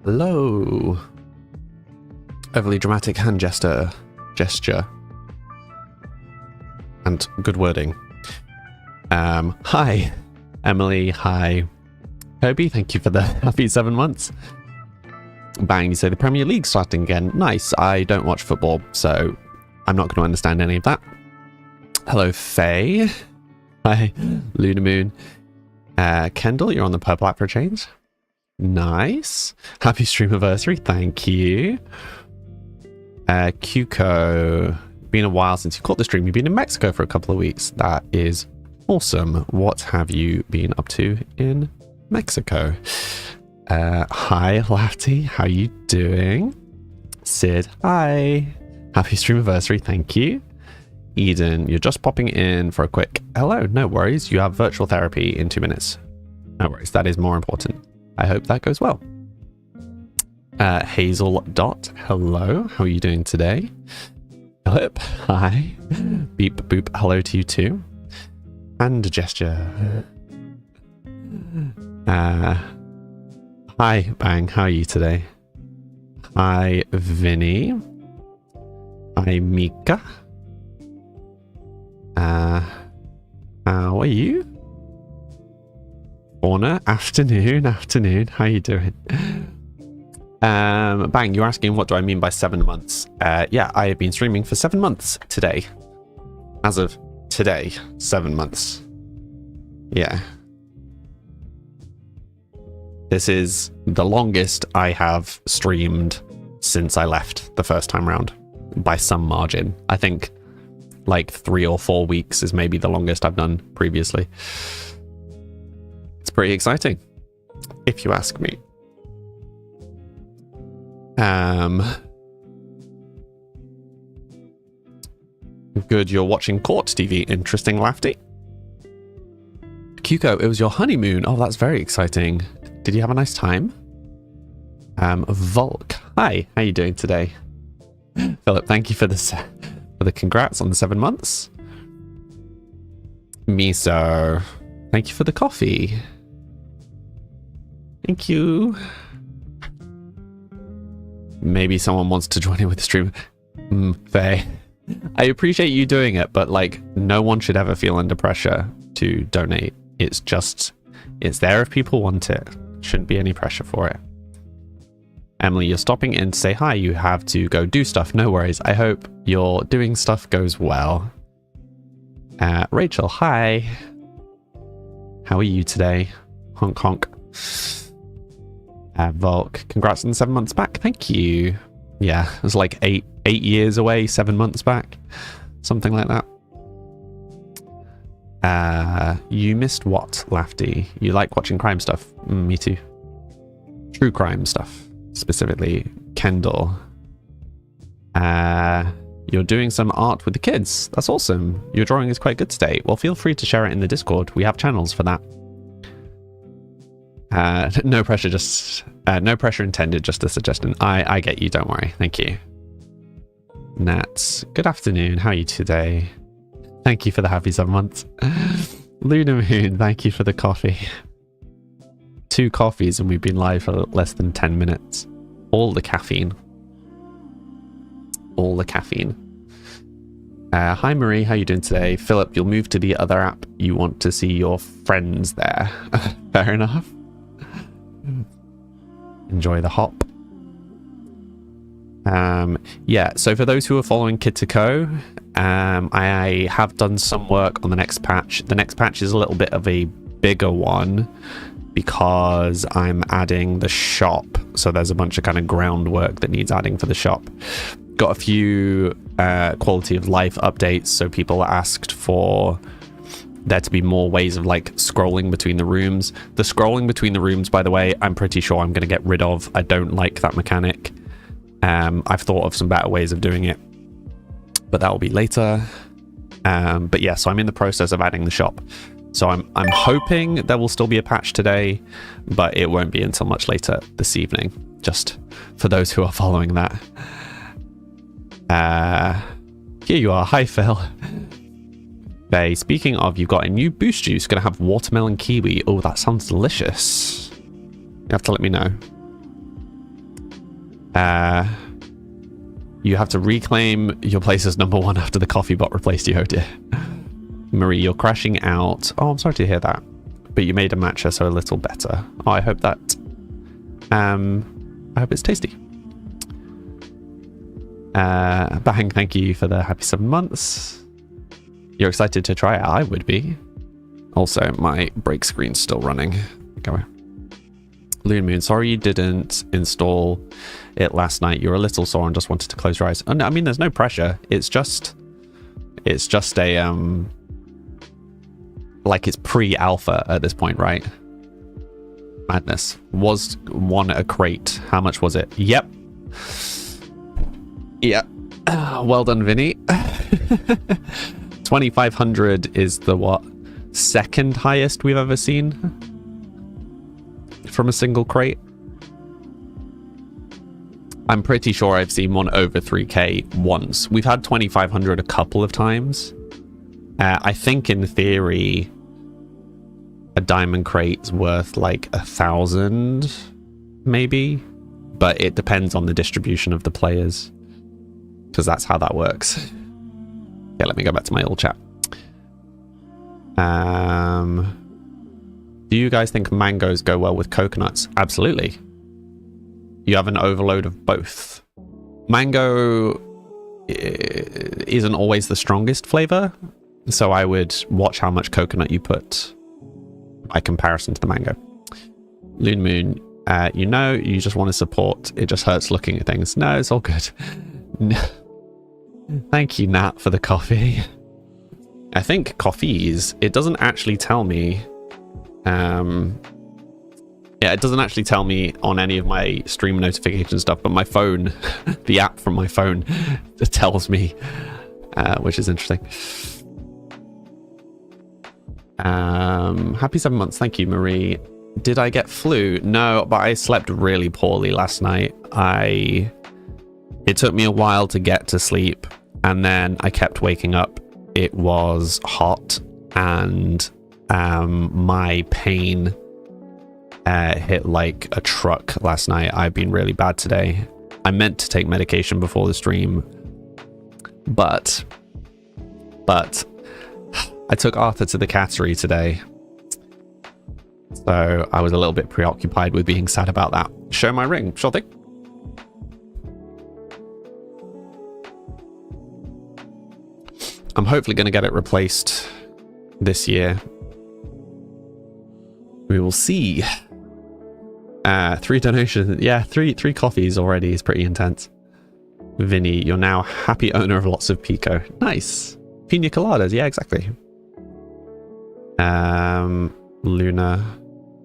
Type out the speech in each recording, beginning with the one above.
Hello. Overly dramatic hand gesture. And good wording. Hi, Emily. Hi, Kobe. Thank you for the happy 7 months. Bang, you say the Premier League starting again. Nice. I don't watch football, so I'm not going to understand any of that. Hello, Faye. Hi, Luna Moon. Kendall, you're on the Purple App for a change. Nice. Happy streamiversary. Thank you. Cuco. Been a while since you caught the stream. You've been in Mexico for a couple of weeks. That is awesome. What have you been up to in Mexico? Hi, Lafty. How you doing? Sid. Hi. Happy streamiversary. Thank you. Eden, you're just popping in for a quick hello. No worries. You have virtual therapy in 2 minutes. No worries. That is more important. I hope that goes well. Hazel Dot, hello. How are you doing today? Philip, hi. Beep boop, hello to you too. And a gesture. Hi, Bang. How are you today? Hi, Vinny. Hi, Mika. How are you? Fauna, afternoon. How you doing? Bang, you're asking what do I mean by 7 months? Yeah, I have been streaming for 7 months today. As of today, 7 months. Yeah. This is the longest I have streamed since I left the first time round, by some margin. I think like 3 or 4 weeks is maybe the longest I've done previously. It's pretty exciting, if you ask me. Good, you're watching Court TV. Interesting, Lafty. Cuco, it was your honeymoon. Oh, that's very exciting. Did you have a nice time? Volk, hi. How you doing today? Philip, thank you for the congrats on the 7 months. Miso, thank you for the coffee. Thank you. Maybe someone wants to join in with the stream. Faye, I appreciate you doing it, but like, no one should ever feel under pressure to donate. It's there if people want it. Shouldn't be any pressure for it. Emily, you're stopping in to say hi. You have to go do stuff. No worries. I hope your doing stuff goes well. Rachel, hi. How are you today? Honk honk. Volk, congrats on the 7 months back. Thank you. Yeah, it was like eight years away, 7 months back. Something like that. You missed what, Lafty? You like watching crime stuff? Me too. True crime stuff. Specifically, Kendall. You're doing some art with the kids. That's awesome. Your drawing is quite good today. Well, feel free to share it in the Discord. We have channels for that. No pressure, no pressure intended, just a suggestion. I get you, don't worry. Thank you. Nats, good afternoon. How are you today? Thank you for the happy 7 months. Luna Moon, thank you for the coffee. 2 coffees and we've been live for less than 10 minutes. All the caffeine. All the caffeine. Hi Marie, how you doing today? Philip, you'll move to the other app. You want to see your friends there. Fair enough. Enjoy the hop. Yeah, so for those who are following Kid2Co, I have done some work on the next patch. The next patch is a little bit of a bigger one because I'm adding the shop. So there's a bunch of kind of groundwork that needs adding for the shop. Got a few quality of life updates. So people asked for there to be more ways of like scrolling between the rooms. The scrolling between the rooms, by the way, I'm pretty sure I'm going to get rid of. I don't like that mechanic. I've thought of some better ways of doing it, but that will be later. But yeah, so I'm in the process of adding the shop. So I'm hoping there will still be a patch today, but it won't be until much later this evening, just for those who are following that. Here you are. Hi, Phil. Bay, speaking of, you've got a new boost juice. Gonna have watermelon kiwi. Oh, that sounds delicious. You have to let me know. You have to reclaim your place as number 1 after the coffee bot replaced you. Oh dear. Marie, you're crashing out. Oh, I'm sorry to hear that. But you made a matcha, so a little better. Oh, I hope that... I hope it's tasty. Bang, thank you for the happy 7 months. You're excited to try it? I would be. Also, my break screen's still running. Go away. Loon Moon, sorry you didn't install it last night. You were a little sore and just wanted to close your eyes. Oh, no, I mean, there's no pressure. It's just a like it's pre-alpha at this point, right? Madness. Was one a crate? How much was it? Yep. Yeah. Well done, Vinny. 2,500 is the what? Second highest we've ever seen from a single crate. I'm pretty sure I've seen one over 3k once. We've had 2,500 a couple of times. I think in theory a diamond crate's worth like 1,000 maybe, but it depends on the distribution of the players, because that's how that works. Yeah, let me go back to my old chat. Do you guys think mangoes go well with coconuts? Absolutely. You have an overload of both. Mango isn't always the strongest flavor, so I would watch how much coconut you put by comparison to the mango. Loon Moon, you just want to support. It just hurts looking at things. No, it's all good. Thank you, Nat, for the coffee. I think coffees, it doesn't actually tell me. Yeah, it doesn't actually tell me on any of my stream notification stuff, but my phone, the app from my phone, tells me, which is interesting. Happy 7 months. Thank you, Marie. Did I get flu? No, but I slept really poorly last night. It took me a while to get to sleep, and then I kept waking up. It was hot, and my pain hit like a truck last night. I've been really bad today. I meant to take medication before the stream, but I took Arthur to the cattery today, so I was a little bit preoccupied with being sad about that. Show my ring. Sure thing. I'm hopefully going to get it replaced this year. We will see. 3 donations. Yeah, three coffees already is pretty intense. Vinny, you're now happy owner of lots of Pico. Nice. Pina coladas. Yeah, exactly. Luna,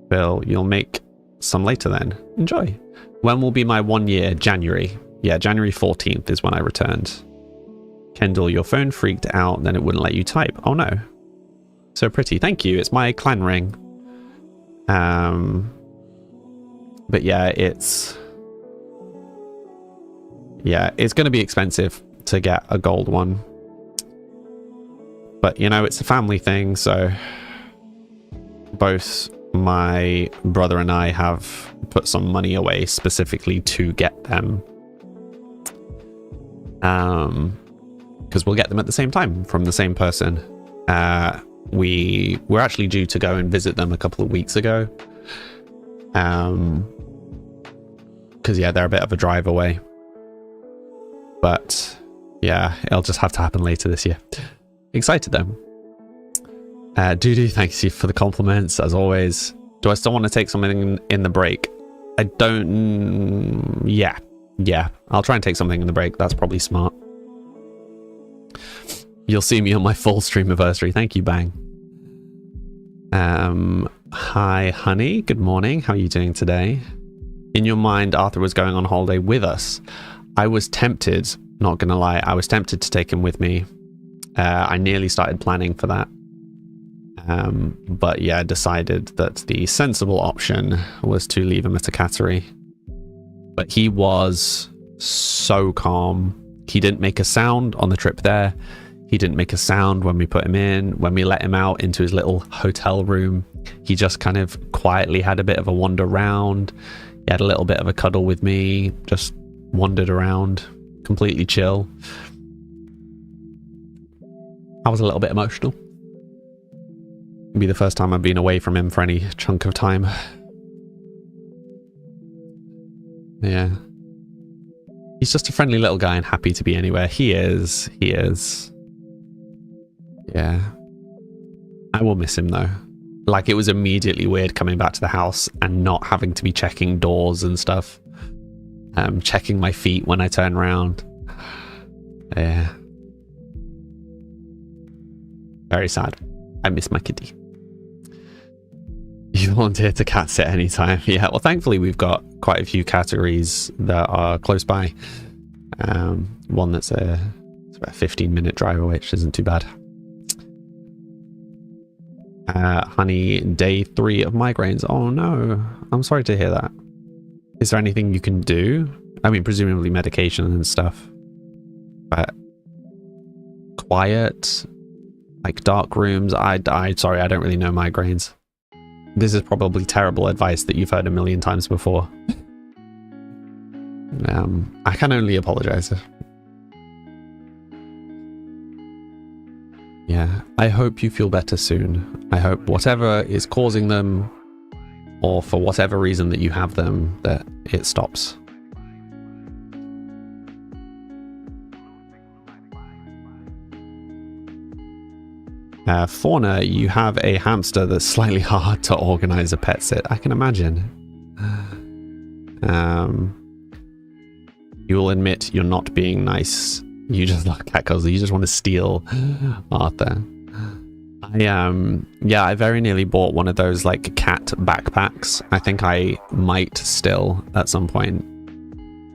Bill, you'll make some later then. Enjoy. When will be my 1 year? January. Yeah, January 14th is when I returned. Kendall, your phone freaked out, then it wouldn't let you type. Oh no. So pretty. Thank you. It's my clan ring. But yeah, it's going to be expensive to get a gold one. But you know, it's a family thing, so both my brother and I have put some money away specifically to get them. Because we'll get them at the same time from the same person. We were actually due to go and visit them a couple of weeks ago. Because yeah, they're a bit of a drive away. But yeah, it'll just have to happen later this year. Excited though. Doodoo, thanks you for the compliments as always. Do I still want to take something in the break? I don't. Yeah, I'll try and take something in the break. That's probably smart. You'll see me on my full stream anniversary. Thank you, Bang. Hi, honey. Good morning. How are you doing today? In your mind, Arthur was going on holiday with us. I was tempted, not gonna lie, I was tempted to take him with me. I nearly started planning for that. But yeah, decided that the sensible option was to leave him at a cattery. But he was so calm. He didn't make a sound on the trip there. He didn't make a sound when we put him in. When we let him out into his little hotel room, he just kind of quietly had a bit of a wander around. He had a little bit of a cuddle with me, just wandered around, completely chill. I was a little bit emotional. It'd be the first time I've been away from him for any chunk of time. Yeah. He's just a friendly little guy and happy to be anywhere. He is. He is. Yeah. I will miss him though. Like, it was immediately weird coming back to the house and not having to be checking doors and stuff. Checking my feet when I turn around. Yeah. Very sad. I miss my kitty. You volunteer to cat sit anytime. Yeah, well, thankfully we've got quite a few categories that are close by. One that's it's about a 15-minute drive away, which isn't too bad. Honey, day 3 of migraines. Oh no, I'm sorry to hear that. Is there anything you can do? I mean, presumably medication and stuff. But quiet, like dark rooms. Sorry, I don't really know migraines. This is probably terrible advice that you've heard a million times before. I can only apologize. Yeah, I hope you feel better soon. I hope whatever is causing them, or for whatever reason that you have them, that it stops. Fauna, you have a hamster that's slightly hard to organize a pet sit. I can imagine. You will admit you're not being nice. You just love cat cuddles. You just want to steal Arthur. I very nearly bought one of those like cat backpacks. I think I might still at some point.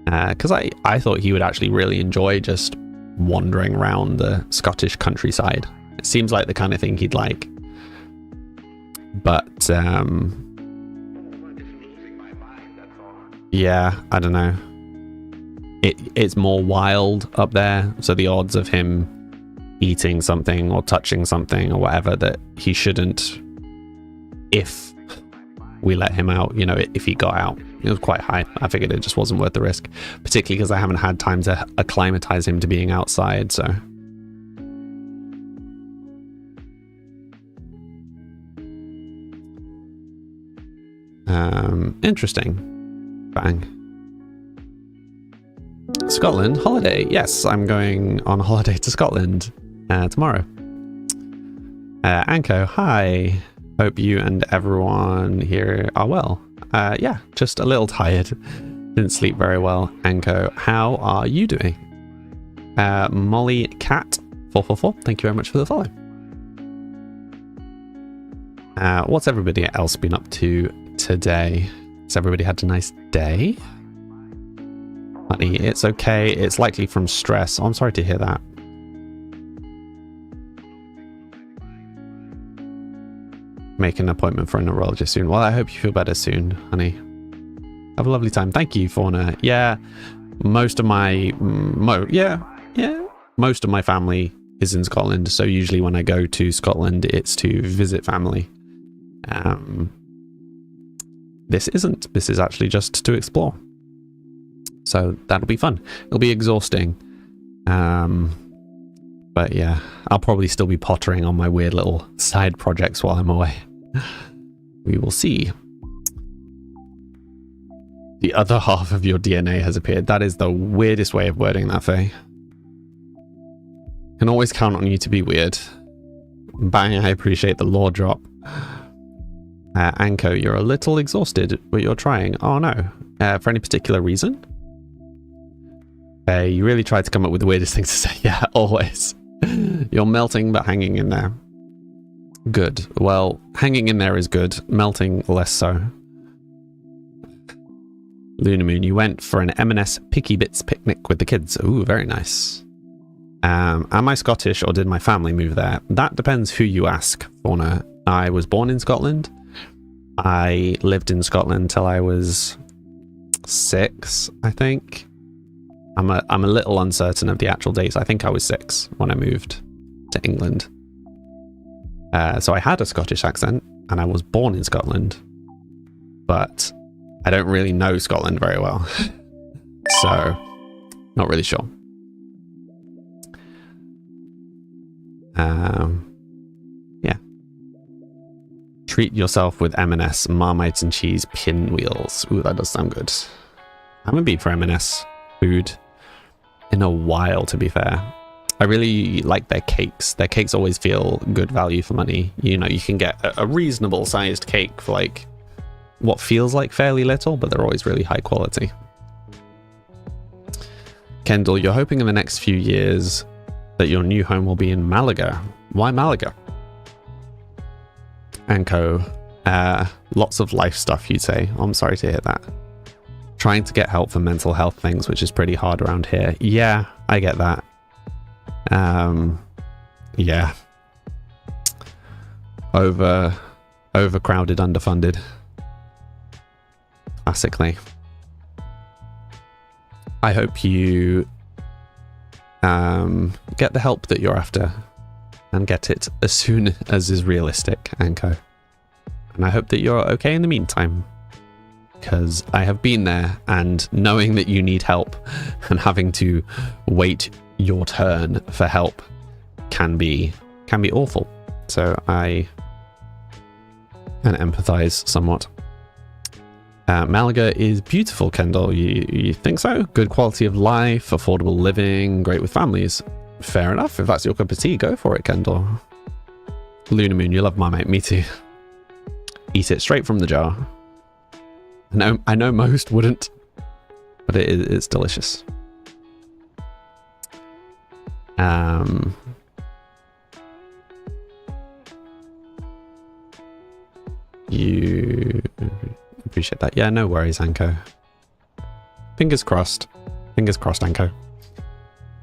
Because I thought he would actually really enjoy just wandering around the Scottish countryside. It seems like the kind of thing he'd like. But yeah, I don't know. It's more wild up there, so the odds of him eating something or touching something or whatever that he shouldn't, if we let him out, you know, if he got out, it was quite high. I figured it just wasn't worth the risk, particularly because I haven't had time to acclimatize him to being outside. So interesting. Bang. Scotland holiday. Yes, I'm going on holiday to Scotland tomorrow. Anko, hi. Hope you and everyone here are well. Yeah, just a little tired. Didn't sleep very well. Anko, how are you doing? Molly Cat 444, thank you very much for the follow. What's everybody else been up to today? Has everybody had a nice day? Honey, it's okay. It's likely from stress. Oh, I'm sorry to hear that. Make an appointment for a neurologist soon. Well, I hope you feel better soon, honey. Have a lovely time. Thank you, Fauna. Yeah, most of my most of my family is in Scotland. So usually when I go to Scotland, it's to visit family. This isn't. This is actually just to explore. So that'll be fun. It'll be exhausting. But yeah, I'll probably still be pottering on my weird little side projects while I'm away. We will see. The other half of your DNA has appeared. That is the weirdest way of wording that, Faye. Can always count on you to be weird. Bang, I appreciate the lore drop. Anko, you're a little exhausted, but you're trying. Oh no. For any particular reason? You really tried to come up with the weirdest things to say. Yeah, always. You're melting, but hanging in there. Good. Well, hanging in there is good. Melting, less so. Luna Moon, you went for an M&S Picky Bits picnic with the kids. Ooh, very nice. Am I Scottish or did my family move there? That depends who you ask, Fauna. I was born in Scotland. I lived in Scotland till I was 6, I think. I'm a little uncertain of the actual dates. I think I was 6 when I moved to England. So I had a Scottish accent and I was born in Scotland, but I don't really know Scotland very well. so not really sure. Yeah. Treat yourself with M&S, Marmite and cheese pinwheels. Ooh, that does sound good. I haven't been for M&S food in a while, to be fair. I really like their cakes. Their cakes always feel good value for money. You know, you can get a reasonable sized cake for like what feels like fairly little, but they're always really high quality. Kendall, you're hoping in the next few years that your new home will be in Malaga. Why Malaga? Anko, lots of life stuff, you'd say. Oh, I'm sorry to hear that. Trying to get help for mental health things, which is pretty hard around here. Yeah, I get that. Yeah. Overcrowded, underfunded. Classically. I hope you get the help that you're after and get it as soon as is realistic, Anko. And I hope that you're okay in the meantime, because I have been there, and knowing that you need help and having to wait your turn for help can be awful. So I can empathize somewhat. Malaga is beautiful, Kendall. You think so? Good quality of life, affordable living, great with families. Fair enough. If that's your cup of tea, go for it, Kendall. Luna Moon, you love Marmite. Me too. Eat it straight from the jar. I know most wouldn't, but it's delicious. You appreciate that. Yeah, no worries, Anko. Fingers crossed. Fingers crossed, Anko.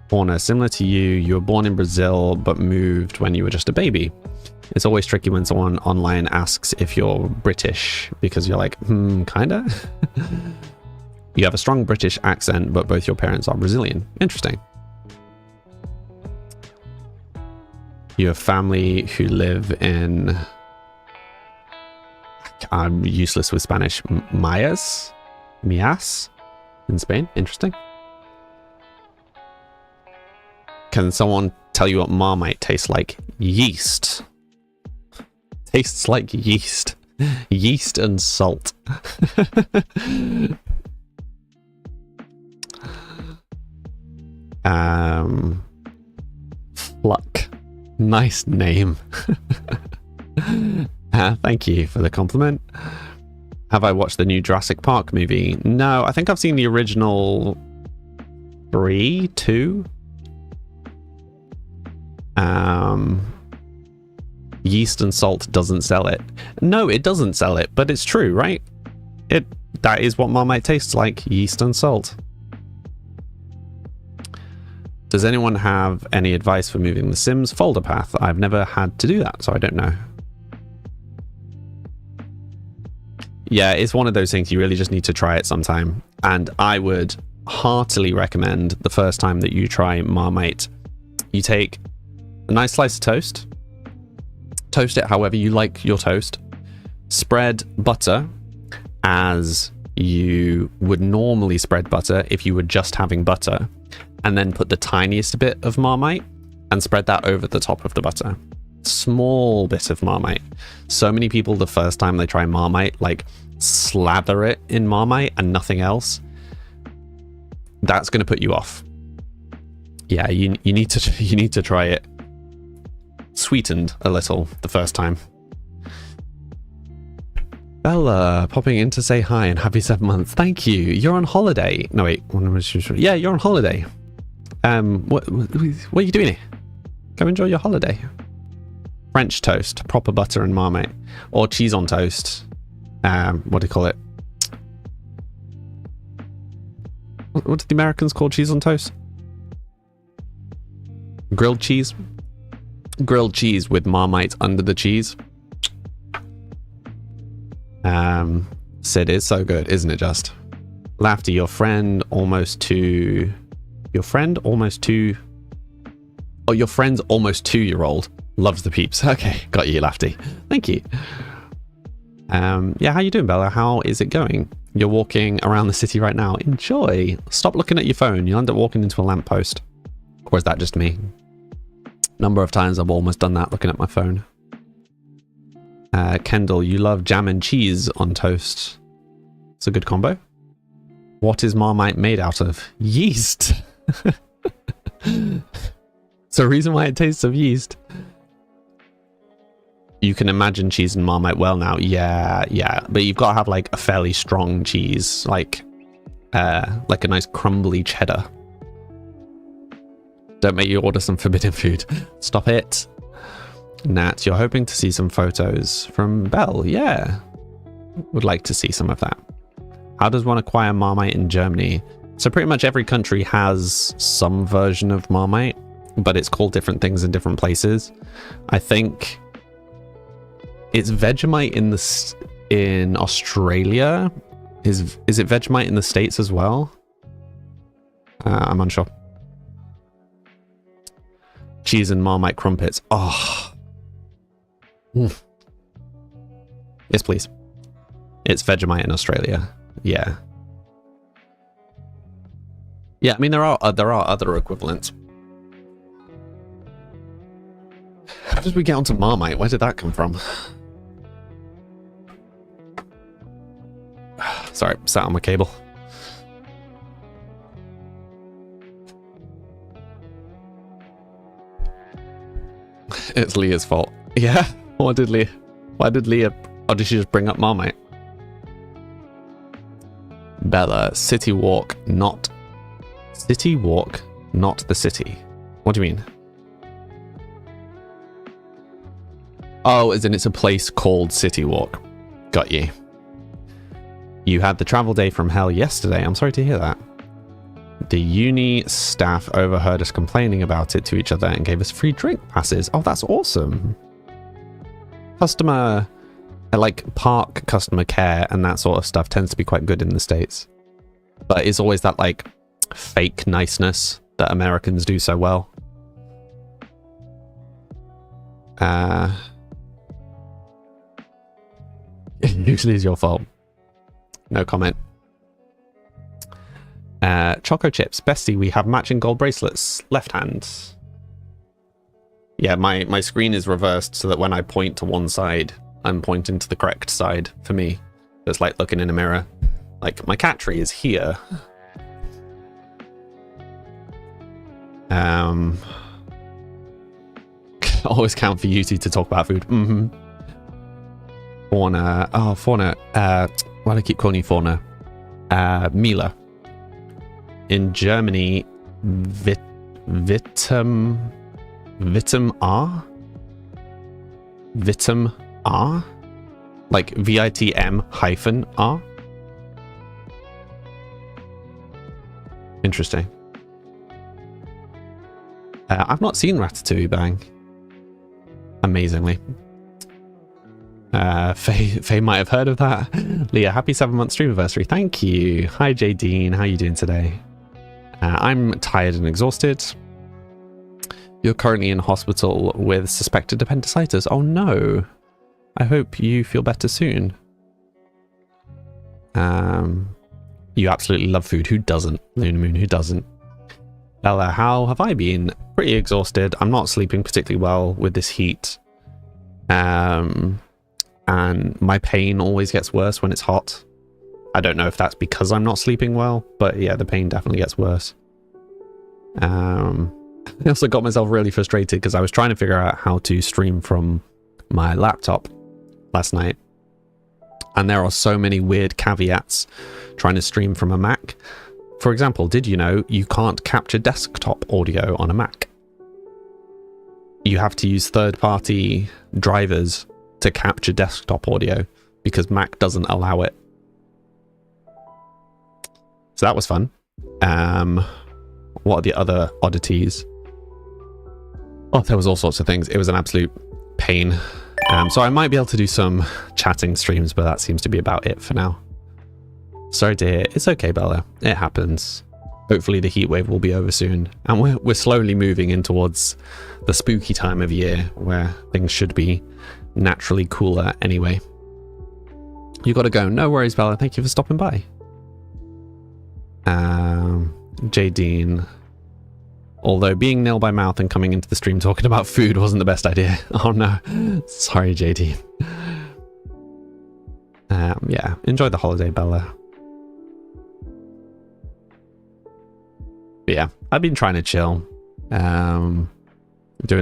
Horner, similar to you, you were born in Brazil but moved when you were just a baby. It's always tricky when someone online asks if you're British, because you're like, kinda. You have a strong British accent, but both your parents are Brazilian. Interesting. You have family who live in... I'm useless with Spanish. Mias in Spain. Interesting. Can someone tell you what Marmite tastes like? Yeast. Tastes like yeast. Yeast and salt. Fluck. Nice name. Thank you for the compliment. Have I watched the new Jurassic Park movie? No, I think I've seen the original 2. Yeast and salt doesn't sell it. No, it doesn't sell it, but it's true, right? That is what Marmite tastes like, yeast and salt. Does anyone have any advice for moving the Sims folder path? I've never had to do that, so I don't know. Yeah, it's one of those things you really just need to try it sometime. And I would heartily recommend the first time that you try Marmite, you take a nice slice of toast, toast it however you like your toast, spread butter as you would normally spread butter if you were just having butter, and then put the tiniest bit of Marmite and spread that over the top of the butter. Small bit of Marmite. So many people the first time they try Marmite like slather it in Marmite and nothing else. That's going to put you off. Yeah, you need to try it sweetened a little the first time. Bella popping in to say hi and happy 7 months. Thank you. You're on holiday. No wait, yeah, you're on holiday. What are you doing here? Go enjoy your holiday. French toast, proper butter and Marmite, or cheese on toast. What do you call it? What do the Americans call cheese on toast? Grilled cheese. Grilled cheese with Marmite under the cheese. Sid is so good, isn't it just? Laughter, your friend's almost 2-year-old loves the peeps. Okay, got you, Lafty. Thank you. Yeah, how you doing, Bella? How is it going? You're walking around the city right now. Enjoy. Stop looking at your phone. You'll end up walking into a lamppost. Or is that just me? Number of times I've almost done that looking at my phone. Kendall, you love jam and cheese on toast. It's a good combo. What is Marmite made out of? Yeast. It's the reason why it tastes of yeast. You can imagine cheese and Marmite well now. Yeah. But you've got to have like a fairly strong cheese, like a nice crumbly cheddar. Don't make you order some forbidden food. Stop it. Nat, you're hoping to see some photos from Belle. Yeah. Would like to see some of that. How does one acquire Marmite in Germany? So pretty much every country has some version of Marmite, but it's called different things in different places. I think it's Vegemite in Australia. Is it Vegemite in the States as well? I'm unsure. Cheese and Marmite crumpets. Oh. Yes, please. It's Vegemite in Australia. Yeah. Yeah, I mean there are other equivalents. How did we get onto Marmite? Where did that come from? Sorry, sat on my cable. It's Leah's fault. Yeah? Why did Leah? Or did she just bring up Marmite? Bella, city walk, not the city. What do you mean? Oh, as in it's a place called City Walk. Got you. You had the travel day from hell yesterday. I'm sorry to hear that. The uni staff overheard us complaining about it to each other and gave us free drink passes. Oh, that's awesome. Customer, like park customer care and that sort of stuff tends to be quite good in the States. But it's always that like fake niceness that Americans do so well. Usually it's your fault. No comment. Choco chips. Bestie, we have matching gold bracelets. Left hand. Yeah, my screen is reversed so that when I point to one side, I'm pointing to the correct side for me. It's like looking in a mirror. Like, my cat tree is here. Always count for you two to talk about food. Mm-hmm. Fauna. Oh, Fauna. Why do I keep calling you Fauna? Mila. In Germany, Vitam R? Vitam R? Like VITM-R? Interesting. I've not seen Ratatouille, Bang. Amazingly. Faye might have heard of that. Leah, happy 7-month stream anniversary. Thank you. Hi, J. Dean. How are you doing today? I'm tired and exhausted. You're currently in hospital with suspected appendicitis. Oh no. I hope you feel better soon. You absolutely love food. Who doesn't? Luna Moon, who doesn't? Bella, how have I been? Pretty exhausted. I'm not sleeping particularly well with this heat. And my pain always gets worse when it's hot. I don't know if that's because I'm not sleeping well, but yeah, the pain definitely gets worse. I also got myself really frustrated because I was trying to figure out how to stream from my laptop last night. And there are so many weird caveats trying to stream from a Mac. For example, did you know you can't capture desktop audio on a Mac? You have to use third-party drivers to capture desktop audio because Mac doesn't allow it. So that was fun. What are the other oddities? Oh, there was all sorts of things. It was an absolute pain. So I might be able to do some chatting streams, but that seems to be about it for now. Sorry to hear. It's okay, Bella. It happens. Hopefully the heat wave will be over soon. And we're slowly moving in towards the spooky time of year where things should be naturally cooler anyway. You got to go. No worries, Bella. Thank you for stopping by. J. Dean. Although being nil by mouth and coming into the stream talking about food wasn't the best idea. Oh no. Sorry, J. Dean. Yeah. Enjoy the holiday, Bella. But yeah, I've been trying to chill. Doing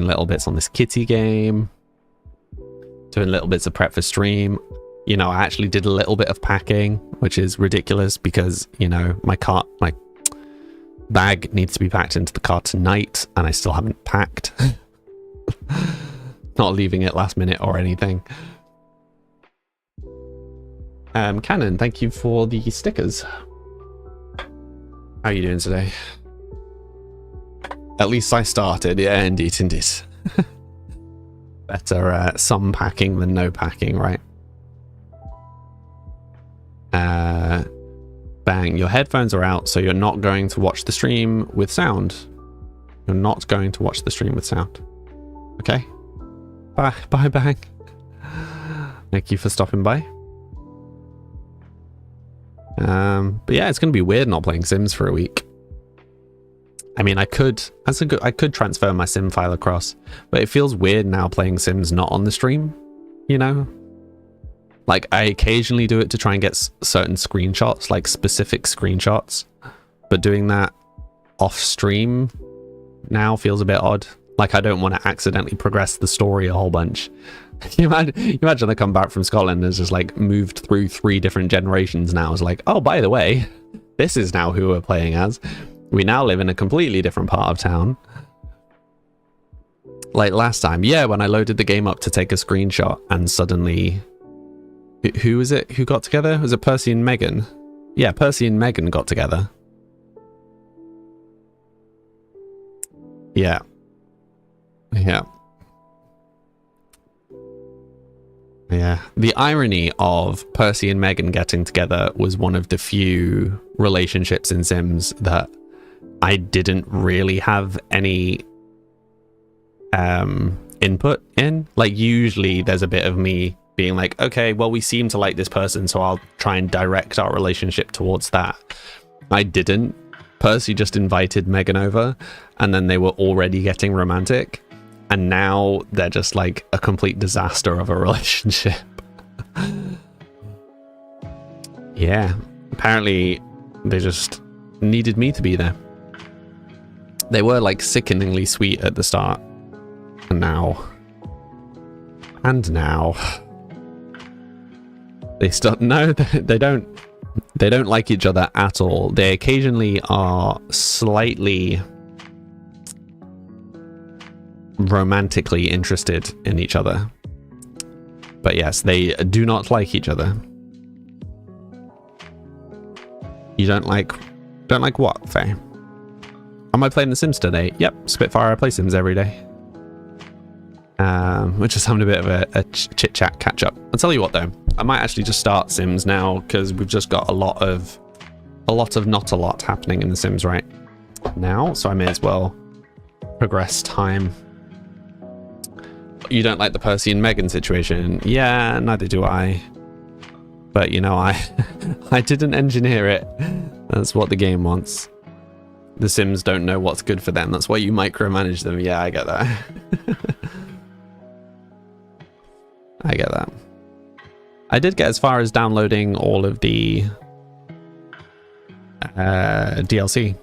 little bits on this kitty game. Doing little bits of prep for stream. You know, I actually did a little bit of packing, which is ridiculous because, you know, my bag needs to be packed into the car tonight and I still haven't packed. Not leaving it last minute or anything. Cannon, thank you for the stickers. How are you doing today? At least I started. Yeah, indeed, indeed. Better some packing than no packing, right? Bang, your headphones are out, so you're not going to watch the stream with sound. You're not going to watch the stream with sound. Okay? Bye, bye, Bang. Thank you for stopping by. But yeah, it's going to be weird not playing Sims for a week. I mean, I could transfer my Sim file across, but it feels weird now playing Sims not on the stream, you know? Like, I occasionally do it to try and get certain screenshots, like specific screenshots, but doing that off stream now feels a bit odd. Like, I don't want to accidentally progress the story a whole bunch. You imagine I come back from Scotland and it's just like moved through 3 different generations now. It's like, oh, by the way, this is now who we're playing as. We now live in a completely different part of town. Like last time, yeah, when I loaded the game up to take a screenshot and suddenly... Who was it who got together? Was it Percy and Megan? Yeah, Percy and Megan got together. Yeah. Yeah. Yeah. The irony of Percy and Megan getting together was one of the few relationships in Sims that I didn't really have any input in. Like, usually there's a bit of me being like, okay, well, we seem to like this person, so I'll try and direct our relationship towards that. I didn't. Percy just invited Megan over, and then they were already getting romantic, and now they're just like a complete disaster of a relationship. Yeah, apparently they just needed me to be there. They were like sickeningly sweet at the start, and now they start. No, they don't like each other at all. They occasionally are slightly romantically interested in each other, but yes, they do not like each other. You don't like what, Faye? Am I playing The Sims today? Yep, Spitfire. I play Sims every day. We're just having a bit of a chit-chat catch-up. I'll tell you what, though. I might actually just start Sims now, because we've just got a lot of not a lot happening in The Sims right now, so I may as well progress time. You don't like the Percy and Megan situation? Yeah, neither do I. But, you know, I didn't engineer it. That's what the game wants. The Sims don't know what's good for them. That's why you micromanage them. Yeah, I get that. I get that. I did get as far as downloading all of the DLC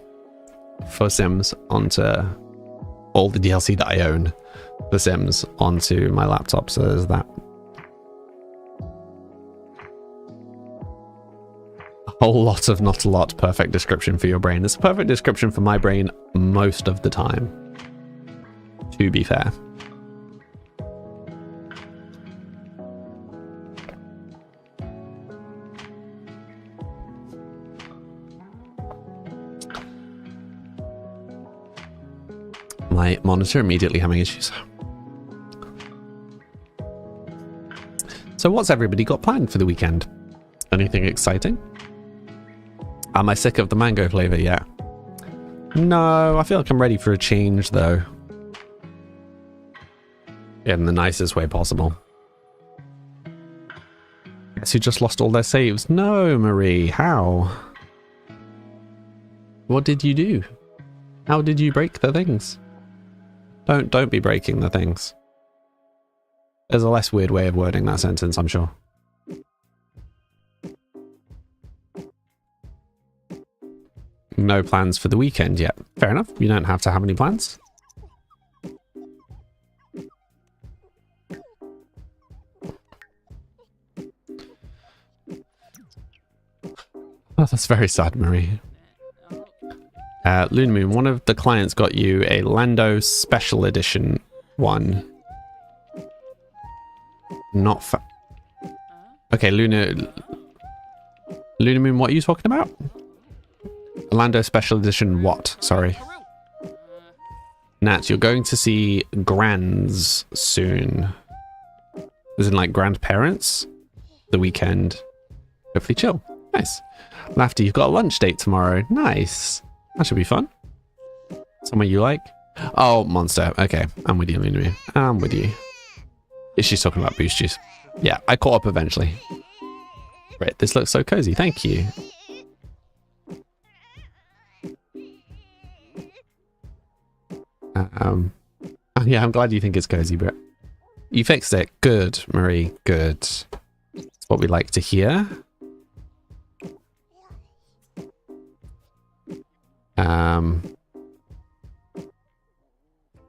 for Sims onto all the DLC that I own for Sims onto my laptop, so there's that. A whole lot of not a lot. Perfect description for your brain. It's a perfect description for my brain most of the time, to be fair. My monitor immediately having issues. So what's everybody got planned for the weekend? Anything exciting? Am I sick of the mango flavor yet? No, I feel like I'm ready for a change though. In the nicest way possible. clients who just lost all their saves. No, Marie, how? What did you do? How did you break the things? Don't be breaking the things. There's a less weird way of wording that sentence, I'm sure. No plans for the weekend yet. Fair enough. You don't have to have any plans. Oh, that's very sad, Marie. Luna Moon, one of the clients got you a Lando Special Edition one. Not Okay, Luna Moon, what are you talking about? Lando Special Edition what? Sorry. Nat, you're going to see grands soon. As in like grandparents? The weekend. Hopefully chill. Nice. Lafty, you've got a lunch date tomorrow. Nice. That should be fun. Somewhere you like? Oh, Monster. Okay, I'm with you, Luna. I'm with you. She's talking about boost juice. Yeah, I caught up eventually. Great, this looks so cozy. Thank you. Yeah, I'm glad you think it's cozy, but you fixed it. Good, Marie. Good. That's what we like to hear.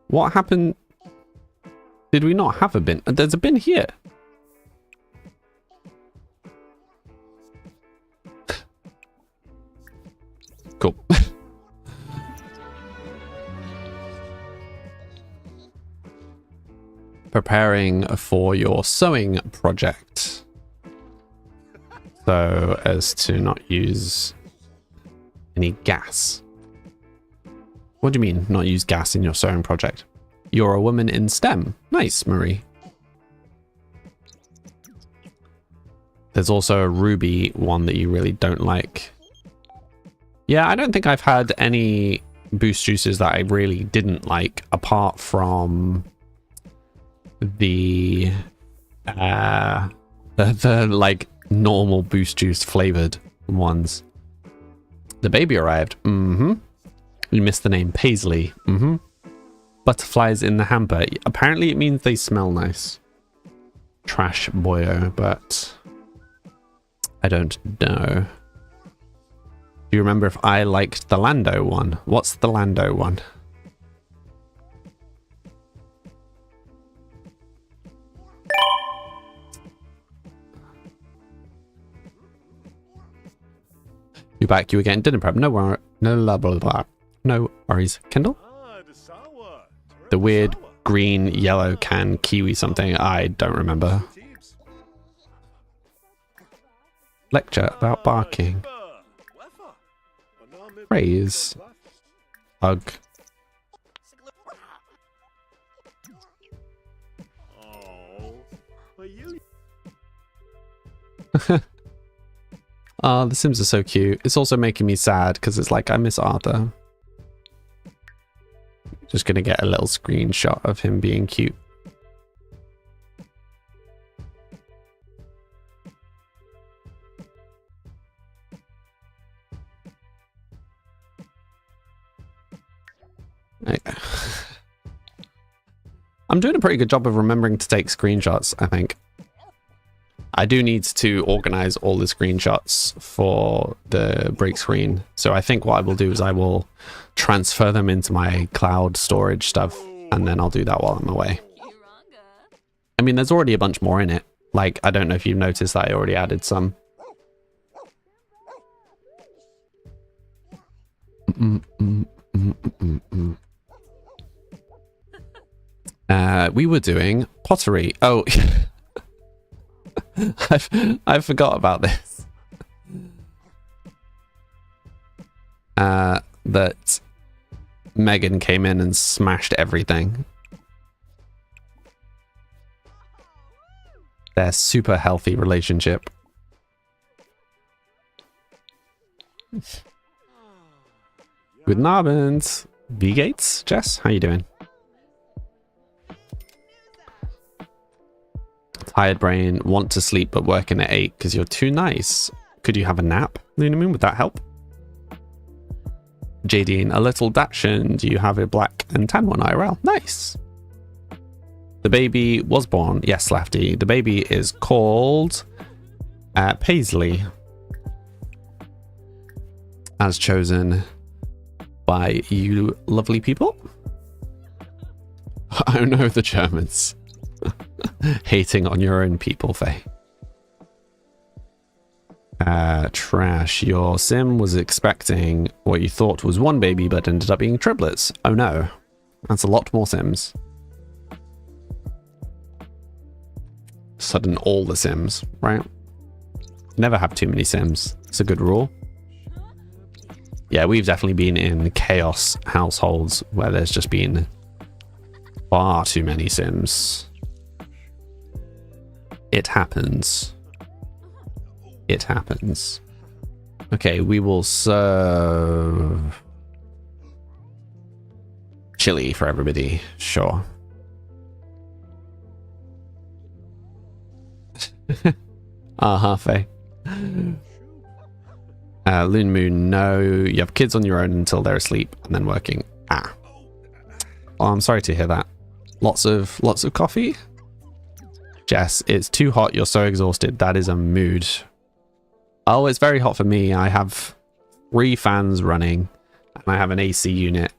What happened? Did we not have a bin? There's a bin here. Cool. Preparing for your sewing project so as to not use any gas. What do you mean, not use gas in your sewing project? You're a woman in STEM. Nice, Marie. There's also a Ruby one that you really don't like. Yeah, I don't think I've had any boost juices that I really didn't like, apart from the like normal boost juice flavored ones. The baby arrived. You missed the name. Paisley. Butterflies in the hamper. Apparently it means they smell nice. Trash boyo, but I don't know. Do you remember if I liked the Lando one? What's the Lando one? You back, you again. Dinner prep. No worries. No blah blah blah. No worries. Kendall? The weird green, yellow can kiwi something. I don't remember. Lecture about barking. Praise. Hug. Oh, the Sims are so cute. It's also making me sad because it's like I miss Arthur. Just gonna get a little screenshot of him being cute. I'm doing a pretty good job of remembering to take screenshots, I think. I do need to organize all the screenshots for the break screen. So I think what I will do is I will transfer them into my cloud storage stuff, and then I'll do that while I'm away. I mean, there's already a bunch more in it. Like, I don't know if you've noticed that I already added some. We were doing pottery. Oh, I forgot about this. That Megan came in and smashed everything. Their super healthy relationship. Guten Abend. V Gates, Jess, how you doing? Tired brain, want to sleep but working at 8 because you're too nice. Could you have a nap, Luna Moon? Would that help? Jadine, a little Dachshund. Do you have a black and tan one IRL? Nice. The baby was born. Yes, Lafty. The baby is called Paisley. As chosen by you lovely people. Oh no, the Germans. Hating on your own people, Faye. Trash. Your sim was expecting what you thought was one baby, but ended up being triplets. Oh no. That's a lot more sims. Sudden all the sims, right? Never have too many sims. It's a good rule. Yeah, we've definitely been in chaos households where there's just been far too many sims. It happens. It happens. Okay, we will serve chili for everybody. Sure. Faye. Loon Moon, no. You have kids on your own until they're asleep and then working. Oh, I'm sorry to hear that. Lots of coffee? Jess, it's too hot. You're so exhausted. That is a mood. Oh, it's very hot for me. I have 3 fans running and I have an AC unit,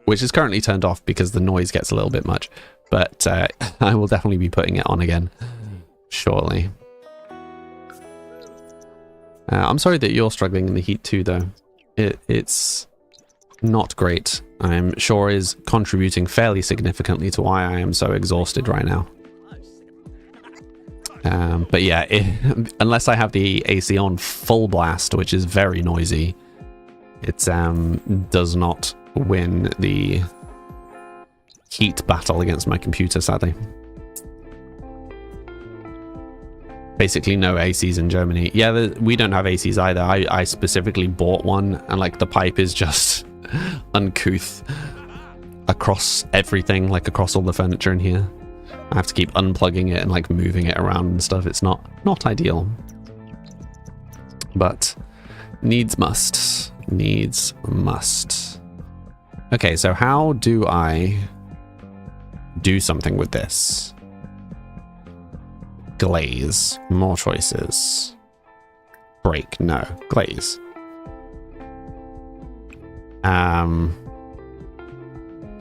which is currently turned off because the noise gets a little bit much, but I will definitely be putting it on again shortly. I'm sorry that you're struggling in the heat too, though. It's not great. I'm sure is contributing fairly significantly to why I am so exhausted right now. But yeah, unless I have the AC on full blast, which is very noisy, it does not win the heat battle against my computer, sadly. Basically no ACs in Germany. Yeah, we don't have ACs either. I specifically bought one and like the pipe is just uncouth across everything, like across all the furniture in here. I have to keep unplugging it and like moving it around and stuff. It's not ideal, but needs must. Needs must. Okay, so how do I do something with this? Glaze. More choices. Break. No. Glaze. Okay,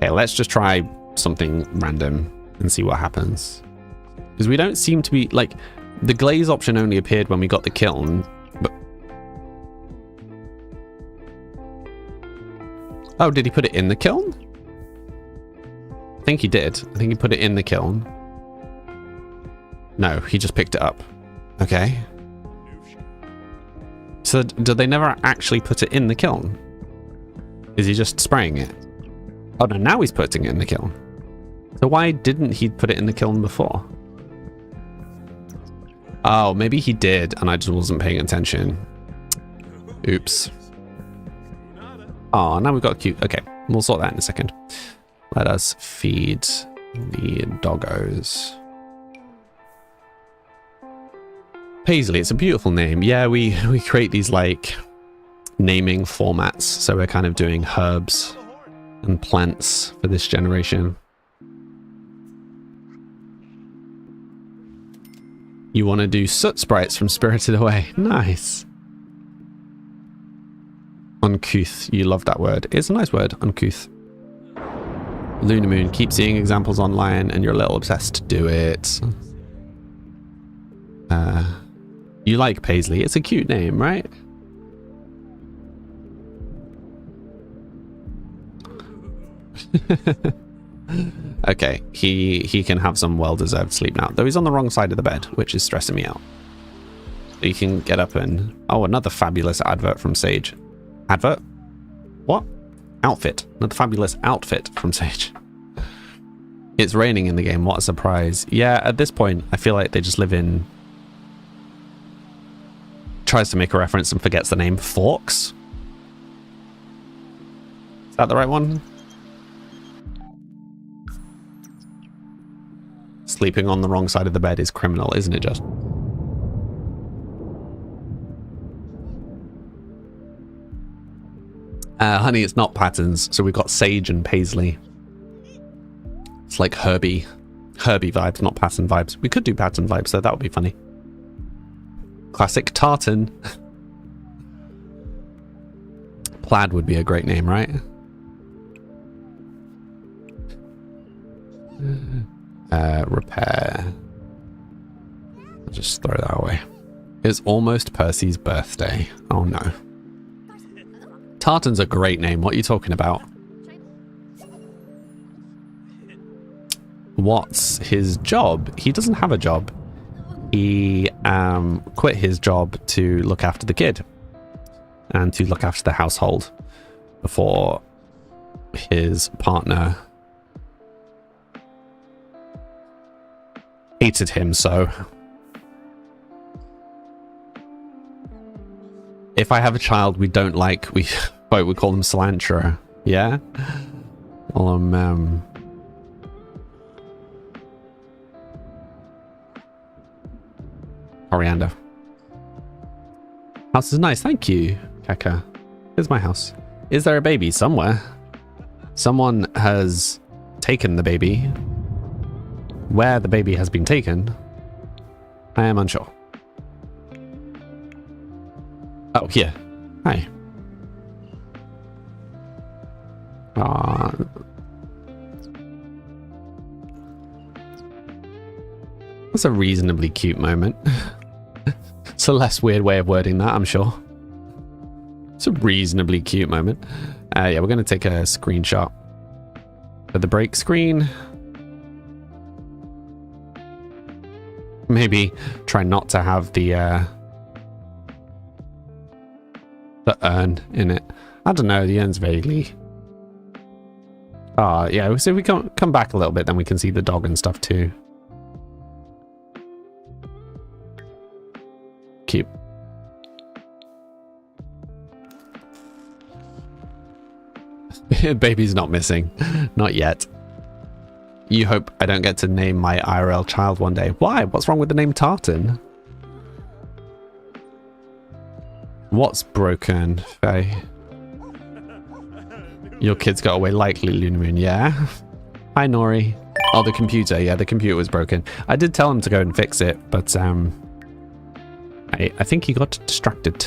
let's just try something random and see what happens. Because we don't seem to be... like, the glaze option only appeared when we got the kiln. But... oh, did he put it in the kiln? I think he did. I think he put it in the kiln. No, he just picked it up. Okay. So did they never actually put it in the kiln? Is he just spraying it? Oh no, now he's putting it in the kiln. So why didn't he put it in the kiln before? Oh, maybe he did and I just wasn't paying attention. Oops. Oh, now we've got a cute... okay, we'll sort that in a second. Let us feed the doggos. Paisley, it's a beautiful name. Yeah, we create these like naming formats, so we're kind of doing herbs and plants for this generation. You want to do soot sprites from Spirited Away. Nice. Uncouth. You love that word. It's a nice word, uncouth. Luna Moon, keep seeing examples online and you're a little obsessed. Do it. You like Paisley. It's a cute name, right? Okay, he can have some well-deserved sleep now. Though he's on the wrong side of the bed, which is stressing me out. So you can get up and... oh, another fabulous advert from Sage. Advert? What? Outfit. Another fabulous outfit from Sage. It's raining in the game. What a surprise. Yeah, at this point, I feel like they just live in... tries to make a reference and forgets the name. Forks? Is that the right one? sleeping on the wrong side of the bed is criminal, isn't it, just? Honey, it's not patterns. So we've got Sage and Paisley. It's like Herbie vibes, not pattern vibes. We could do pattern vibes, so that would be funny. Classic Tartan. Plaid would be a great name, right? Repair. I'll just throw that away. It's almost Percy's birthday. Oh no. Tartan's a great name. What are you talking about? What's his job? He doesn't have a job. He quit his job to look after the kid and to look after the household before his partner hated him so. If I have a child we don't like, we call them cilantro. Yeah? Well, coriander. House is nice, thank you, Kaka. Here's my house. Is there a baby somewhere? Someone has taken the baby. Where the baby has been taken, I am unsure. Oh, here. Hi. That's a reasonably cute moment. It's a less weird way of wording that, I'm sure. It's a reasonably cute moment. Yeah, we're going to take a screenshot of the break screen. Maybe try not to have the urn in it. I don't know, the urn's vaguely... yeah, so we come back a little bit, then we can see the dog and stuff too. Cute. Baby's not missing. Not yet. You hope I don't get to name my IRL child one day. Why? What's wrong with the name Tartan? What's broken, Faye? Your kids got away likely, Lunar Moon, yeah? Hi, Nori. Oh, the computer. Yeah, the computer was broken. I did tell him to go and fix it, but I think he got distracted.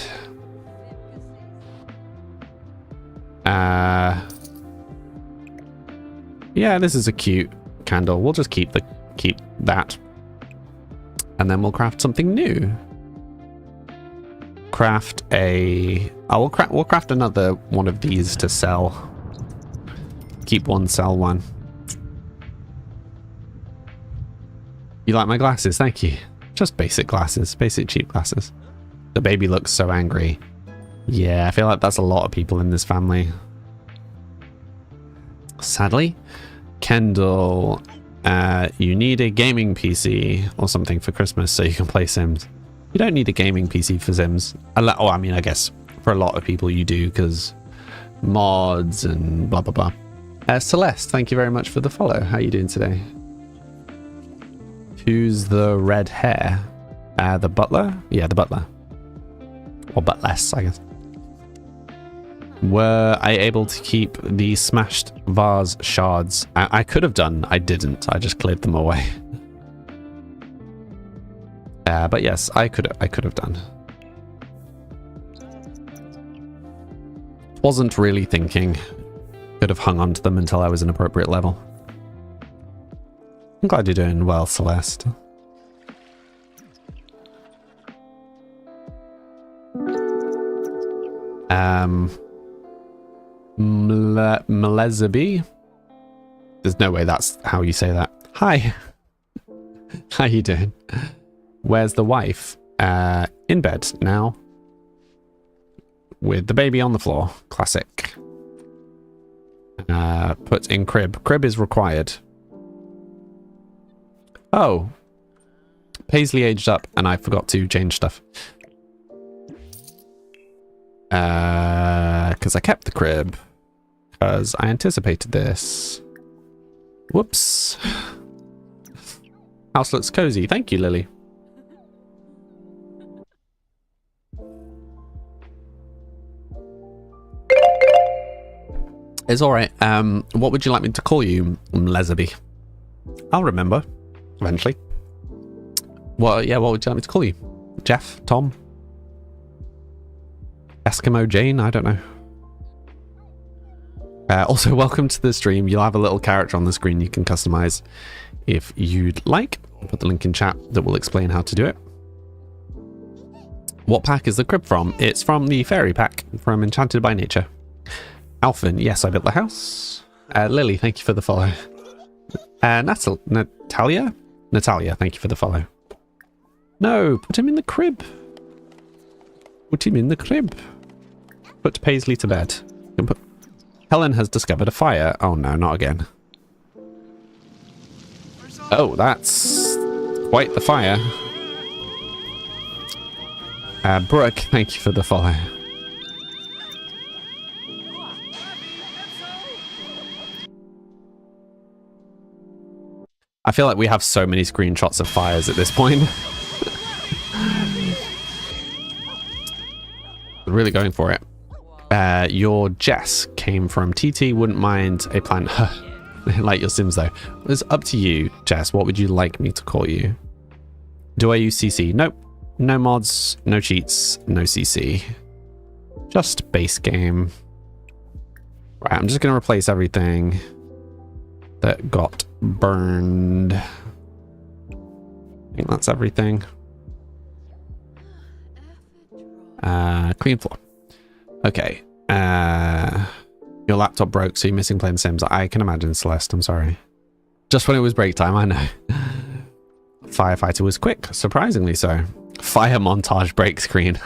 Yeah, this is a cute candle. We'll just keep that. And then we'll craft something new. Craft a... Oh, we'll craft another one of these to sell. Keep one, sell one. You like my glasses? Thank you. Just basic glasses. Basic cheap glasses. The baby looks so angry. Yeah, I feel like that's a lot of people in this family. Sadly. Kendall, you need a gaming PC or something for Christmas so you can play Sims. You don't need a gaming PC for Sims. Oh, I mean, I guess for a lot of people you do, because mods and blah, blah, blah. Celeste, thank you very much for the follow. How are you doing today? Who's the red hair? The butler? Yeah, the butler. Or butless, I guess. Were I able to keep the smashed vase shards? I could have done. I didn't. I just cleared them away. But yes, I could have done. Wasn't really thinking. Could have hung on to them until I was an appropriate level. I'm glad you're doing well, Celeste. Melezabi? There's no way that's how you say that. Hi. How you doing? Where's the wife? In bed now. With the baby on the floor. Classic. Put in crib. Crib is required. Oh. Paisley aged up and I forgot to change stuff. Because I kept the crib. Because I anticipated this. Whoops. House looks cozy. Thank you, Lily. It's alright. What would you like me to call you, Leatherby? I'll remember. Eventually. Well, yeah, what would you like me to call you? Jeff? Tom? Eskimo Jane? I don't know. Also, welcome to the stream. You'll have a little character on the screen you can customize if you'd like. I'll put the link in chat that will explain how to do it. What pack is the crib from? It's from the fairy pack from Enchanted by Nature. Alphin, yes, I built the house. Lily, thank you for the follow. Natalia? Natalia, thank you for the follow. No, put him in the crib. Put him in the crib. Put Paisley to bed. Helen has discovered a fire. Oh no, not again. Oh, that's quite the fire. Brooke, thank you for the follow. I feel like we have so many screenshots of fires at this point. Really going for it. Your Jess came from TT. Wouldn't mind a plan. Like your Sims though. It's up to you, Jess. What would you like me to call you? Do I use CC? Nope. No mods, no cheats, no CC. Just base game. Right, I'm just gonna replace everything that got burned. I think that's everything. Clean floor. Okay. Your laptop broke, so you're missing playing Sims. I can imagine, Celeste. I'm sorry. Just when it was break time, I know. Firefighter was quick, surprisingly so. Fire montage break screen.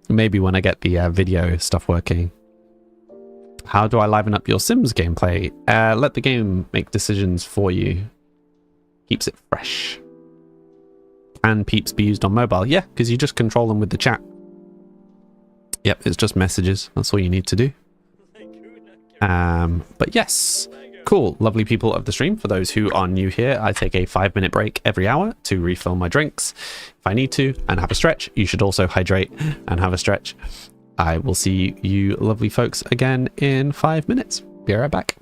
Maybe when I get the video stuff working. How do I liven up your Sims gameplay? Let the game make decisions for you. Keeps it fresh. Can peeps be used on mobile? Yeah, because you just control them with the chat. Yep, it's just messages. That's all you need to do. But yes, cool. Lovely people of the stream. For those who are new here, I take a 5-minute break every hour to refill my drinks if I need to and have a stretch. You should also hydrate and have a stretch. I will see you lovely folks again in 5 minutes. Be right back.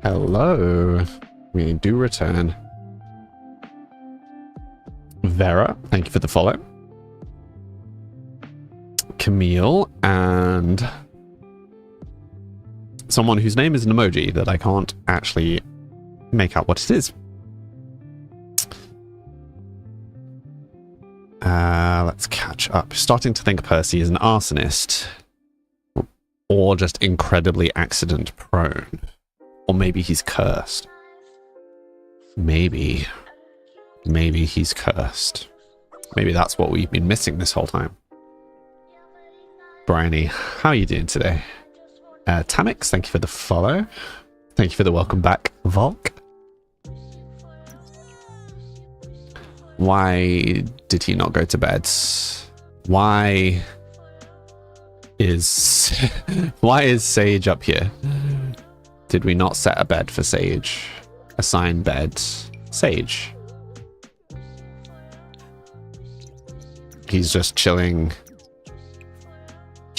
Hello. We do return. Vera, thank you for the follow. Camille and someone whose name is an emoji that I can't actually make out what it is. Let's catch up. Starting to think Percy is an arsonist. Or just incredibly accident prone. Or maybe he's cursed. Maybe he's cursed. Maybe that's what we've been missing this whole time. Bryony, how are you doing today? Tamix, thank you for the follow. Thank you for the welcome back, Volk. Why did he not go to bed? Why is Sage up here? Did we not set a bed for Sage? Assign bed. Sage. He's just chilling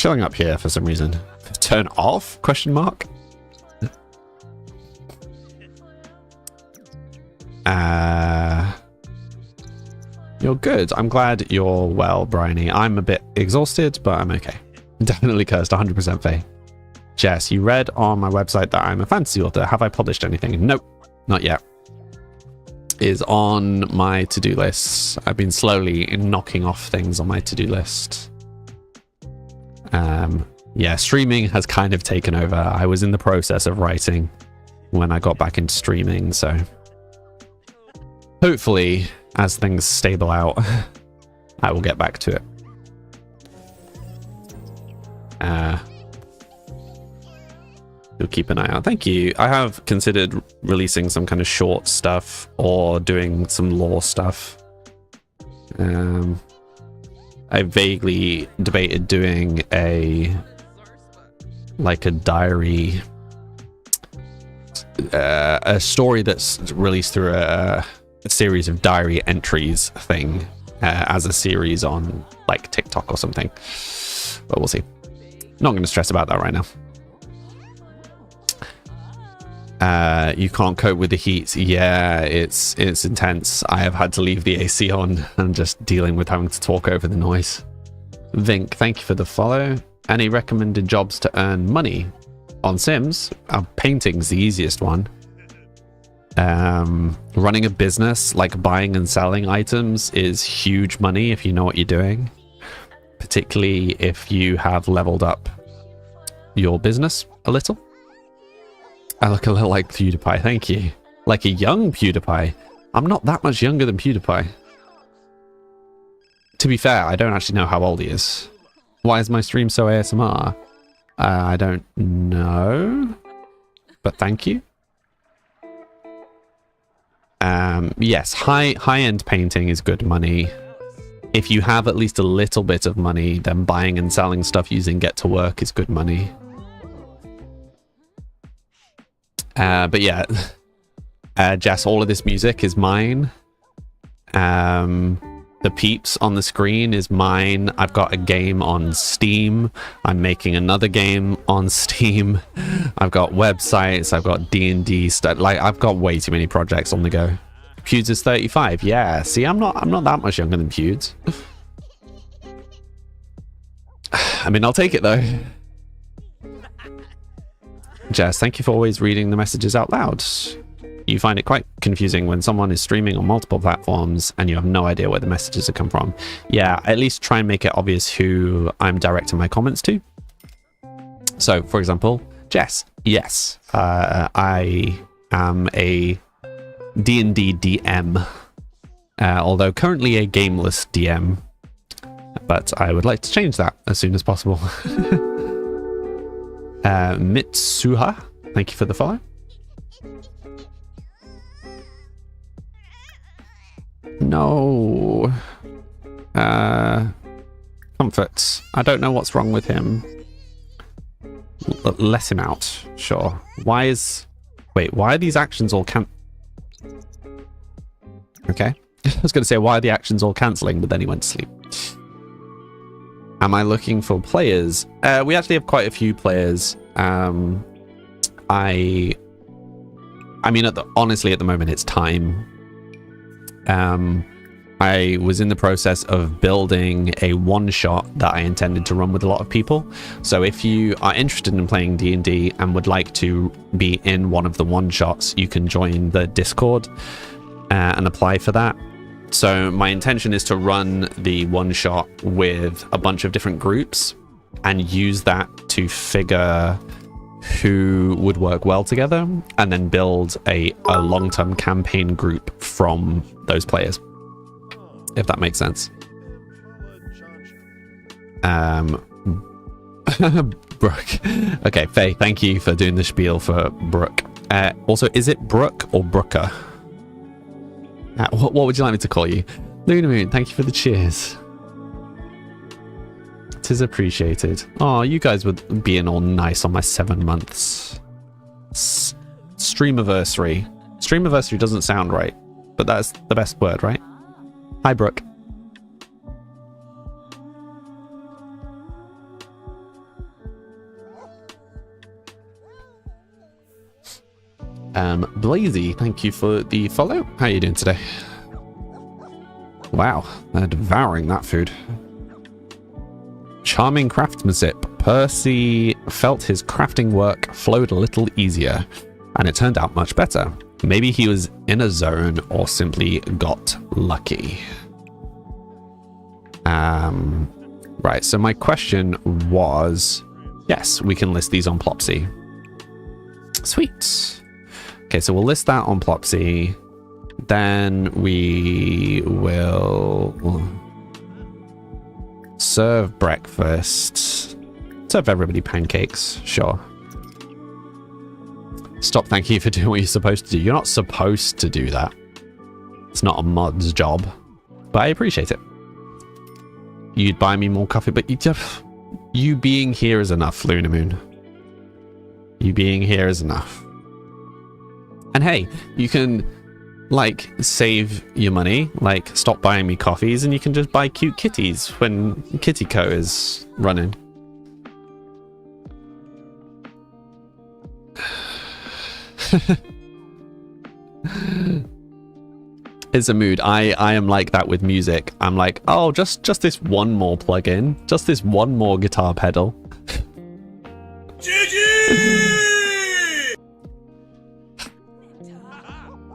up here for some reason. Turn off? Question mark. You're good. I'm glad you're well, Bryony. I'm a bit exhausted, but I'm okay. Definitely cursed, 100% Faye. Jess, you read on my website that I'm a fantasy author. Have I published anything? Nope, not yet. Is on my to-do list. I've been slowly knocking off things on my to-do list. Yeah, streaming has kind of taken over. I was in the process of writing when I got back into streaming, so hopefully as things stable out, I will get back to it. You'll keep an eye out. Thank you. I have considered releasing some kind of short stuff or doing some lore stuff. I vaguely debated doing a diary, a story that's released through a series of diary entries thing as a series on like TikTok or something, but we'll see. Not going to stress about that right now. You can't cope with the heat. Yeah, it's intense. I have had to leave the AC on and just dealing with having to talk over the noise. Vink, thank you for the follow. Any recommended jobs to earn money on Sims? Painting's the easiest one. Running a business, like buying and selling items, is huge money if you know what you're doing. Particularly if you have leveled up your business a little. I look a little like PewDiePie, thank you. Like a young PewDiePie. I'm not that much younger than PewDiePie. To be fair, I don't actually know how old he is. Why is my stream so ASMR? I don't know. But thank you. Yes, high-end painting is good money. If you have at least a little bit of money, then buying and selling stuff using Get to Work is good money. But yeah, Jess, all of this music is mine. The peeps on the screen is mine. I've got a game on Steam. I'm making another game on Steam. I've got websites. I've got D&D stuff. Like, I've got way too many projects on the go. Pewds is 35. Yeah. See, I'm not that much younger than Pewds. I mean, I'll take it though. Jess, thank you for always reading the messages out loud. You find it quite confusing when someone is streaming on multiple platforms and you have no idea where the messages have come from. Yeah, at least try and make it obvious who I'm directing my comments to. So, for example, Jess, yes, I am a D&D DM, although currently a gameless DM, but I would like to change that as soon as possible. Mitsuha, thank you for the follow. No. Comforts. I don't know what's wrong with him. Let him out. Sure. Why are these actions all Okay. I was going to say, why are the actions all cancelling? But then he went to sleep. Am I looking for players? We actually have quite a few players. I I mean, honestly, at the moment, it's time. I was in the process of building a one-shot that I intended to run with a lot of people. So if you are interested in playing D&D and would like to be in one of the one-shots, you can join the Discord and apply for that. So my intention is to run the one-shot with a bunch of different groups and use that to figure who would work well together, and then build a long-term campaign group from those players, if that makes sense. Brooke. Okay, Faye, thank you for doing the spiel for Brooke. Also, is it Brooke or Brooker? What would you like me to call you? Luna Moon, thank you for the cheers. It is appreciated. Oh, you guys were being all nice on my 7 months. Streamiversary. Streamiversary doesn't sound right, but that's the best word, right? Hi, Brooke. Blazy, thank you for the follow. How are you doing today? Wow, they're devouring that food. Charming craftsmanship. Percy felt his crafting work flowed a little easier, and it turned out much better. Maybe he was in a zone or simply got lucky. Right, so my question was, yes, we can list these on Plopsy. Sweet. Okay, so we'll list that on Plopsy. Then we will serve breakfast. Serve everybody pancakes, sure. Stop, thank you for doing what you're supposed to do. You're not supposed to do that. It's not a mod's job, but I appreciate it. You'd buy me more coffee, but you being here is enough, Luna Moon. You being here is enough. And hey, you can, like, save your money, like, stop buying me coffees, and you can just buy cute kitties when Kitty Co is running. It's a mood. I am like that with music. I'm like, oh, just this one more plugin, just this one more guitar pedal. GG!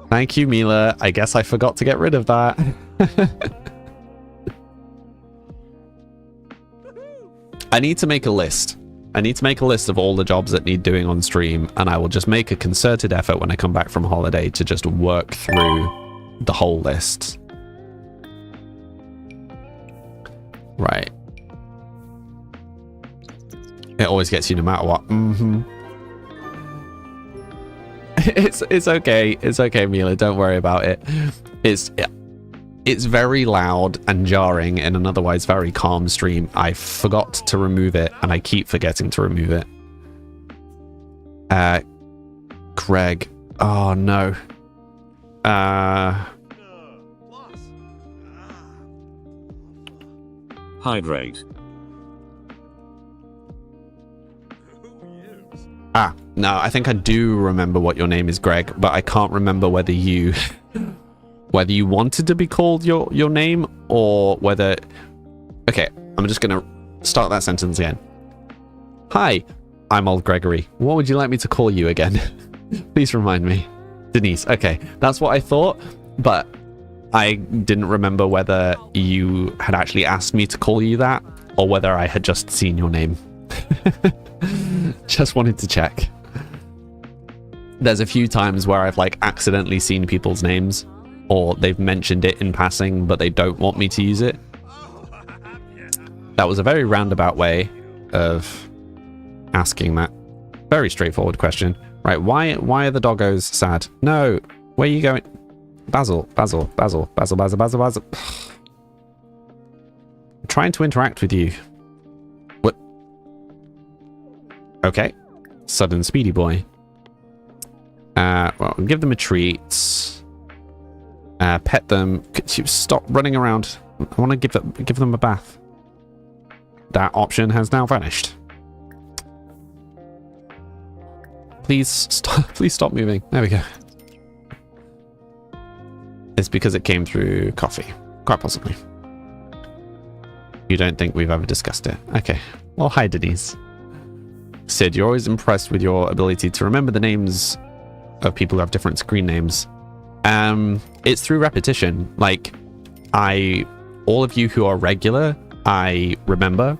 Thank you, Mila. I guess I forgot to get rid of that. I need to make a list. I need to make a list of all the jobs that need doing on stream, and I will just make a concerted effort when I come back from holiday to just work through the whole list. Right. It always gets you no matter what. Mm-hmm. It's okay. It's okay, Mila. Don't worry about it. It's very loud and jarring in an otherwise very calm stream. I forgot to remove it, and I keep forgetting to remove it. Greg. Oh, no. Hydrate. No, I think I do remember what your name is, Greg, but I can't remember whether you wanted to be called your name, or whether... Okay, I'm just gonna start that sentence again. Hi, I'm old Gregory. What would you like me to call you again? Please remind me. Denise. Okay, that's what I thought, but I didn't remember whether you had actually asked me to call you that, or whether I had just seen your name. Just wanted to check. There's a few times where I've like accidentally seen people's names, or they've mentioned it in passing, but they don't want me to use it. That was a very roundabout way of asking that very straightforward question. Right, why are the doggos sad? No, where are you going? Basil. I'm trying to interact with you. What? Okay. Sudden speedy boy. Well, give them a treat. Pet them. Could you stop running around? I want to give them a bath. That option has now vanished. Please stop moving. There we go. It's because it came through coffee. Quite possibly. You don't think we've ever discussed it? Okay. Well, hi, Denise. Sid, you're always impressed with your ability to remember the names of people who have different screen names. It's through repetition. Like, all of you who are regular, I remember.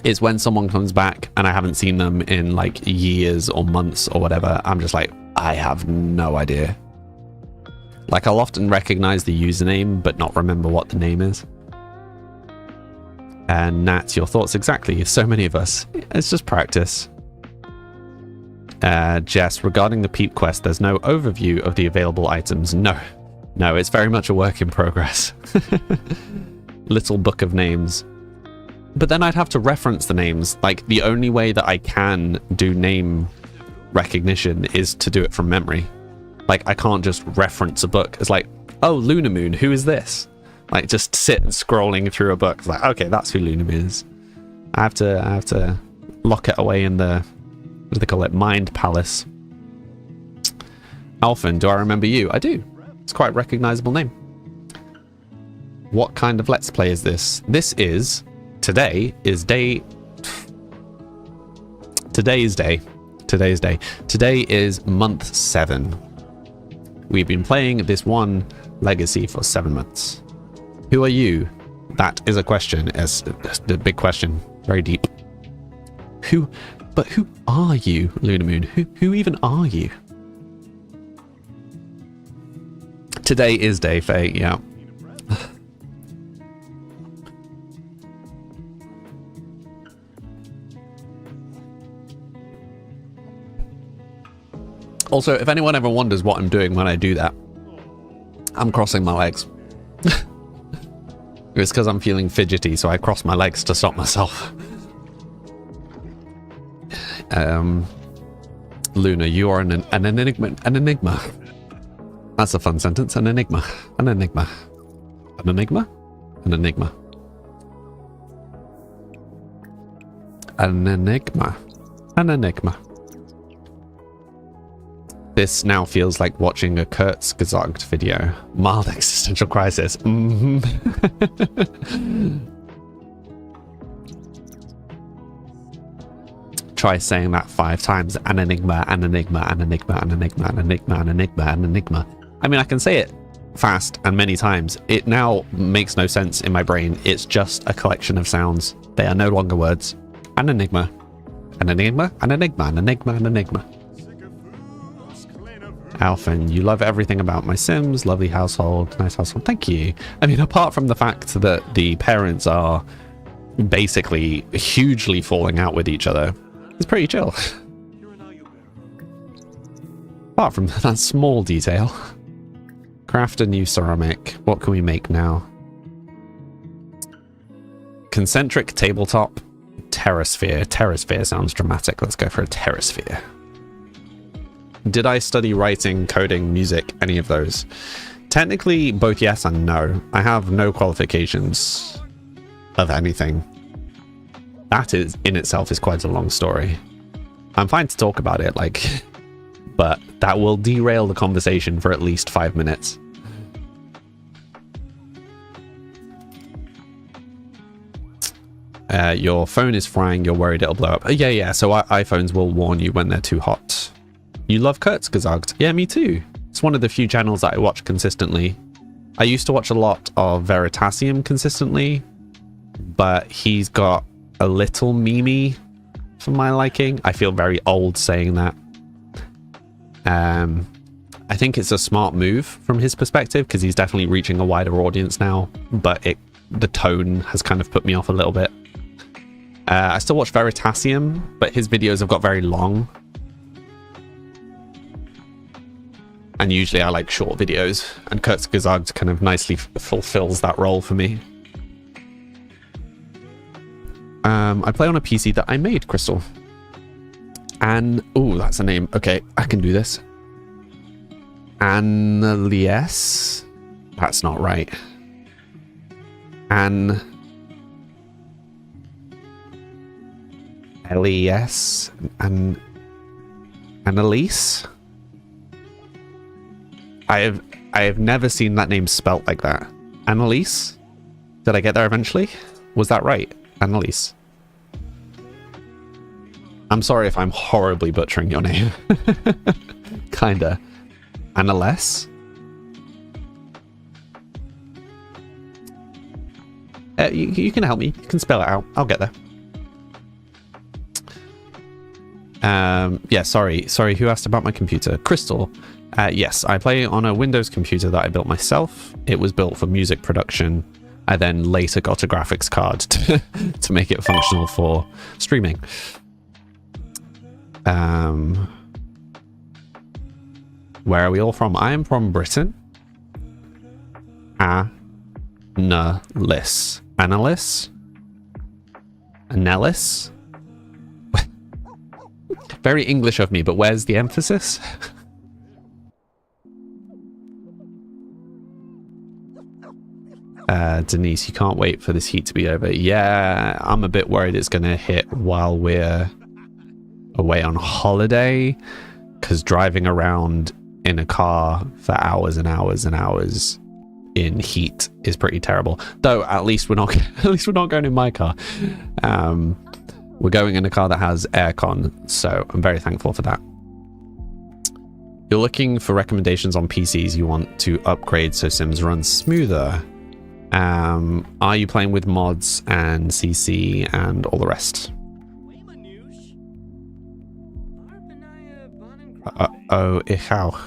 It's when someone comes back and I haven't seen them in like years or months or whatever, I'm just like, I have no idea. Like, I'll often recognize the username, but not remember what the name is. And Nat, your thoughts exactly. So many of us. It's just practice. Jess, regarding the Peep Quest, there's no overview of the available items. No, it's very much a work in progress. Little book of names. But then I'd have to reference the names. Like, the only way that I can do name recognition is to do it from memory. Like, I can't just reference a book. It's like, oh, Lunar Moon, who is this? Like, just sit scrolling through a book. It's like, okay, that's who Lunar Moon is. I have to lock it away in the, what do they call it, Mind Palace. Alphen, do I remember you? I do. It's quite a recognizable name. What kind of Let's Play is this? Today is day. Today's day. Today is month 7. We've been playing this one legacy for 7 months. Who are you? That is a question. It's the big question. Very deep. Who are you, Lunar Moon? Who even are you? Today is day, Faye, yeah. Also, if anyone ever wonders what I'm doing when I do that, I'm crossing my legs. It's because I'm feeling fidgety, so I cross my legs to stop myself. Luna, you are an enigma. That's a fun sentence. An enigma. An enigma. An enigma? An enigma. An enigma. An enigma. This now feels like watching a Kurzgesagt video. Mild existential crisis. Try saying that 5 times. An enigma, an enigma, an enigma, an enigma, an enigma, an enigma, an enigma. I mean, I can say it fast and many times. It now makes no sense in my brain. It's just a collection of sounds. They are no longer words. An enigma. An enigma, an enigma, an enigma, an enigma. Alphen, you love everything about my Sims. Lovely household. Nice household. Thank you. I mean, apart from the fact that the parents are basically hugely falling out with each other, it's pretty chill. Apart from that small detail. Craft a new ceramic. What can we make now? Concentric tabletop. Terrasphere. Terrasphere sounds dramatic. Let's go for a terrasphere. Did I study writing, coding, music, any of those? Technically, both yes and no. I have no qualifications of anything. That is, in itself, is quite a long story. I'm fine to talk about it, like, but that will derail the conversation for at least 5 minutes. Your phone is frying, you're worried it'll blow up. Yeah, so iPhones will warn you when they're too hot. You love Kurzgesagt? Yeah, me too. It's one of the few channels that I watch consistently. I used to watch a lot of Veritasium consistently, but he's got a little memey for my liking. I feel very old saying that. I think it's a smart move from his perspective because he's definitely reaching a wider audience now, but the tone has kind of put me off a little bit. I still watch Veritasium, but his videos have got very long. And usually I like short videos, and Kurzgesagt kind of nicely fulfills that role for me. I play on a PC that I made, Crystal. And, ooh, that's a name. Okay, I can do this. Annelies? That's not right. L-E-S? Annalise? I I have never seen that name spelt like that. Annalise? Did I get there eventually? Was that right? Annalise. I'm sorry if I'm horribly butchering your name. Kinda. Annalise? You can help me. You can spell it out. I'll get there. Yeah, sorry, who asked about my computer? Crystal. Yes, I play on a Windows computer that I built myself. It was built for music production. I then later got a graphics card to make it functional for streaming. Where are we all from? I am from Britain. Annalise. Annalise? Annalise? Very English of me, but where's the emphasis? Denise, you can't wait for this heat to be over. Yeah, I'm a bit worried it's going to hit while we're away on holiday, because driving around in a car for hours and hours and hours in heat is pretty terrible. Though at least we're not going in my car. We're going in a car that has aircon, so I'm very thankful for that. You're looking for recommendations on PCs you want to upgrade so Sims runs smoother. Are you playing with mods and CC and all the rest? Oh, ich auch.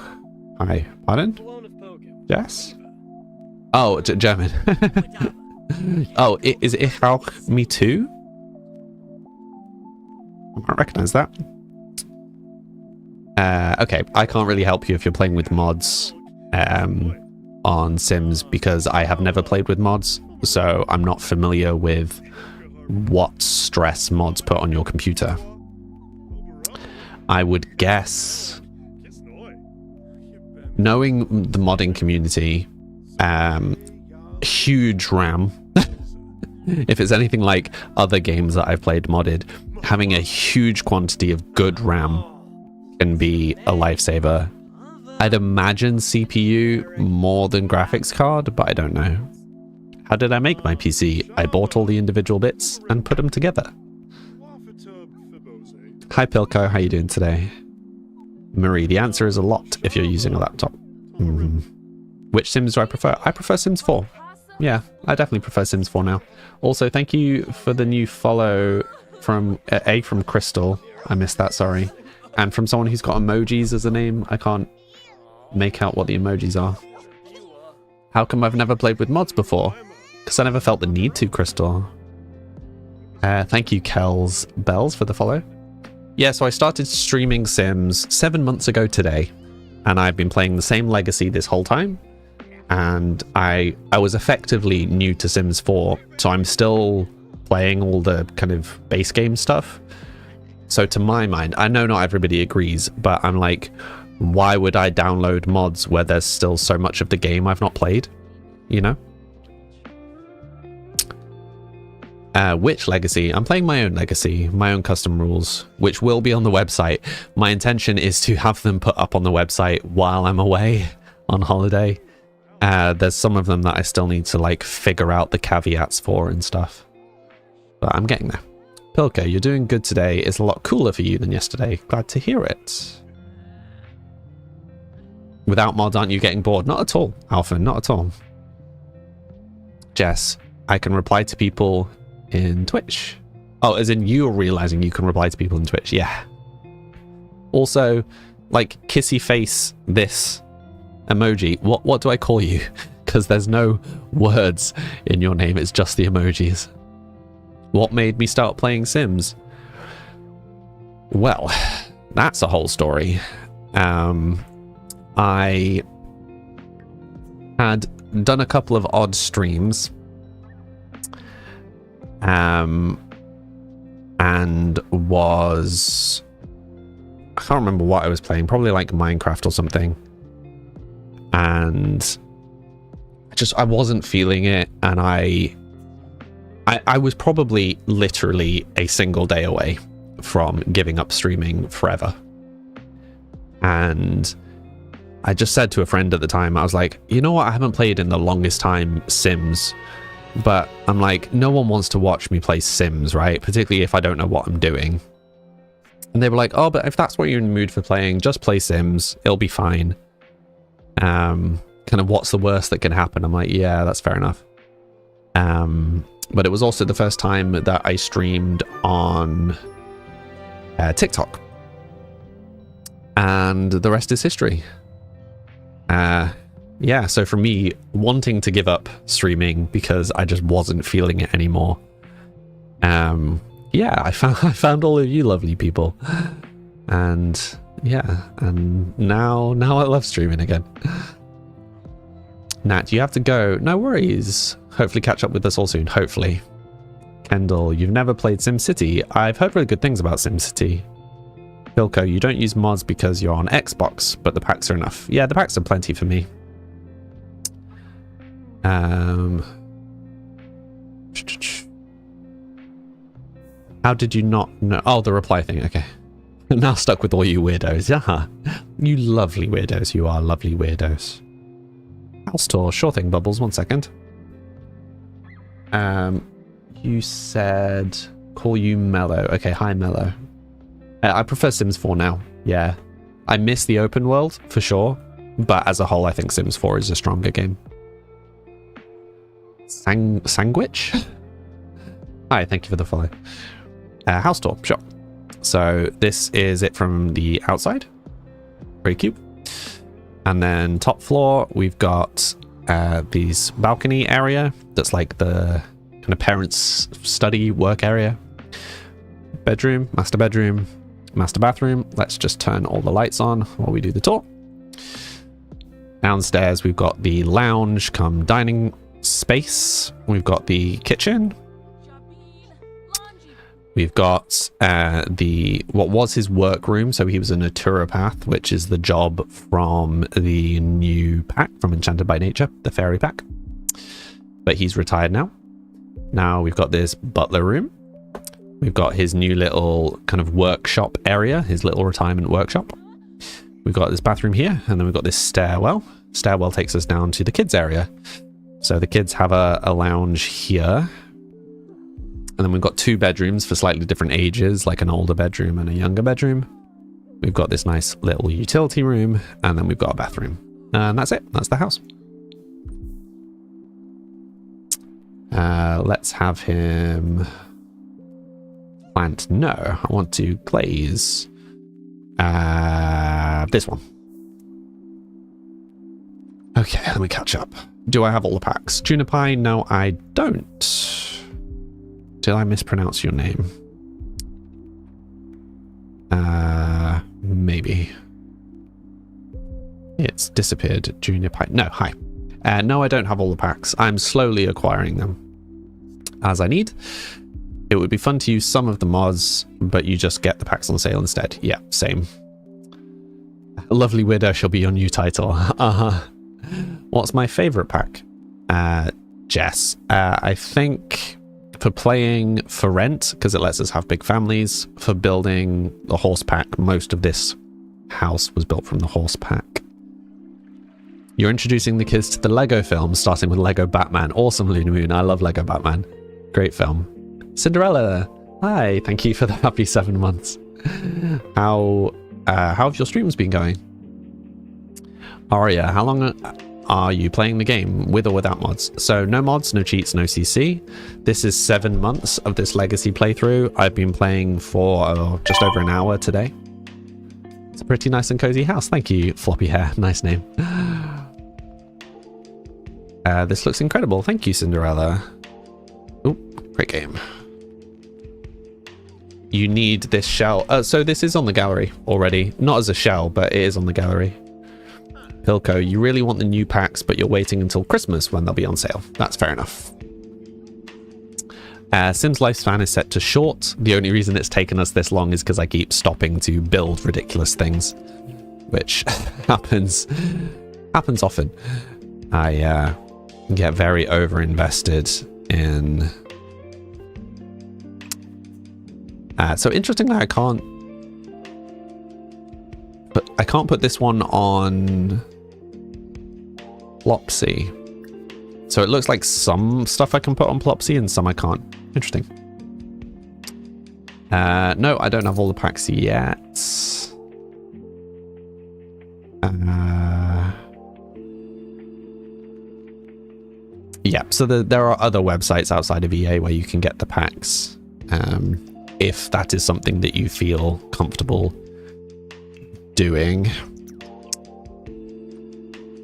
Hi. Pardon? Yes? Oh, German. Oh, is ich auch me too? I don't recognize that. Okay, I can't really help you if you're playing with mods on Sims, because I have never played with mods, so I'm not familiar with what stress mods put on your computer. I would guess, knowing the modding community, huge RAM. If it's anything like other games that I've played modded, having a huge quantity of good RAM can be a lifesaver. I'd imagine CPU more than graphics card, but I don't know. How did I make my PC? I bought all the individual bits and put them together. Hi Pilko, how you doing today? Marie, the answer is a lot if you're using a laptop. Which Sims do I prefer? I prefer Sims 4. Yeah, I definitely prefer Sims 4 now. Also, thank you for the new follow from from Crystal. I missed that, sorry. And from someone who's got emojis as a name. I can't make out what the emojis are. How come I've never played with mods before? Because I never felt the need to, Crystal. Thank you, Kells Bells, for the follow. Yeah, so I started streaming Sims 7 months ago today, and I've been playing the same legacy this whole time. And I was effectively new to Sims 4, so I'm still playing all the kind of base game stuff. So to my mind, I know not everybody agrees, but I'm like, why would I download mods where there's still so much of the game I've not played? You know? Which legacy? I'm playing my own legacy, my own custom rules, which will be on the website. My intention is to have them put up on the website while I'm away on holiday. There's some of them that I still need to like figure out the caveats for and stuff. But I'm getting there. Pilko, you're doing good today. It's a lot cooler for you than yesterday. Glad to hear it. Without mods, aren't you getting bored? Not at all, Alpha, not at all. Jess, I can reply to people in Twitch. Oh, as in you're realizing you can reply to people in Twitch. Yeah. Also, like kissy face this emoji. What do I call you? Because there's no words in your name. It's just the emojis. What made me start playing Sims? Well, that's a whole story. I had done a couple of odd streams. And was... I can't remember what I was playing. Probably like Minecraft or something. And I wasn't feeling it. And I was probably literally a single day away from giving up streaming forever. And I just said to a friend at the time, I was like, you know what, I haven't played in the longest time Sims, but I'm like, no one wants to watch me play Sims, right? Particularly if I don't know what I'm doing. And they were like, oh, but if that's what you're in the mood for playing, just play Sims, it'll be fine. Kind of what's the worst that can happen? I'm like, yeah, that's fair enough. But it was also the first time that I streamed on TikTok. And the rest is history. Yeah, so for me, wanting to give up streaming because I just wasn't feeling it anymore. Yeah, I found all of you lovely people. And yeah, and now I love streaming again. Nat, you have to go. No worries. Hopefully catch up with us all soon. Hopefully. Kendall, you've never played SimCity. I've heard really good things about SimCity. Philco, you don't use mods because you're on Xbox, but the packs are enough. Yeah, the packs are plenty for me. How did you not know? Oh, the reply thing. Okay. I'm now stuck with all you weirdos. Yeah. You lovely weirdos. You are lovely weirdos. House tour. Sure thing, Bubbles. 1 second. You said call you Mellow. Okay, hi Mellow. I prefer Sims 4 now. Yeah. I miss the open world for sure, but as a whole, I think Sims 4 is a stronger game. Sandwich? Hi, thank you for the follow. House tour, sure. So this is it from the outside. Very cute. And then top floor, we've got these balcony area that's like the kind of parents' study work area. Bedroom, master bathroom. Let's just turn all the lights on while we do the tour. Downstairs, we've got the lounge come dining space. We've got the kitchen. We've got what was his workroom. So he was a naturopath, which is the job from the new pack from Enchanted by Nature, the fairy pack. But he's retired now. Now we've got this butler room. We've got his new little kind of workshop area, his little retirement workshop. We've got this bathroom here, and then we've got this stairwell. Stairwell takes us down to the kids area. So the kids have a lounge here. And then we've got 2 bedrooms for slightly different ages, like an older bedroom and a younger bedroom. We've got this nice little utility room, and then we've got a bathroom. And that's it. That's the house. Let's have him plant. No, I want to glaze this one. Okay, let me catch up. Do I have all the packs? Juniper? No, I don't. Did I mispronounce your name? Maybe. It's disappeared. Juniper. No, hi. No, I don't have all the packs. I'm slowly acquiring them as I need. It would be fun to use some of the mods, but you just get the packs on sale instead. Yeah, same. A lovely widow shall be your new title. What's my favorite pack? Jess. I think for playing for rent, because it lets us have big families. For building the horse pack, most of this house was built from the horse pack. You're introducing the kids to the Lego film, starting with Lego Batman. Awesome, Luna Moon. I love Lego Batman. Great film. Cinderella. Hi, thank you for the happy 7 months. How have your streams been going? Aria, how long are you playing the game with or without mods? So no mods, no cheats, no CC. This is 7 months of this legacy playthrough. I've been playing for just over an hour today. It's a pretty nice and cozy house. Thank you, Floppy Hair. Nice name. This looks incredible. Thank you, Cinderella. Oh, great game. You need this shell. So this is on the gallery already. Not as a shell, but it is on the gallery. Pilco, you really want the new packs, but you're waiting until Christmas when they'll be on sale. That's fair enough. Sims lifespan is set to short. The only reason it's taken us this long is because I keep stopping to build ridiculous things, which happens often. I get very over-invested in... so interestingly, I can't put this one on Plopsy. So it looks like some stuff I can put on Plopsy and some I can't. Interesting. No, I don't have all the packs yet. Yeah, so there are other websites outside of EA where you can get the packs, if that is something that you feel comfortable doing.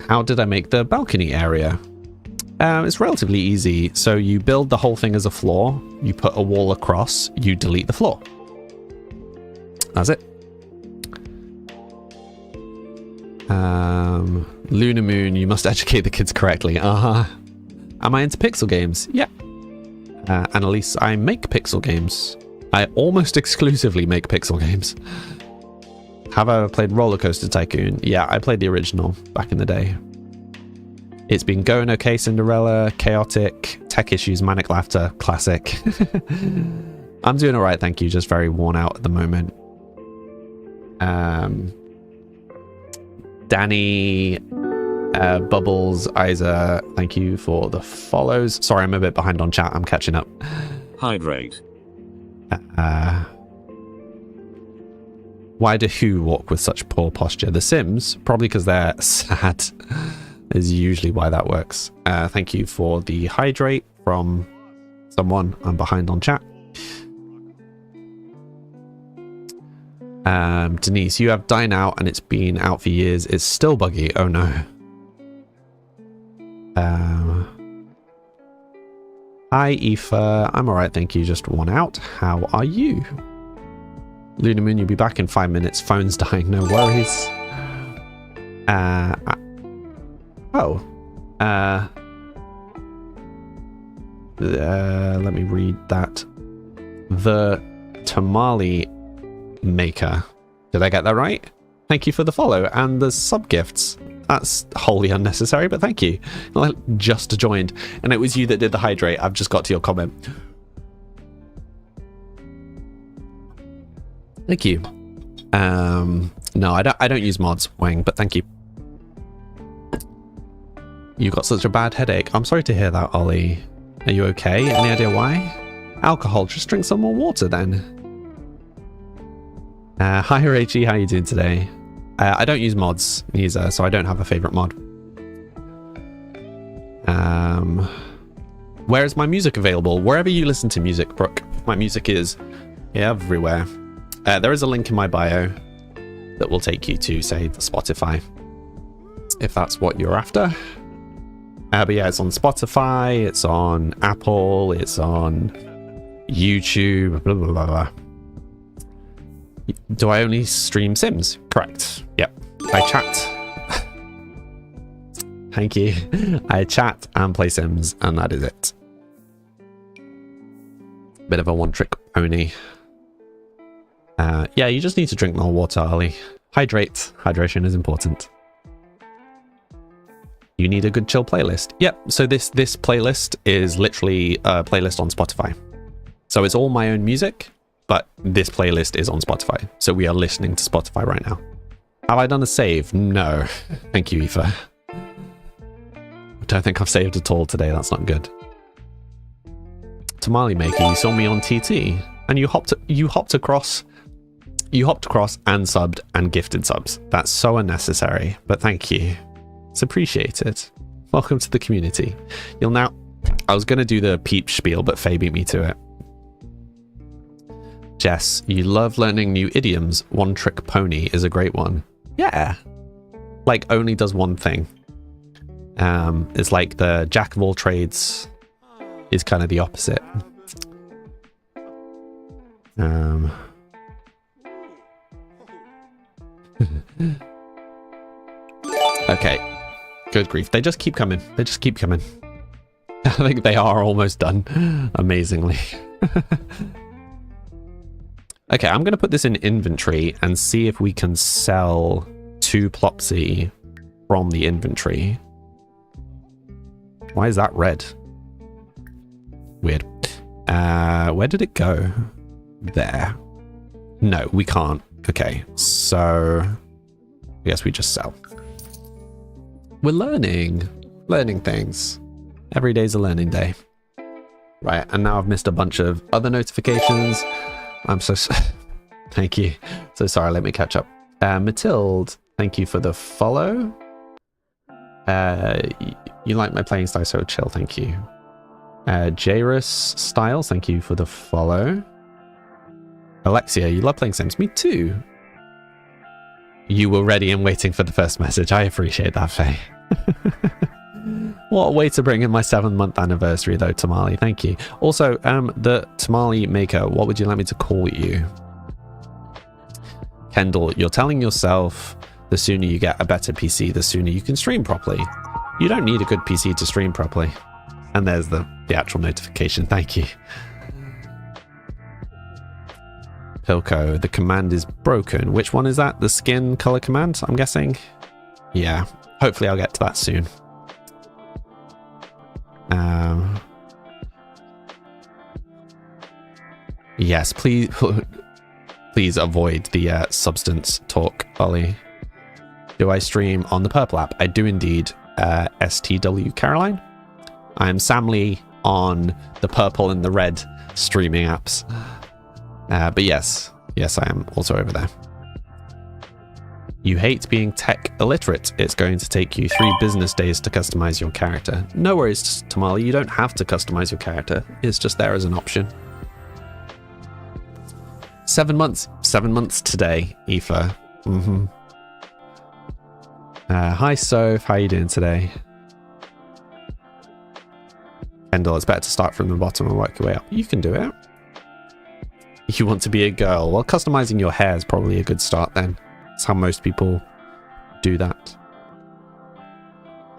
How did I make the balcony area? It's relatively easy. So you build the whole thing as a floor, you put a wall across, you delete the floor. That's it. Lunar Moon, you must educate the kids correctly. Am I into pixel games? Yeah. Annalise, I make pixel games. I almost exclusively make pixel games. Have I ever played Roller Coaster Tycoon? Yeah, I played the original back in the day. It's been going okay, Cinderella, chaotic, tech issues, manic laughter, classic. I'm doing alright, thank you, just very worn out at the moment. Danny, Bubbles, Isa, thank you for the follows. Sorry, I'm a bit behind on chat, I'm catching up. Hydrate. Why do Who walk with such poor posture? The Sims? Probably because they're sad. Is usually why that works. Thank you for the hydrate from someone. I'm behind on chat. Denise, you have Dine Out and it's been out for years. It's still buggy. Oh no. Hi Aoife. I'm alright, thank you. Just one out. How are you? Lunar Moon, you'll be back in 5 minutes. Phone's dying, no worries. Let me read that. The Tamale Maker. Did I get that right? Thank you for the follow and the sub gifts. That's wholly unnecessary, but thank you. I just joined, and it was you that did the hydrate. I've just got to your comment. Thank you. No, I don't use mods, Wang, but thank you. You got such a bad headache. I'm sorry to hear that, Ollie. Are you okay? Any idea why? Alcohol. Just drink some more water then. Hi, Rachie. How are you doing today? I don't use mods either, so I don't have a favorite mod. Where is my music available? Wherever you listen to music, Brooke. My music is everywhere. There is a link in my bio that will take you to, say, the Spotify, if that's what you're after. But yeah, it's on Spotify, it's on Apple, it's on YouTube, blah, blah, blah, blah. Do I only stream Sims? Correct. Yep. I chat. Thank you. I chat and play Sims, and that is it. Bit of a one-trick pony. Yeah, you just need to drink more water, Ollie. Hydrate. Hydration is important. You need a good chill playlist. Yep, so this playlist is literally a playlist on Spotify. So it's all my own music, but this playlist is on Spotify. So we are listening to Spotify right now. Have I done a save? No. Thank you, Aoife. I don't think I've saved at all today. That's not good. Tamale Maker, you saw me on TT and you hopped across and subbed and gifted subs. That's so unnecessary, but thank you. It's appreciated. Welcome to the community. You'll now... I was going to do the peach spiel, but Faye beat me to it. Jess, you love learning new idioms. One Trick Pony is a great one. Yeah. Like, only does one thing. It's like the jack of all trades is kind of the opposite. Okay. Good grief. They just keep coming. They just keep coming. I think they are almost done. Amazingly. Okay, I'm going to put this in inventory and see if we can sell 2 Plopsy from the inventory. Why is that red? Weird. Where did it go? There. No, we can't. Okay, so I guess we just sell. We're learning. Learning things. Every day's a learning day. Right, and now I've missed a bunch of other notifications. I'm so thank you. So sorry, let me catch up. Mathilde, thank you for the follow. You like my playing style, so chill, thank you. Jairus Styles, thank you for the follow. Alexia, you love playing Sims? Me too. You were ready and waiting for the first message. I appreciate that, Faye. What a way to bring in my 7-month anniversary, though, Tamale. Thank you. Also, the Tamale Maker, what would you like me to call you? Kendall, you're telling yourself the sooner you get a better PC, the sooner you can stream properly. You don't need a good PC to stream properly. And there's the actual notification. Thank you. Pilco, the command is broken. Which one is that? The skin color command, I'm guessing? Yeah. Hopefully I'll get to that soon. Yes, please avoid the substance talk, Ollie. Do I stream on the Purple app? I do indeed, STW Caroline. I'm Sam Lee on the Purple and the Red streaming apps. But yes, I am also over there. You hate being tech illiterate. It's going to take you 3 business days to customize your character. No worries, Tamale. You don't have to customize your character. It's just there as an option. 7 months. 7 months today, Aoife. Hi, Soph. How are you doing today? Kendall, it's better to start from the bottom and work your way up. You can do it. You want to be a girl. Well, customizing your hair is probably a good start then. That's how most people do that.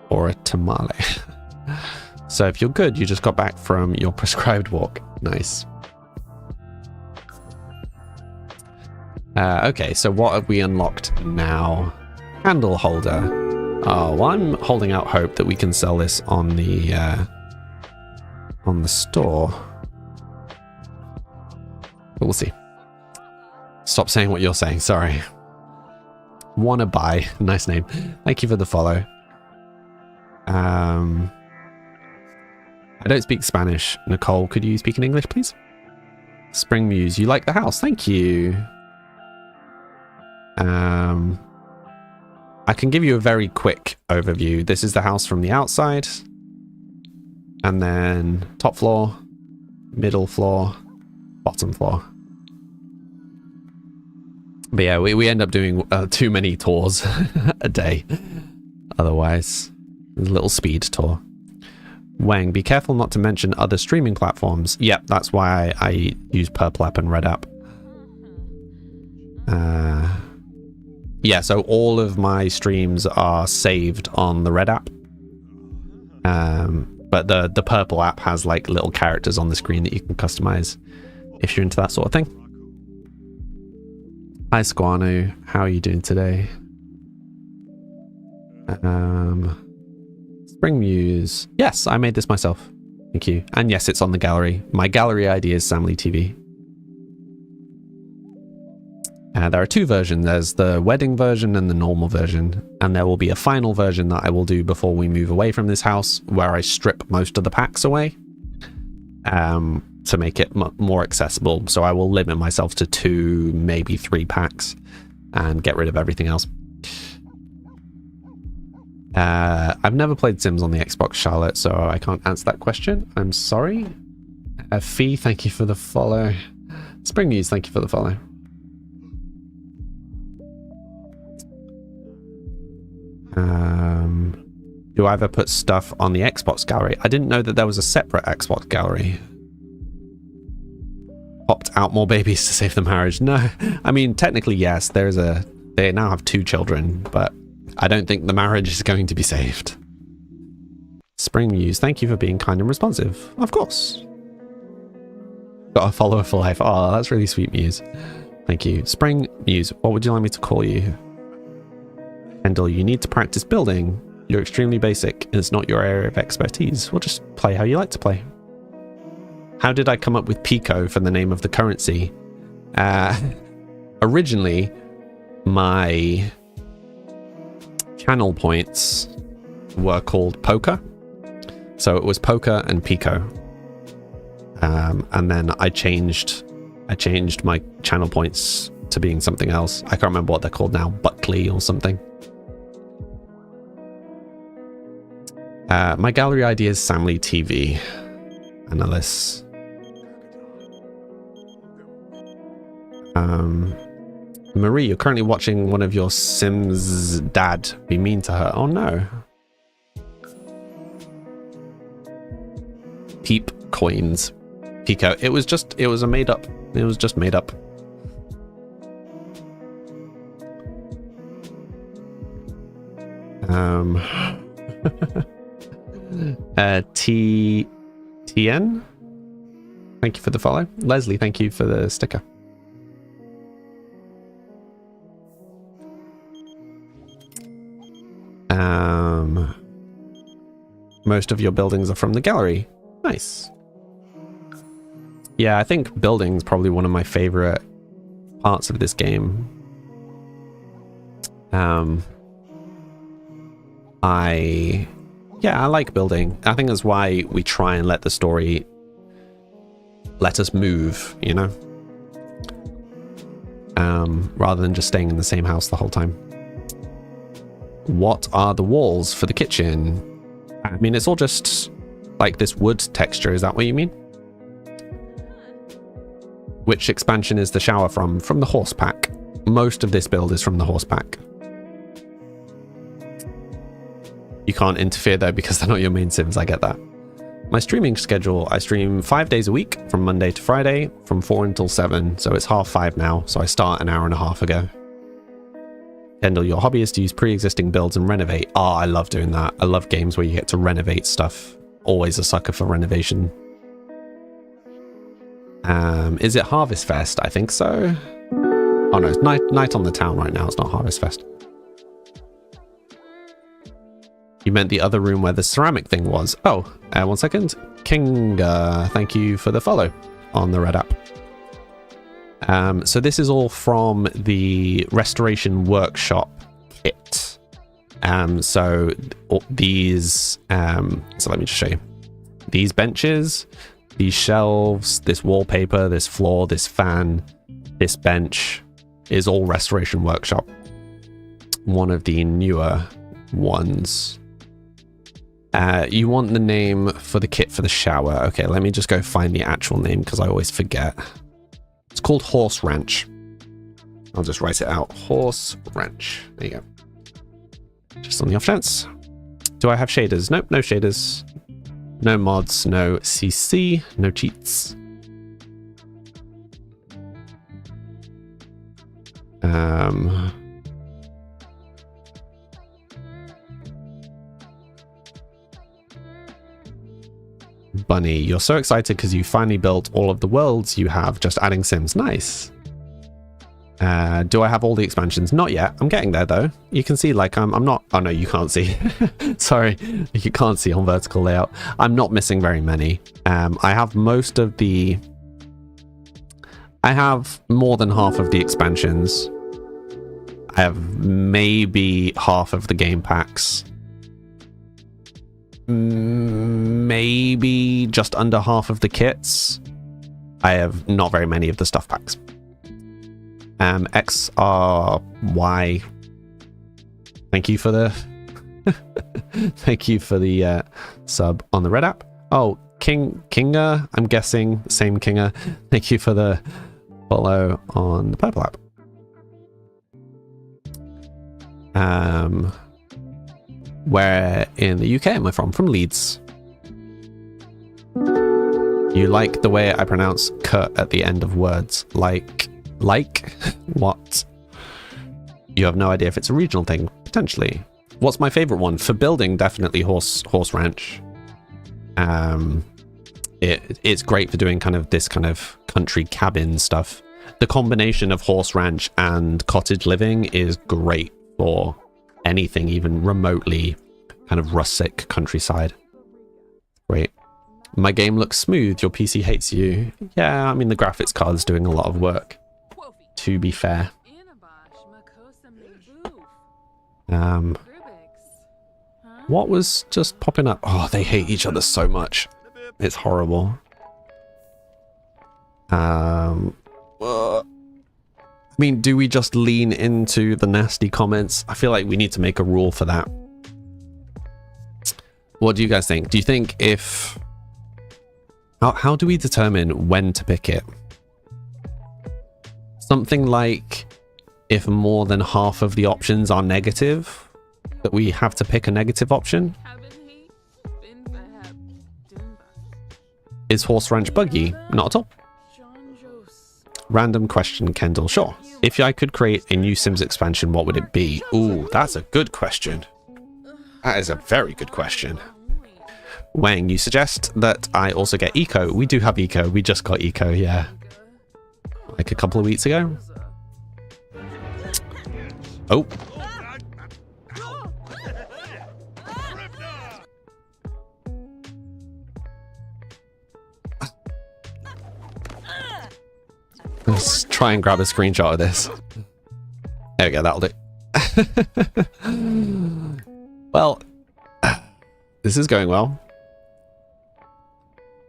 Or a tamale. So if you're good, you just got back from your prescribed walk. Nice. Okay, so what have we unlocked now? Candle holder. Oh, well, I'm holding out hope that we can sell this on the store. But we'll see. Stop saying what you're saying, sorry. Wanna buy. Nice name. Thank you for the follow. I don't speak Spanish. Nicole, could you speak in English, please? Spring Muse, you like the house? Thank you. I can give you a very quick overview. This is the house from the outside. And then top floor, middle floor, bottom floor. But yeah, we end up doing too many tours a day. Otherwise, a little speed tour. Wang, be careful not to mention other streaming platforms. Yep, that's why I use Purple app and Red app. Yeah, so all of my streams are saved on the Red app. But the Purple app has like little characters on the screen that you can customize if you're into that sort of thing. Hi Squanu, how are you doing today? Spring Muse. Yes, I made this myself. Thank you. And yes, it's on the gallery. My gallery ID is Samly TV. There are 2 versions. There's the wedding version and the normal version. And there will be a final version that I will do before we move away from this house, where I strip most of the packs away to make it more accessible. So I will limit myself to 2, maybe 3 packs and get rid of everything else. I've never played Sims on the Xbox, Charlotte, so I can't answer that question. I'm sorry. Fee, thank you for the follow. Spring News, thank you for the follow. Do I ever put stuff on the Xbox gallery? I didn't know that there was a separate Xbox gallery. Popped out more babies to save the marriage. No, I mean, technically, yes, they now have 2 children, but I don't think the marriage is going to be saved. Spring Muse, thank you for being kind and responsive. Of course. Got a follower for life. Oh, that's really sweet, Muse. Thank you. Spring Muse, what would you like me to call you? Kendall, you need to practice building. You're extremely basic, and it's not your area of expertise. We'll just play how you like to play. How did I come up with Pico for the name of the currency? Originally, my channel points were called Poker. So it was Poker and Pico. And then I changed my channel points to being something else. I can't remember what they're called now, Buckley or something. My gallery ID is Samly TV. Analyst. Marie, you're currently watching one of your Sims' dad be mean to her. Oh no. Peep coins. Pico. It was just made up. TN. Thank you for the follow. Leslie, thank you for the sticker. Most of your buildings are from the gallery. Nice. Yeah, I think building's probably one of my favorite parts of this game. I like building. I think that's why we try and let the story let us move, you know? Rather than just staying in the same house the whole time. What are the walls for the kitchen? I mean, it's all just like this wood texture. Is that what you mean? Which expansion is the shower from? From the horse pack. Most of this build is from the horse pack. You can't interfere though because they're not your main Sims. I get that. My streaming schedule, I stream 5 days a week from Monday to Friday from 4 until 7. So it's 5:30 now. So I start an hour and a half ago. Kendall, your hobby is to use pre-existing builds and renovate. Oh, I love doing that. I love games where you get to renovate stuff. Always a sucker for renovation. Is it Harvest Fest? I think so. Oh no, it's night on the town right now. It's not Harvest Fest. You meant the other room where the ceramic thing was. Oh, 1 second. Kinga, thank you for the follow on the Red app. So this is all from the Restoration Workshop kit. So these, so let me just show you. These benches, these shelves, this wallpaper, this floor, this fan, this bench is all Restoration Workshop. One of the newer ones. You want the name for the kit for the shower. Okay, let me just go find the actual name because I always forget. It's called Horse Ranch. I'll just write it out. Horse Ranch. There you go. Just on the off chance. Do I have shaders? Nope, no shaders. No mods, no CC, no cheats. Bunny, you're so excited because you finally built all of the worlds you have just adding Sims. Nice. Do I have all the expansions? Not yet. I'm getting there though. You can see like I'm not, oh no, you can't see. Sorry, you can't see on vertical layout. I'm not missing very many. I have most of the, I have more than half of the expansions. I have maybe half of the game packs. Maybe just under half of the kits. I have not very many of the stuff packs. XRY. Thank you for the thank you for the sub on the Red app. Oh, Kinga, I'm guessing same Kinga. Thank you for the follow on the Purple app. Where in the UK am I from? From Leeds. You like the way I pronounce "cut" at the end of words? Like? What? You have no idea if it's a regional thing? Potentially. What's my favorite one? For building, definitely Horse Ranch. It's great for doing kind of this kind of country cabin stuff. The combination of Horse Ranch and cottage living is great for anything even remotely kind of rustic countryside. Great. My game looks smooth. Your PC hates you. Yeah, I mean the graphics card's doing a lot of work, to be fair. What was just popping up? Oh, they hate each other so much. It's horrible. I mean, do we just lean into the nasty comments? I feel like we need to make a rule for that. What do you guys think? Do you think if... How do we determine when to pick it? Something like if more than half of the options are negative, that we have to pick a negative option? Is Horse Ranch buggy? Not at all. Random question, Kendall. Sure. If I could create a new Sims expansion, what would it be? Ooh, that's a good question. That is a very good question. Wang, you suggest that I also get Eco. We do have Eco. We just got Eco, yeah. Like a couple of weeks ago. Oh. Let's try and grab a screenshot of this. There we go, that'll do. Well, this is going well.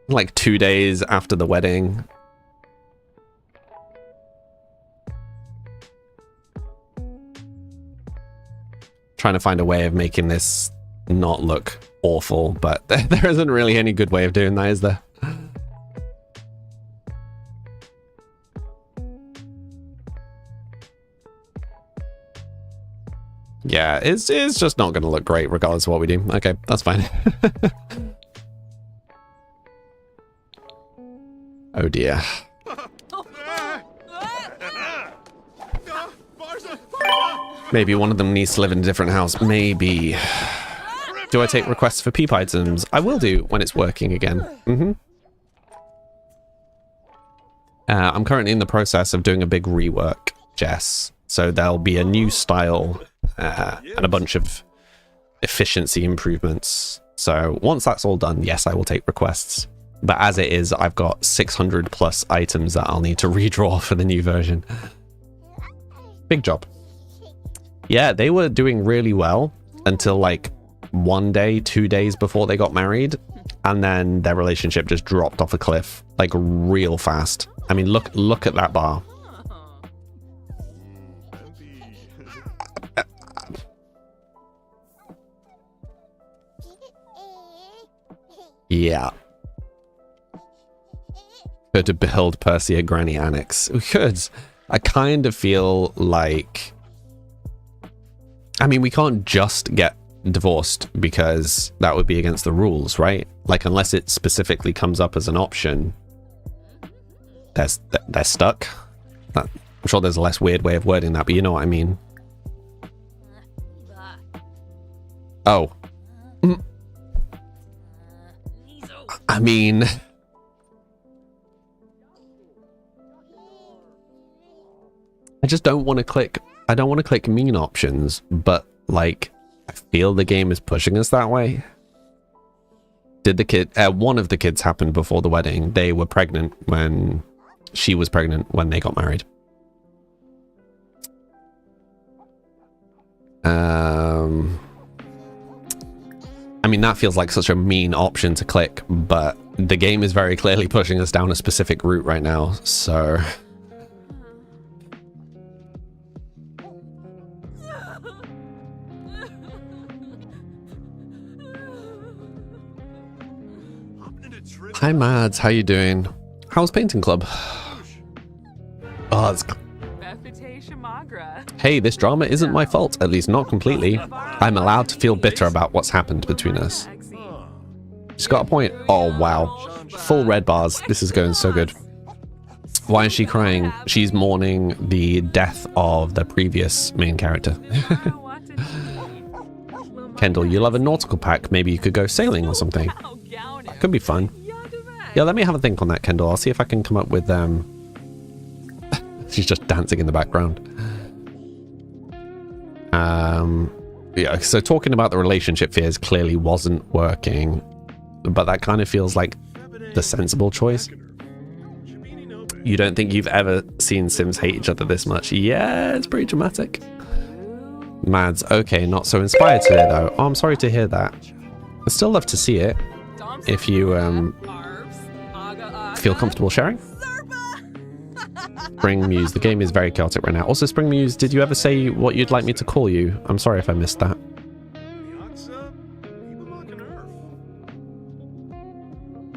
Like 2 days after the wedding. Trying to find a way of making this not look awful, but there isn't really any good way of doing that, is there? Yeah, it's just not going to look great regardless of what we do. Okay, that's fine. Oh dear. Maybe one of them needs to live in a different house. Maybe. Do I take requests for peep items? I will do when it's working again. I'm currently in the process of doing a big rework, Jess. So there'll be a new style and a bunch of efficiency improvements. So once that's all done, yes, I will take requests. But as it is, I've got 600 plus items that I'll need to redraw for the new version. Big job. Yeah, they were doing really well until like 1 day, 2 days before they got married. And then their relationship just dropped off a cliff, like real fast. I mean, look at that bar. Yeah. Could build Percy a granny annex. We could. I kind of feel like... I mean, we can't just get divorced because that would be against the rules, right? Like, unless it specifically comes up as an option, they're stuck. I'm sure there's a less weird way of wording that, but you know what I mean. Oh. I mean... I just don't want to click... I don't want to click mean options, but, like, I feel the game is pushing us that way. Did the kid... one of the kids happened before the wedding. They were pregnant when... She was pregnant when they got married. I mean, that feels like such a mean option to click, but the game is very clearly pushing us down a specific route right now, so... Hi Mads, how you doing? How's Painting Club? Oh, it's... Hey, this drama isn't my fault, at least not completely. I'm allowed to feel bitter about what's happened between us. She's got a point. Oh, wow. Full red bars. This is going so good. Why is she crying? She's mourning the death of the previous main character. Kendall, you love a nautical pack. Maybe you could go sailing or something. Could be fun. Yeah, let me have a think on that, Kendall. I'll see if I can come up with... She's just dancing in the background. Yeah, so talking about the relationship fears clearly wasn't working, but that kind of feels like the sensible choice. You don't think you've ever seen Sims hate each other this much? Yeah, it's pretty dramatic. Mads, okay, not so inspired today though. Oh, I'm sorry to hear that. I'd still love to see it if you feel comfortable sharing. Spring Muse, the game is very chaotic right now. Also, Spring Muse, did you ever say what you'd like me to call you? I'm sorry if I missed that.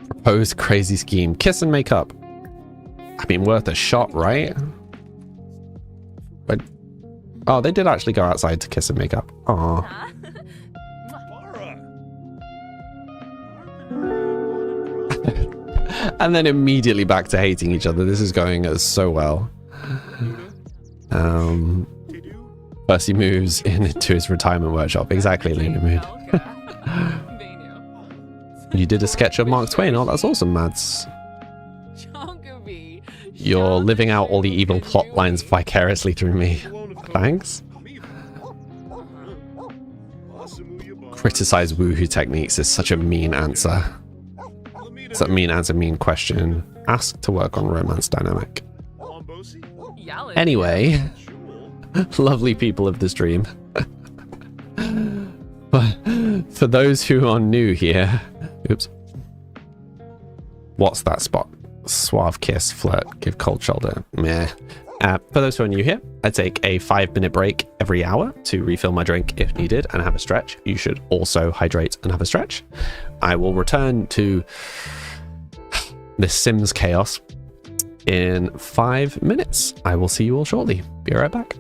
Proposed crazy scheme. Kiss and make up. I mean, worth a shot, right? But oh, they did actually go outside to kiss and make up. Aww. And then immediately back to hating each other. This is going so well. Percy moves into his retirement workshop. Exactly, Luna Moon. You did a sketch of Mark Twain. Oh, that's awesome, Mads. You're living out all the evil plot lines vicariously through me. Thanks. Criticize woohoo techniques is such a mean answer. It's a mean answer, mean question. Ask to work on romance dynamic. Anyway, lovely people of the stream. But for those who are new here, oops. What's that spot? Suave kiss, flirt, give cold shoulder. Meh. For those who are new here, I take a 5-minute break every hour to refill my drink if needed and have a stretch. You should also hydrate and have a stretch. I will return to this Sims chaos in 5 minutes. I will see you all shortly. Be right back.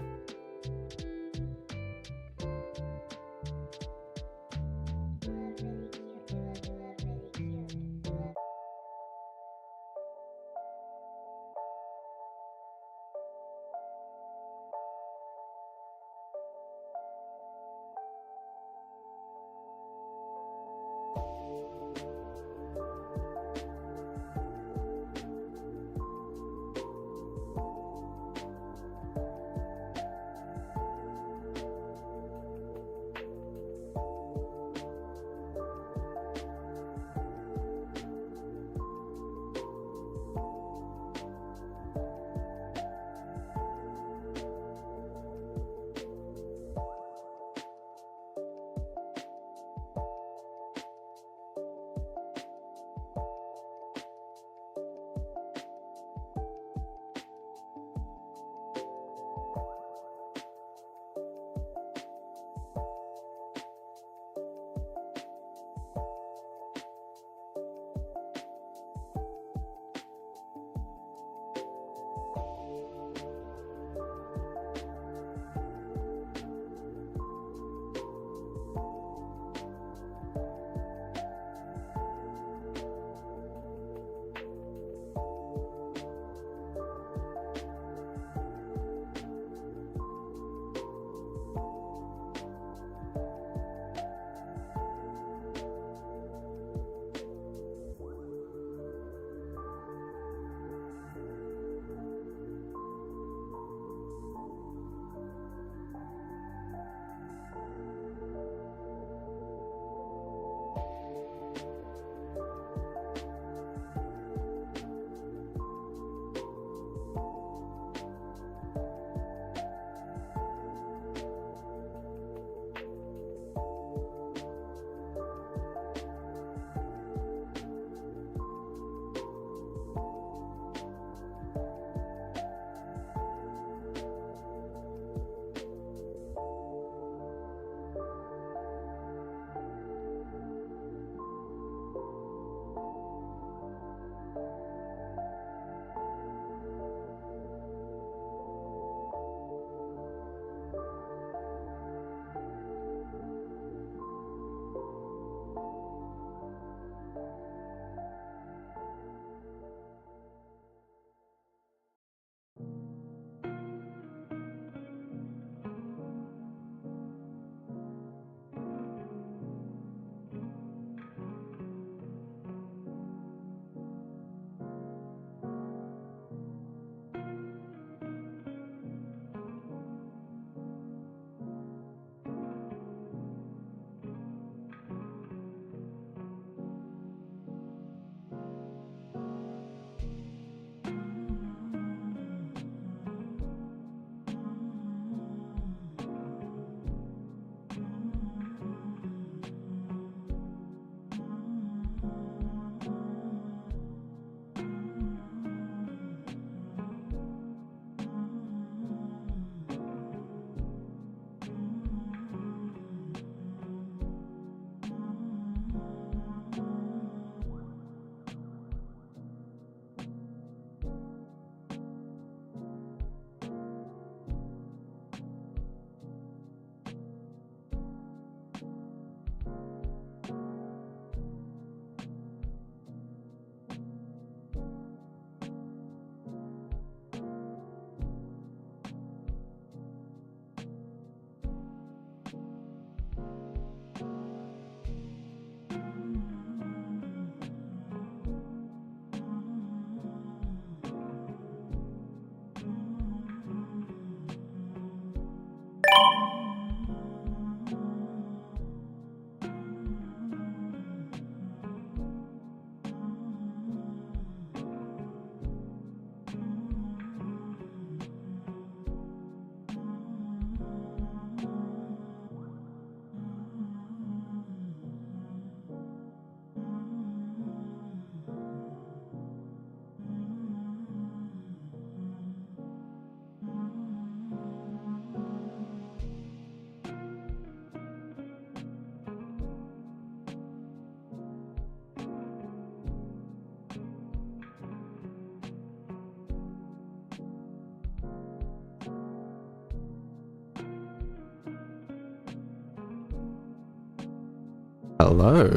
Hello,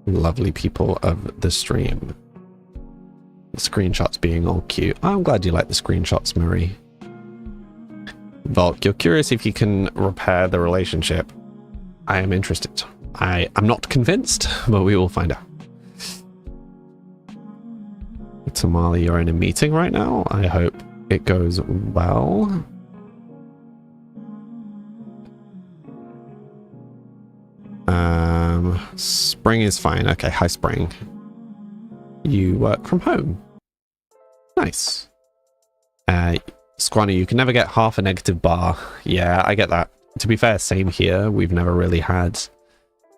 lovely people of the stream. The screenshots being all cute. I'm glad you like the screenshots, Marie. Volk, you're curious if you can repair the relationship. I am interested. I'm not convinced, but we will find out. Tamale, you're in a meeting right now. I hope it goes well. Spring is fine. Okay, hi Spring. You work from home. Nice. Squanny, you can never get half a negative bar. Yeah, I get that. To be fair, same here. We've never really had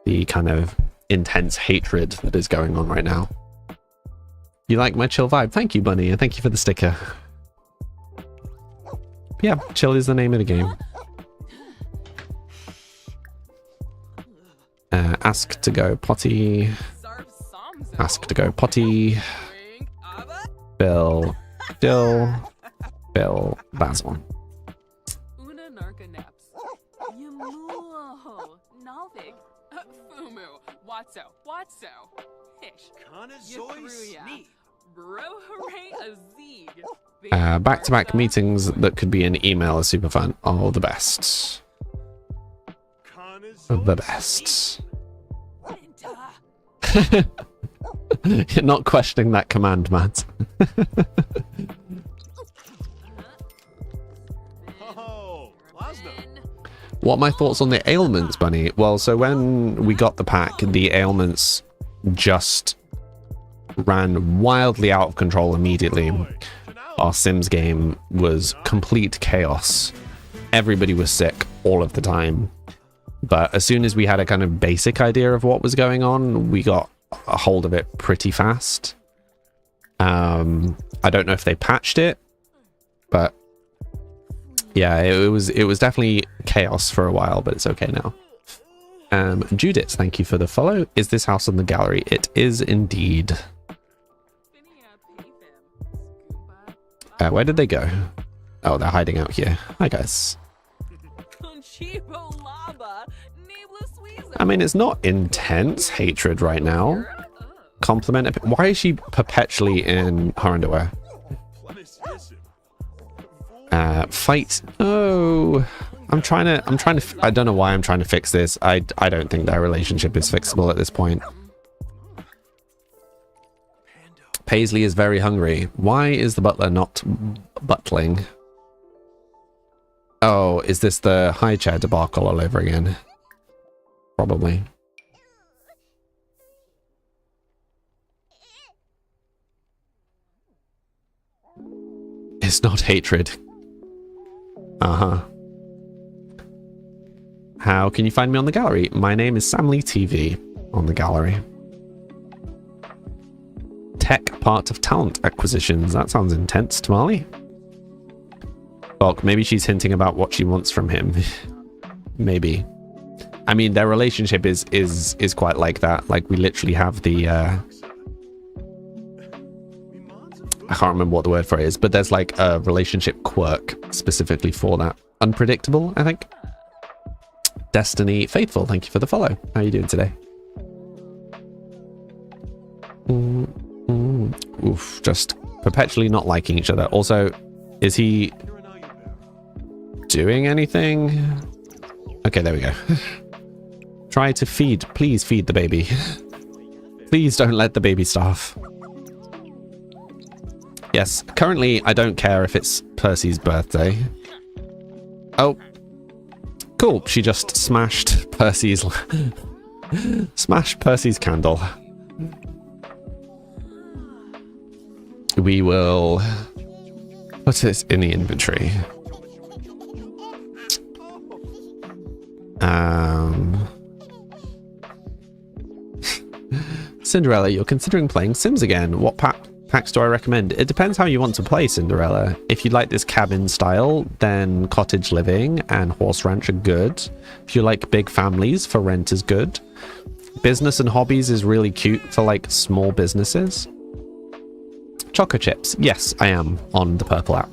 the kind of intense hatred that is going on right now. You like my chill vibe? Thank you, Bunny, and thank you for the sticker. Yeah, chill is the name of the game. Ask to go potty. Ask to go potty. Bill. Dill. Bill. Basil. Back-to-back meetings that could be an email is super fun. Oh, the best. The best. You're not questioning that command, Matt. What are my thoughts on the ailments, Bunny? Well, so when we got the pack, the ailments just ran wildly out of control immediately. Our Sims game was complete chaos. Everybody was sick all of the time. But as soon as we had a kind of basic idea of what was going on, we got a hold of it pretty fast. I don't know if they patched it, but yeah, it was definitely chaos for a while, but it's okay now. Judith, thank you for the follow. Is this house on the gallery? It is indeed. Where did they go? Oh, they're hiding out here. Hi, guys. I mean, it's not intense hatred right now. Compliment. Why is she perpetually in her underwear? Fight. Oh, I'm trying to. I don't know why I'm trying to fix this. I don't think their relationship is fixable at this point. Paisley is very hungry. Why is the butler not butling? Oh, is this the high chair debacle all over again? Probably. It's not hatred. Uh-huh. How can you find me on the gallery? My name is Sam Lee TV on the gallery. Tech part of talent acquisitions. That sounds intense, Tamale. Bulk, maybe she's hinting about what she wants from him. Maybe. I mean, their relationship is quite like that. Like, we literally have the I can't remember what the word for it is, but there's like a relationship quirk specifically for that. Unpredictable, I think. Destiny Faithful, thank you for the follow. How are you doing today? Oof, just perpetually not liking each other. Also, is he doing anything? Okay, there we go. Try to feed. Please feed the baby. Please don't let the baby starve. Yes, currently I don't care if it's Percy's birthday. Oh. Cool, she just smashed Percy's... smashed Percy's candle. We will put it in the inventory. Cinderella, you're considering playing Sims again. What packs do I recommend? It depends how you want to play, Cinderella. If you like this cabin style, then cottage living and horse ranch are good. If you like big families, for rent is good. Business and hobbies is really cute for like small businesses. Choco chips. Yes, I am on the purple app.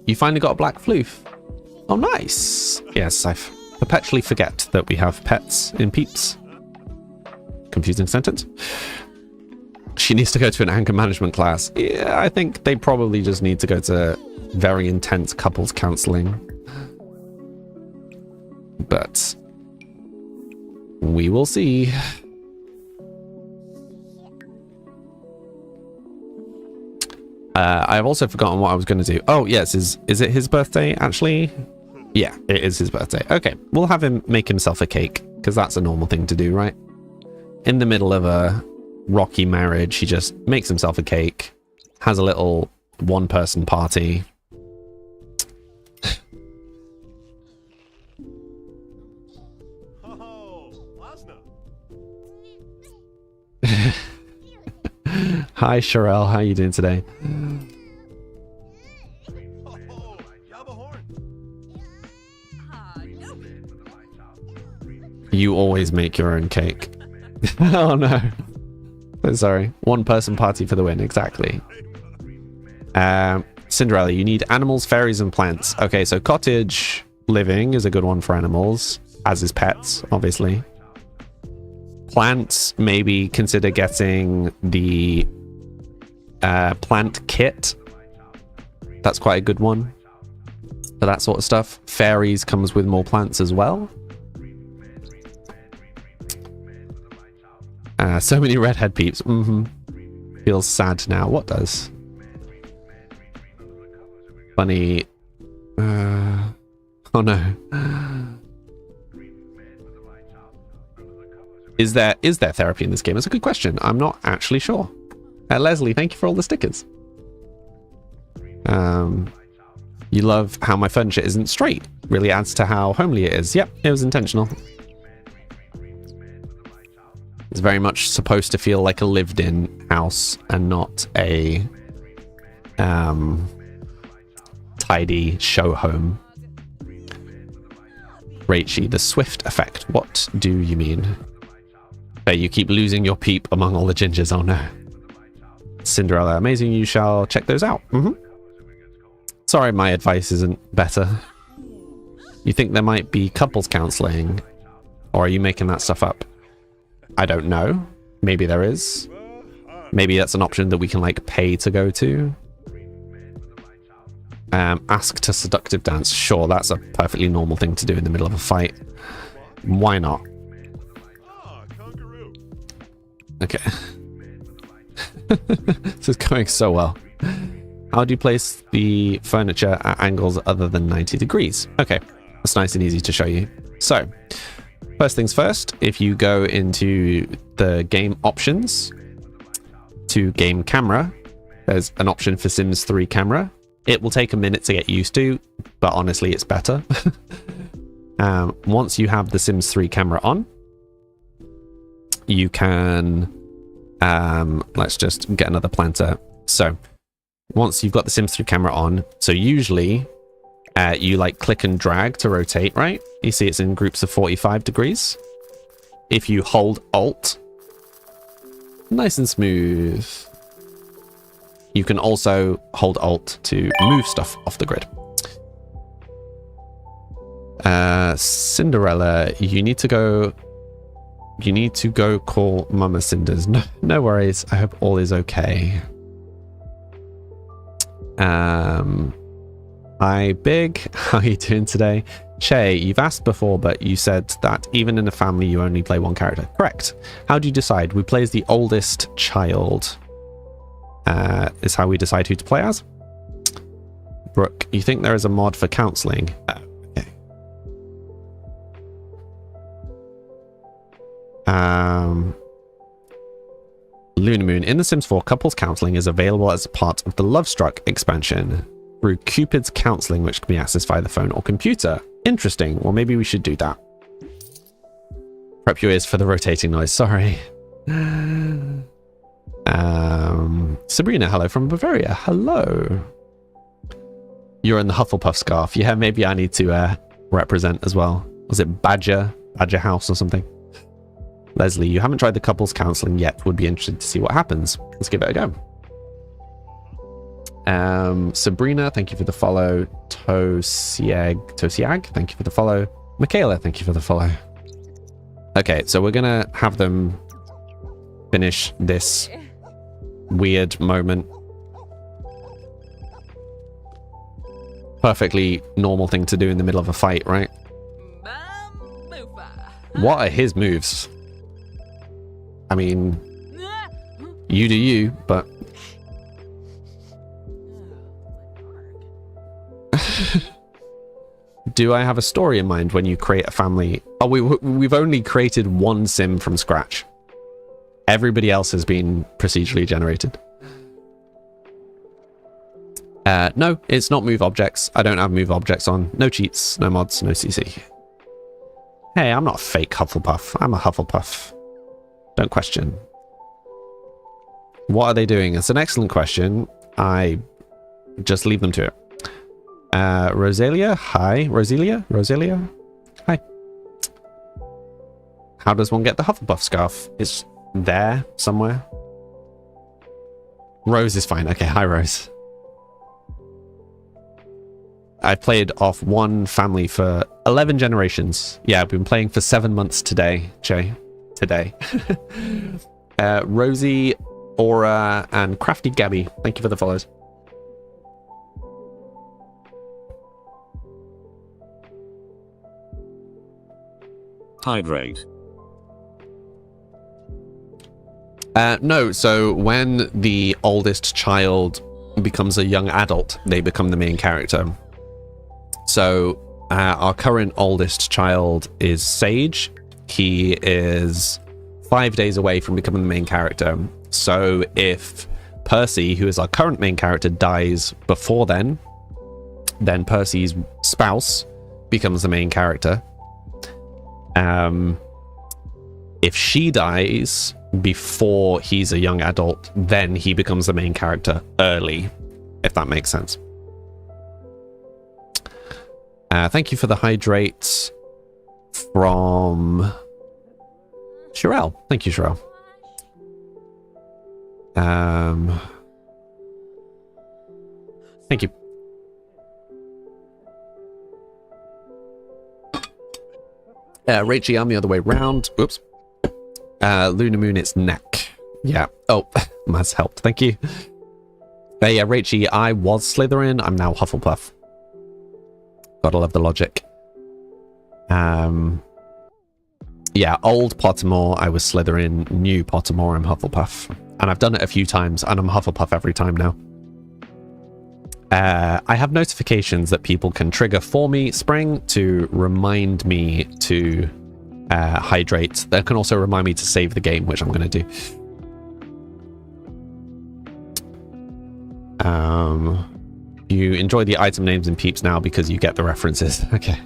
You finally got a black floof. Oh, nice. Yes, I perpetually forget that we have pets in Peeps. Confusing sentence. She needs to go to an anger management class. Yeah, I think they probably just need to go to very intense couples counseling. But we will see. I've also forgotten what I was going to do. Oh, yes. Is it his birthday, actually? Yeah, it is his birthday. Okay, we'll have him make himself a cake, because that's a normal thing to do, right? In the middle of a rocky marriage, he just makes himself a cake, has a little one-person party. Hi, Sherelle. How are you doing today? You always make your own cake. Oh no. So sorry. One person party for the win. Exactly. Cinderella, you need animals, fairies, and plants. Okay, so cottage living is a good one for animals, as is pets, obviously. Plants, maybe consider getting the plant kit. That's quite a good one for that sort of stuff. Fairies comes with more plants as well. So many redhead peeps. Feels sad now. What does? Funny. Oh no. Is there therapy in this game? That's a good question. I'm not actually sure. Leslie, thank you for all the stickers. You love how my furniture isn't straight. Really adds to how homely it is. Yep, it was intentional. It's very much supposed to feel like a lived-in house and not a tidy show home. Rachie, the Swift effect. What do you mean? Hey, you keep losing your peep among all the gingers. Oh no. Cinderella, amazing. You shall check those out. Sorry, my advice isn't better. You think there might be couples counseling? Or are you making that stuff up? I don't know. Maybe there is. Maybe that's an option that we can like pay to go to. Ask to seductive dance. Sure, that's a perfectly normal thing to do in the middle of a fight. Why not? Okay. This is going so well. How do you place the furniture at angles other than 90 degrees? Okay, that's nice and easy to show you. So, first things first, if you go into the game options to game camera, there's an option for Sims 3 camera. It will take a minute to get used to, but honestly, it's better. Once you have the Sims 3 camera on, you can, let's just get another planter. So once you've got the Sims 3 camera on, so usually you like click and drag to rotate, right? You see it's in groups of 45 degrees. If you hold Alt, nice and smooth. You can also hold Alt to move stuff off the grid. Cinderella, you need to go call Mama Cinders. No worries. I hope all is okay. Hi, Big. How are you doing today? Che, you've asked before, but you said that even in a family, you only play one character. Correct. How do you decide? We play as the oldest child. Is how we decide who to play as. Brooke, you think there is a mod for counseling? Okay. Luna Moon. In The Sims 4, couples counseling is available as part of the Lovestruck expansion through Cupid's counseling, which can be accessed via the phone or computer. Interesting. Well, maybe we should do that. Prep your ears for the rotating noise. Sorry. Sabrina, hello from Bavaria. Hello. You're in the Hufflepuff scarf. Yeah, maybe I need to represent as well. Was it Badger House or something? Leslie, you haven't tried the couples counseling yet. Would be interested to see what happens. Let's give it a go. Sabrina, thank you for the follow. Tosiag, thank you for the follow. Michaela, thank you for the follow. Okay, so we're gonna have them finish this weird moment. Perfectly normal thing to do in the middle of a fight, right? What are his moves? I mean, you do you, but... Do I have a story in mind when you create a family? Oh, we've only created one sim from scratch. Everybody else has been procedurally generated. No, it's not move objects. I don't have move objects on. No cheats, no mods, no CC. Hey, I'm not a fake Hufflepuff. I'm a Hufflepuff. Don't question. What are they doing? It's an excellent question. I just leave them to it. Rosalia, hi. Rosalia, hi. How does one get the Hufflepuff scarf? It's there somewhere. Rose is fine. Okay, hi Rose. I played off one family for 11 generations. Yeah, I've been playing for 7 months today, Jay. Today. Rosie, Aura, and Crafty Gabby. Thank you for the follows. Hydrate. No, so when the oldest child becomes a young adult, they become the main character. So our current oldest child is Sage. He is 5 days away from becoming the main character. So if Percy, who is our current main character, dies before then Percy's spouse becomes the main character. If she dies before he's a young adult, then he becomes the main character early, if that makes sense. Thank you for the hydrate from Sherelle. Thank you, Sherelle. Thank you. Rachie, I'm the other way round. Oops. Luna Moon, it's neck. Yeah. Oh, Maz helped. Thank you. Yeah, Rachie, I was Slytherin. I'm now Hufflepuff. Gotta love the logic. Yeah, old Pottermore, I was Slytherin. New Pottermore, I'm Hufflepuff. And I've done it a few times, and I'm Hufflepuff every time now. I have notifications that people can trigger for me, Spring, to remind me to hydrate. They can also remind me to save the game, which I'm going to do. You enjoy the item names and peeps now because you get the references. Okay.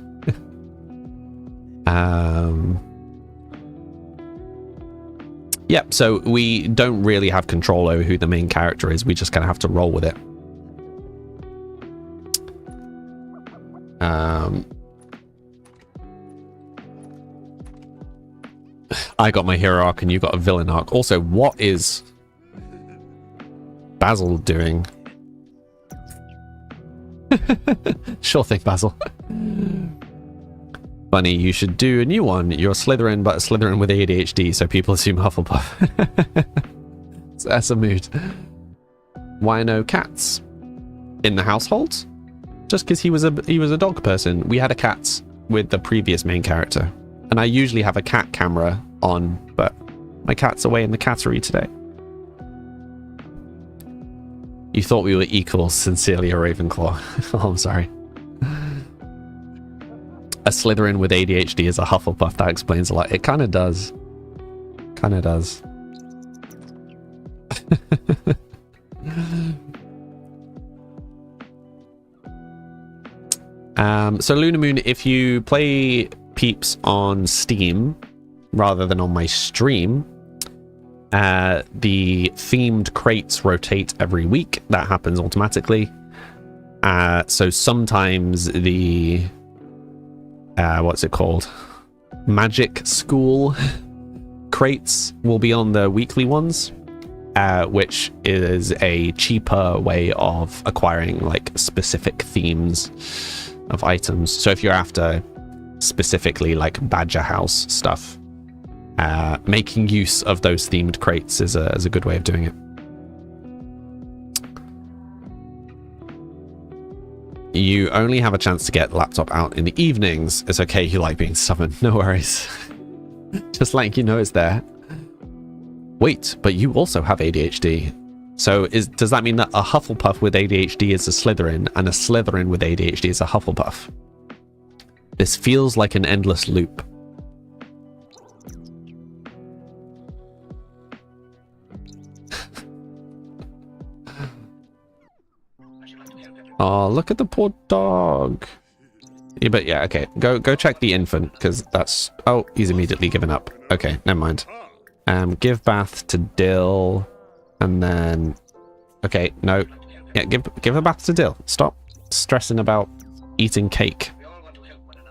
Yep, so we don't really have control over who the main character is. We just kind of have to roll with it. I got my hero arc and you got a villain arc. Also, what is Basil doing? Sure thing, Basil. Funny, you should do a new one. You're Slytherin, but a Slytherin with ADHD, so people assume Hufflepuff. So that's a mood. Why no cats? in the household, just because he was a dog person. We had a cat with the previous main character, and I usually have a cat camera on, but my cat's away in the cattery today. You thought we were equals, sincerely a Ravenclaw. Oh, I'm sorry. A Slytherin with ADHD is a Hufflepuff. That explains a lot. It kind of does. Kind of does. So Lunamoon, if you play Peeps on Steam rather than on my stream, the themed crates rotate every week. That happens automatically. So sometimes the what's it called? Magic School crates will be on the weekly ones, which is a cheaper way of acquiring like specific themes of items. So if you're after specifically like Badger House stuff, making use of those themed crates is a good way of doing it. You only have a chance to get laptop out in the evenings. It's okay, you like being summoned, no worries. Just letting you know it's there. Wait, but you also have ADHD. So does that mean that a Hufflepuff with ADHD is a Slytherin, and a Slytherin with ADHD is a Hufflepuff? This feels like an endless loop. Oh, look at the poor dog. Yeah, but yeah, okay. Go check the infant, because that's... Oh, he's immediately given up. Okay, never mind. Give bath to Dill, and then... Okay, no. Yeah, give a bath to Dill. Stop stressing about eating cake.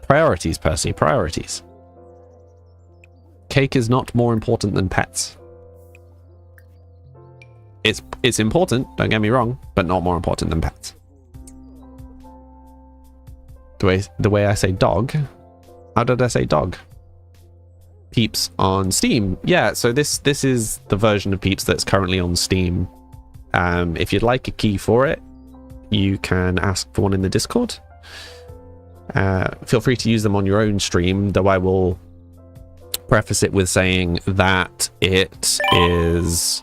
Priorities, Percy, priorities. Cake is not more important than pets. It's important, don't get me wrong, but not more important than pets. The way I say dog. How did I say dog? Peeps on Steam. Yeah, so this is the version of Peeps that's currently on Steam. If you'd like a key for it, you can ask for one in the Discord. Feel free to use them on your own stream, though I will preface it with saying that it is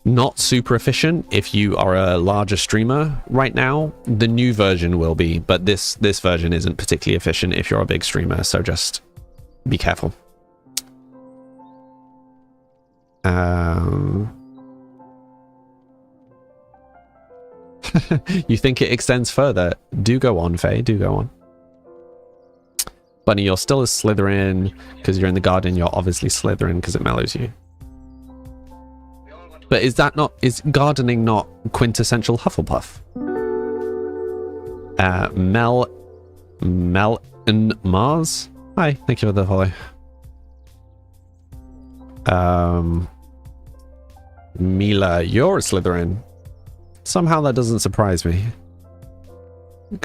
not super efficient if you are a larger streamer right now. The new version will be, but this version isn't particularly efficient if you're a big streamer, so just be careful. You think it extends further? Do go on, Faye, do go on. Bunny, you're still a Slytherin because you're in the garden. You're obviously Slytherin because it mellows you. But is gardening not quintessential Hufflepuff? Mel and Mars? Hi, thank you for the follow. Mila, you're a Slytherin. Somehow that doesn't surprise me.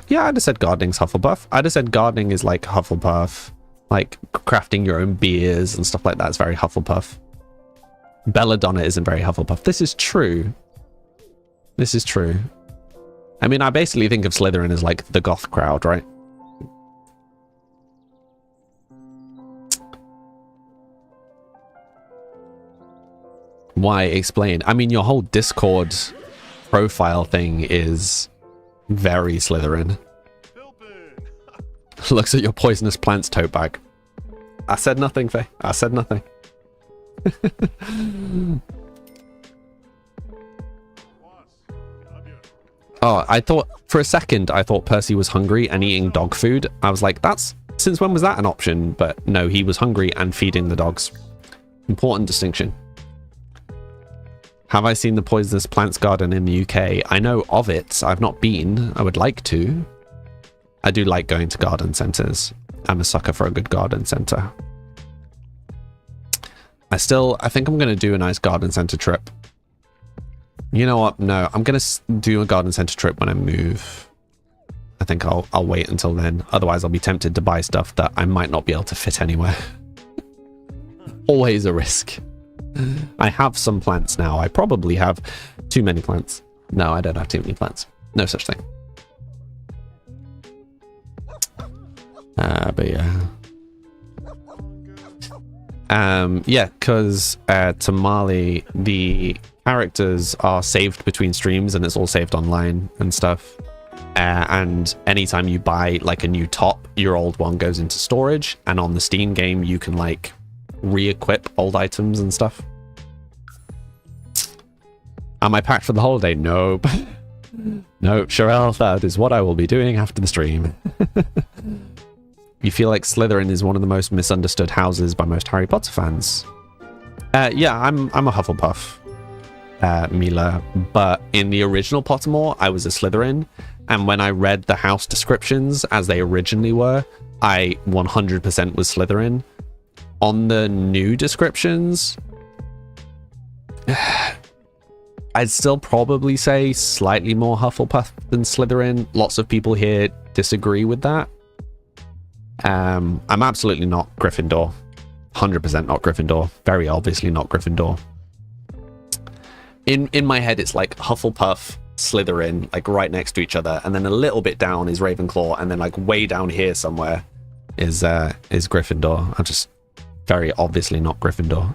Yeah, I'd have said gardening's Hufflepuff. I'd have said gardening is like Hufflepuff. Like crafting your own beers and stuff like that is very Hufflepuff. Belladonna isn't very Hufflepuff. This is true. This is true. I mean, I basically think of Slytherin as like the goth crowd, right? Why? Explain. I mean, your whole Discord profile thing is very Slytherin. Looks at your poisonous plants tote bag. I said nothing, Faye. I said nothing. Oh, I thought for a second I thought Percy was hungry and eating dog food. I was like, that's since when was that an option? But no, he was hungry and feeding the dogs. Important distinction. Have I seen the Poisonous Plants Garden in the UK? I know of it. I've not been. I would like to. I do like going to garden centres. I'm a sucker for a good garden centre. I think I'm going to do a nice garden centre trip. You know what? No, I'm going to do a garden centre trip when I move. I think I'll wait until then. Otherwise, I'll be tempted to buy stuff that I might not be able to fit anywhere. Always a risk. I have some plants now. I probably have too many plants. No, I don't have too many plants. No such thing. But yeah. Yeah, because Tamale, the characters are saved between streams and it's all saved online and stuff. And anytime you buy like a new top, your old one goes into storage, and on the Steam game you can like re-equip old items and stuff. Am I packed for the holiday? Nope. Nope, Sherelle, that is what I will be doing after the stream. You feel like Slytherin is one of the most misunderstood houses by most Harry Potter fans. Yeah, I'm a Hufflepuff, Mila, but in the original Pottermore, I was a Slytherin, and when I read the house descriptions as they originally were, I 100% was Slytherin. On the new descriptions, I'd still probably say slightly more Hufflepuff than Slytherin. Lots of people here disagree with that. I'm absolutely not Gryffindor. 100% not Gryffindor. Very obviously not Gryffindor. In my head, it's like Hufflepuff, Slytherin, like right next to each other, and then a little bit down is Ravenclaw, and then like way down here somewhere is Gryffindor. I'm just very obviously not Gryffindor.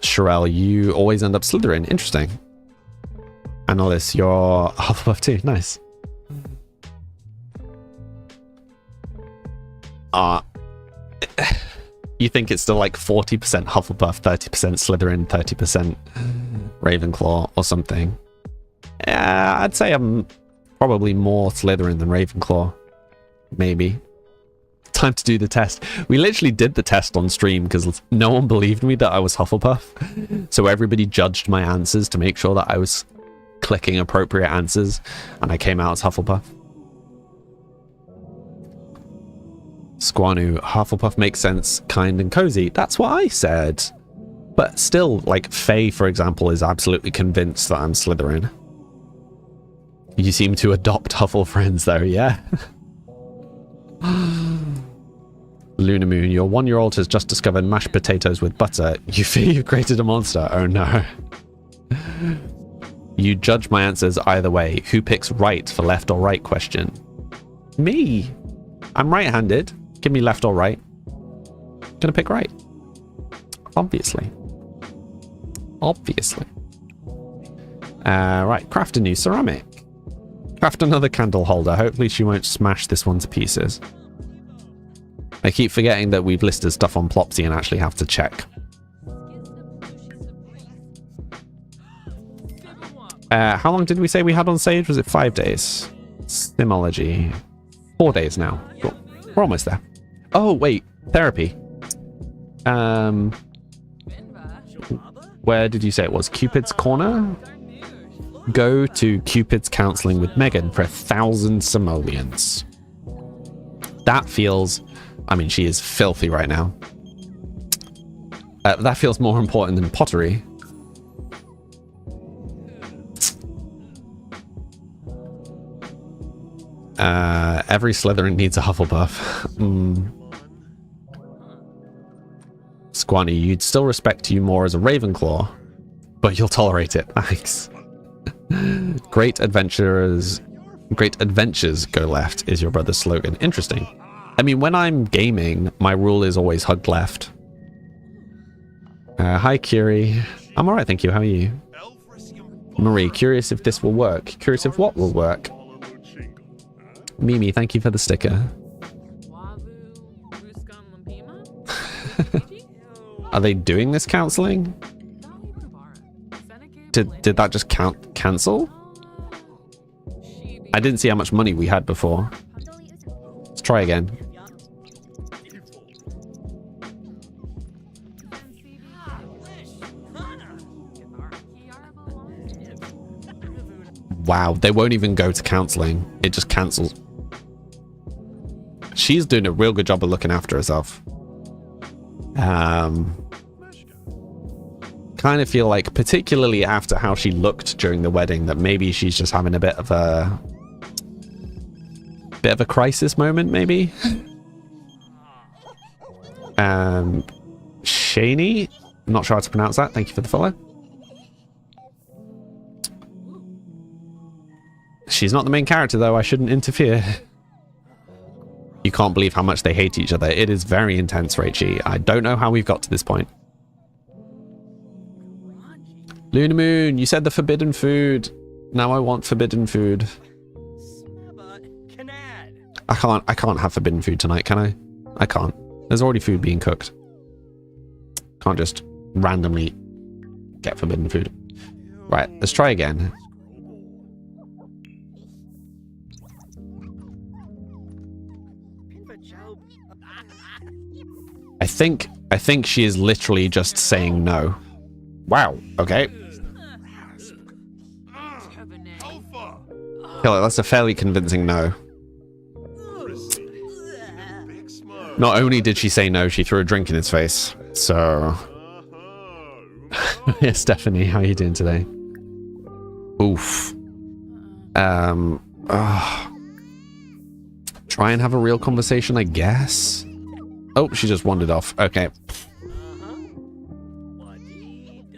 Sherelle, you always end up Slytherin. Interesting. Annalise, you're Hufflepuff too. Nice. You think it's still like 40% Hufflepuff, 30% Slytherin, 30% Ravenclaw or something? Yeah, I'd say I'm probably more Slytherin than Ravenclaw. Maybe. Time to do the test. We literally did the test on stream because no one believed me that I was Hufflepuff. So everybody judged my answers to make sure that I was clicking appropriate answers, and I came out as Hufflepuff. Squanu, Hufflepuff makes sense, kind and cozy. That's what I said. But still, like, Faye, for example, is absolutely convinced that I'm Slytherin. You seem to adopt Huffle friends, though, yeah? Luna Moon, your 1-year-old has just discovered mashed potatoes with butter. You fear you've created a monster. Oh, no. You judge my answers either way. Who picks right for left or right question? Me. I'm right-handed. Give me left or right. Gonna pick right. Obviously. Obviously. Right, craft a new ceramic. Craft another candle holder. Hopefully she won't smash this one to pieces. I keep forgetting that we've listed stuff on Plopsy and actually have to check. How long did we say we had on Sage? Was it 5 days? Stimology. 4 days now. Cool. We're almost there. Oh, wait. Therapy. Where did you say it was? Cupid's Corner? Go to Cupid's Counseling with Megan for 1,000 simoleons. That feels... I mean, she is filthy right now. That feels more important than pottery. Every Slytherin needs a Hufflepuff. Squanny, you'd still respect you more as a Ravenclaw, but you'll tolerate it. Thanks. Great adventures go left is your brother's slogan. Interesting. I mean, when I'm gaming, my rule is always hug left. Hi, Curie. I'm alright, thank you. How are you? Marie, curious if this will work. Curious if what will work? Mimi, thank you for the sticker. Are they doing this counseling? Did that just cancel? I didn't see how much money we had before. Let's try again. Wow, they won't even go to counseling. It just cancels. She's doing a real good job of looking after herself. Kind of feel like, particularly after how she looked during the wedding, that maybe she's just having a bit of a crisis moment, maybe. Shani, not sure how to pronounce that. Thank you for the follow. She's not the main character, though. I shouldn't interfere. You can't believe how much they hate each other. It is very intense, Raichi. I don't know how we've got to this point. Luna Moon, you said the forbidden food. Now I want forbidden food. I can't have forbidden food tonight, can I? I can't. There's already food being cooked. Can't just randomly get forbidden food. Right, let's try again. I think she is literally just saying no. Wow, okay. That's a fairly convincing no. Not only did she say no, she threw a drink in his face. So... yeah, Stephanie, how are you doing today? Oof. Try and have a real conversation, I guess. Oh, she just wandered off. Okay.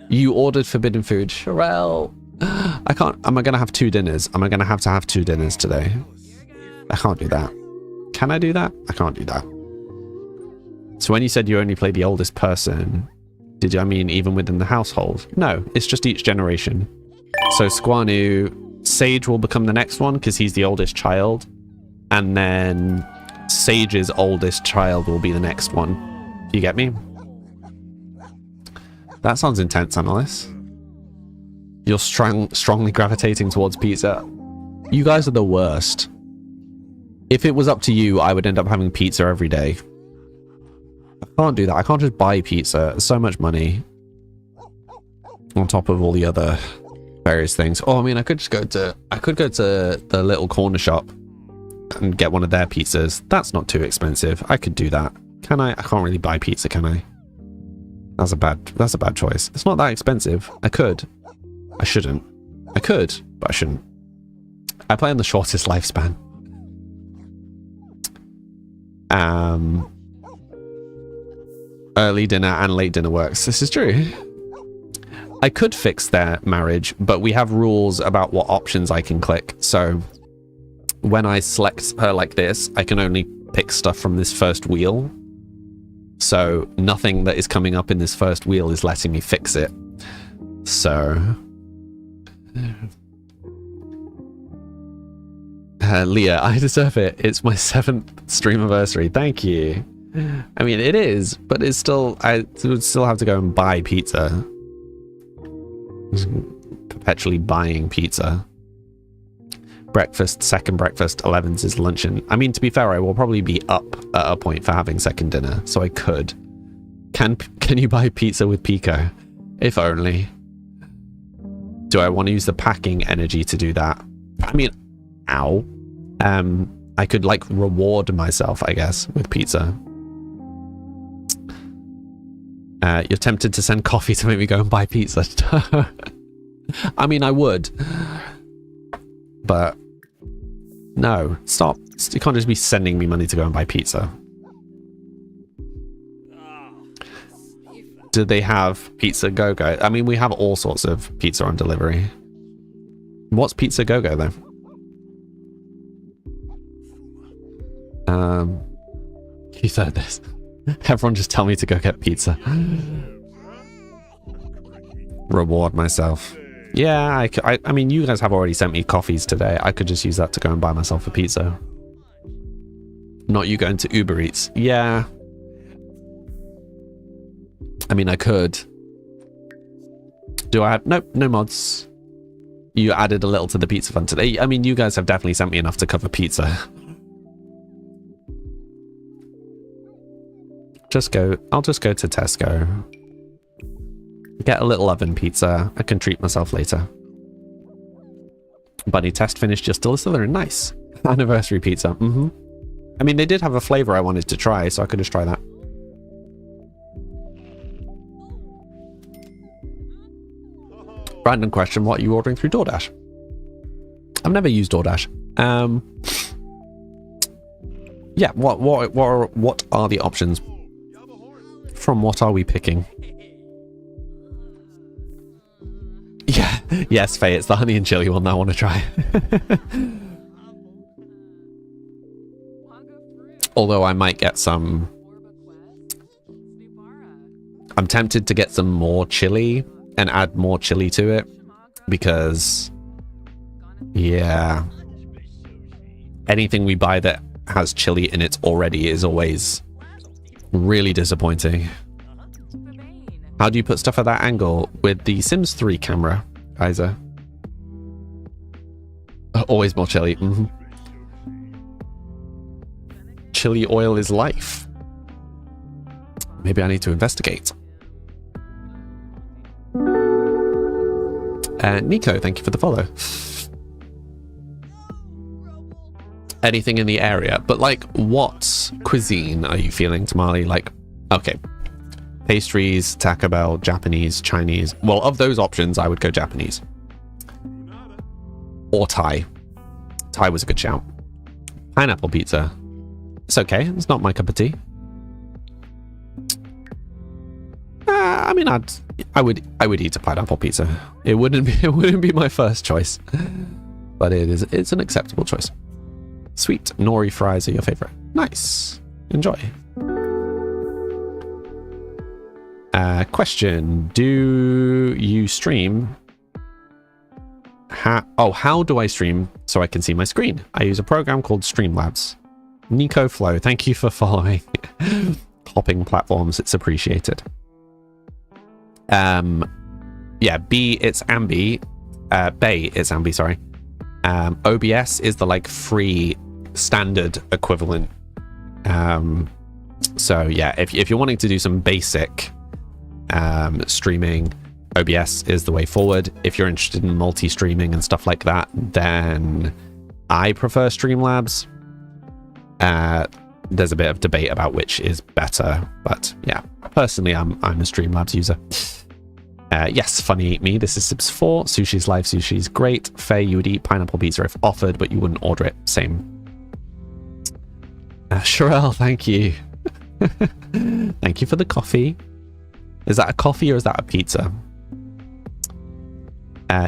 You ordered forbidden food. Sherelle. I can't. Am I going to have 2 dinners? Am I going to have 2 dinners today? I can't do that. Can I do that? I can't do that. So when you said you only play the oldest person, did you, I mean, even within the household? No, it's just each generation. So Squanu, Sage will become the next one because he's the oldest child. And then Sage's oldest child will be the next one. Do you get me? That sounds intense, Annalise. You're strongly gravitating towards pizza. You guys are the worst. If it was up to you, I would end up having pizza every day. I can't do that. I can't just buy pizza. It's so much money. On top of all the other various things. Oh, I mean, I could go to the little corner shop and get one of their pizzas. That's not too expensive. I could do that. Can I? I can't really buy pizza, can I? That's a bad choice. It's not that expensive. I could. I shouldn't. I could, but I shouldn't. I play on the shortest lifespan. Early dinner and late dinner works. This is true. I could fix their marriage, but we have rules about what options I can click. So when I select her like this, I can only pick stuff from this first wheel. So nothing that is coming up in this first wheel is letting me fix it. So... Leah, I deserve it. It's my 7th stream anniversary. Thank you. I mean, it is, but it's still... I would still have to go and buy pizza. Perpetually buying pizza. Breakfast, second breakfast, 11s is luncheon. I mean, to be fair, I will probably be up at a point for having second dinner, so I could. Can you buy pizza with Pico? If only. Do I want to use the packing energy to do that? I mean, ow. I could, like, reward myself, I guess, with pizza. You're tempted to send coffee to make me go and buy pizza. I mean, I would. But no, stop. You can't just be sending me money to go and buy pizza. Do they have Pizza Go-Go? I mean, we have all sorts of pizza on delivery. What's Pizza Go-Go, though? You said this. Everyone just tell me to go get pizza. Reward myself. Yeah, I mean, you guys have already sent me coffees today. I could just use that to go and buy myself a pizza. Not you going to Uber Eats. Yeah. I mean, I could. Do I have... Nope, no mods. You added a little to the pizza fund today. I mean, you guys have definitely sent me enough to cover pizza. I'll just go to Tesco. Get a little oven pizza. I can treat myself later. Bunny test finished. You're still a Slytherin. Nice. Anniversary pizza. I mean, they did have a flavor I wanted to try, so I could just try that. Random question. What are you ordering through DoorDash? I've never used DoorDash. Yeah, what are the options? From what are we picking? Yeah. Yes, Faye, it's the honey and chili one that I want to try. Although I might get some... I'm tempted to get some more chili and add more chili to it. Because... yeah... anything we buy that has chili in it already is always really disappointing. How do you put stuff at that angle? With the Sims 3 camera, Isa. Always more chili. Mm-hmm. Chili oil is life. Maybe I need to investigate. Nico, thank you for the follow. Anything in the area, but like, what cuisine are you feeling, Tamale? Like, okay, pastries, Taco Bell, Japanese, Chinese. Well, of those options, I would go Japanese or Thai. Thai was a good shout. Pineapple pizza. It's okay. It's not my cup of tea. I mean, I would eat a pineapple pizza. It wouldn't be my first choice, but it's an acceptable choice. Sweet nori fries are your favorite. Nice. Enjoy. Question. Do you stream? How do I stream so I can see my screen? I use a program called Streamlabs. Nico Flow, thank you for following. Hopping platforms, it's appreciated. Yeah, B, it's Ambi. Bay, it's Ambi, sorry. OBS is the like free standard equivalent. So yeah, if you're wanting to do some basic streaming, OBS is the way forward. If you're interested in multi-streaming and stuff like that, then I prefer Streamlabs. There's a bit of debate about which is better, but yeah, personally I'm a Streamlabs user. Yes, funny eat me. This is Sips 4. Sushi's life. Sushi's great. Faye, you would eat pineapple pizza if offered, but you wouldn't order it. Same. Sherelle, thank you. Thank you for the coffee. Is that a coffee or is that a pizza?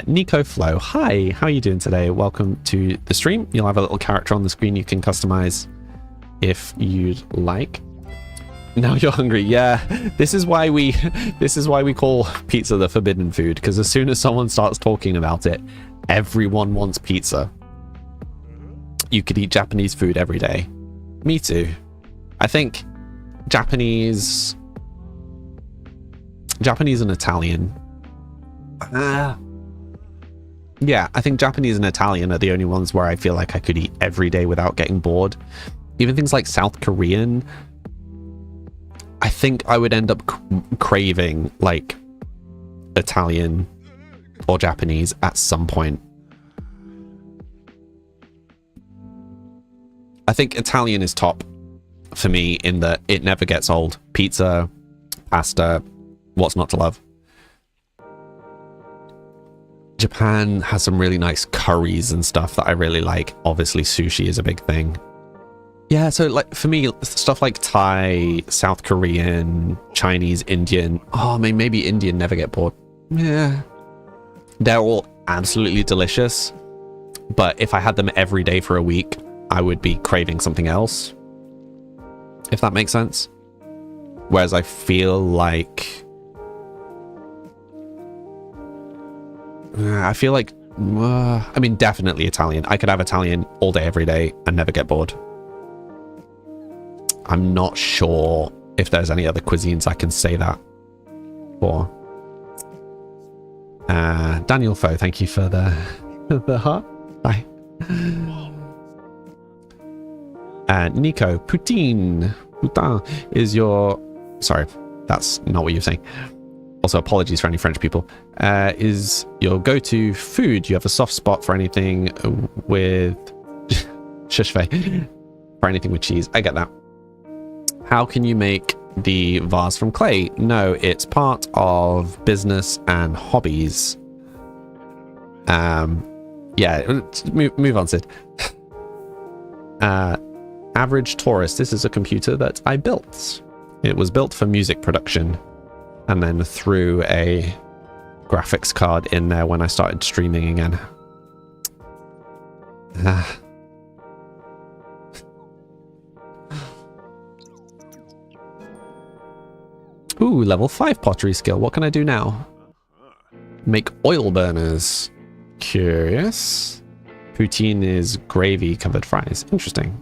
Nico Flow, hi. How are you doing today? Welcome to the stream. You'll have a little character on the screen you can customize if you'd like. Now you're hungry. Yeah, this is why we call pizza the forbidden food, because as soon as someone starts talking about it, everyone wants pizza. You could eat Japanese food every day. Me too. I think Japanese and Italian. Yeah, I think Japanese and Italian are the only ones where I feel like I could eat every day without getting bored. Even things like South Korean, I think I would end up craving like Italian or Japanese at some point. I think Italian is top for me in that it never gets old. Pizza, pasta, what's not to love? Japan has some really nice curries and stuff that I really like. Obviously, sushi is a big thing. Yeah, so like for me, stuff like Thai, South Korean, Chinese, Indian. Oh, I mean, maybe Indian never get bored. Yeah. They're all absolutely delicious. But if I had them every day for a week, I would be craving something else. If that makes sense. Whereas I feel like... I mean, definitely Italian. I could have Italian all day, every day, and never get bored. I'm not sure if there's any other cuisines I can say that for. Daniel Foe, thank you for the heart. Bye. Nico, Putin is your... Sorry, that's not what you're saying. Also, apologies for any French people. Is your go-to food. You have a soft spot for anything with... Shush, Faye. For anything with cheese. I get that. How can you make the vase from clay? No, it's part of business and hobbies. Yeah, move on, Sid. Average Taurus. This is a computer that I built. It was built for music production, and then through a graphics card in there when I started streaming again. Ooh, level 5 pottery skill. What can I do now? Make oil burners. Curious. Poutine is gravy covered fries. Interesting.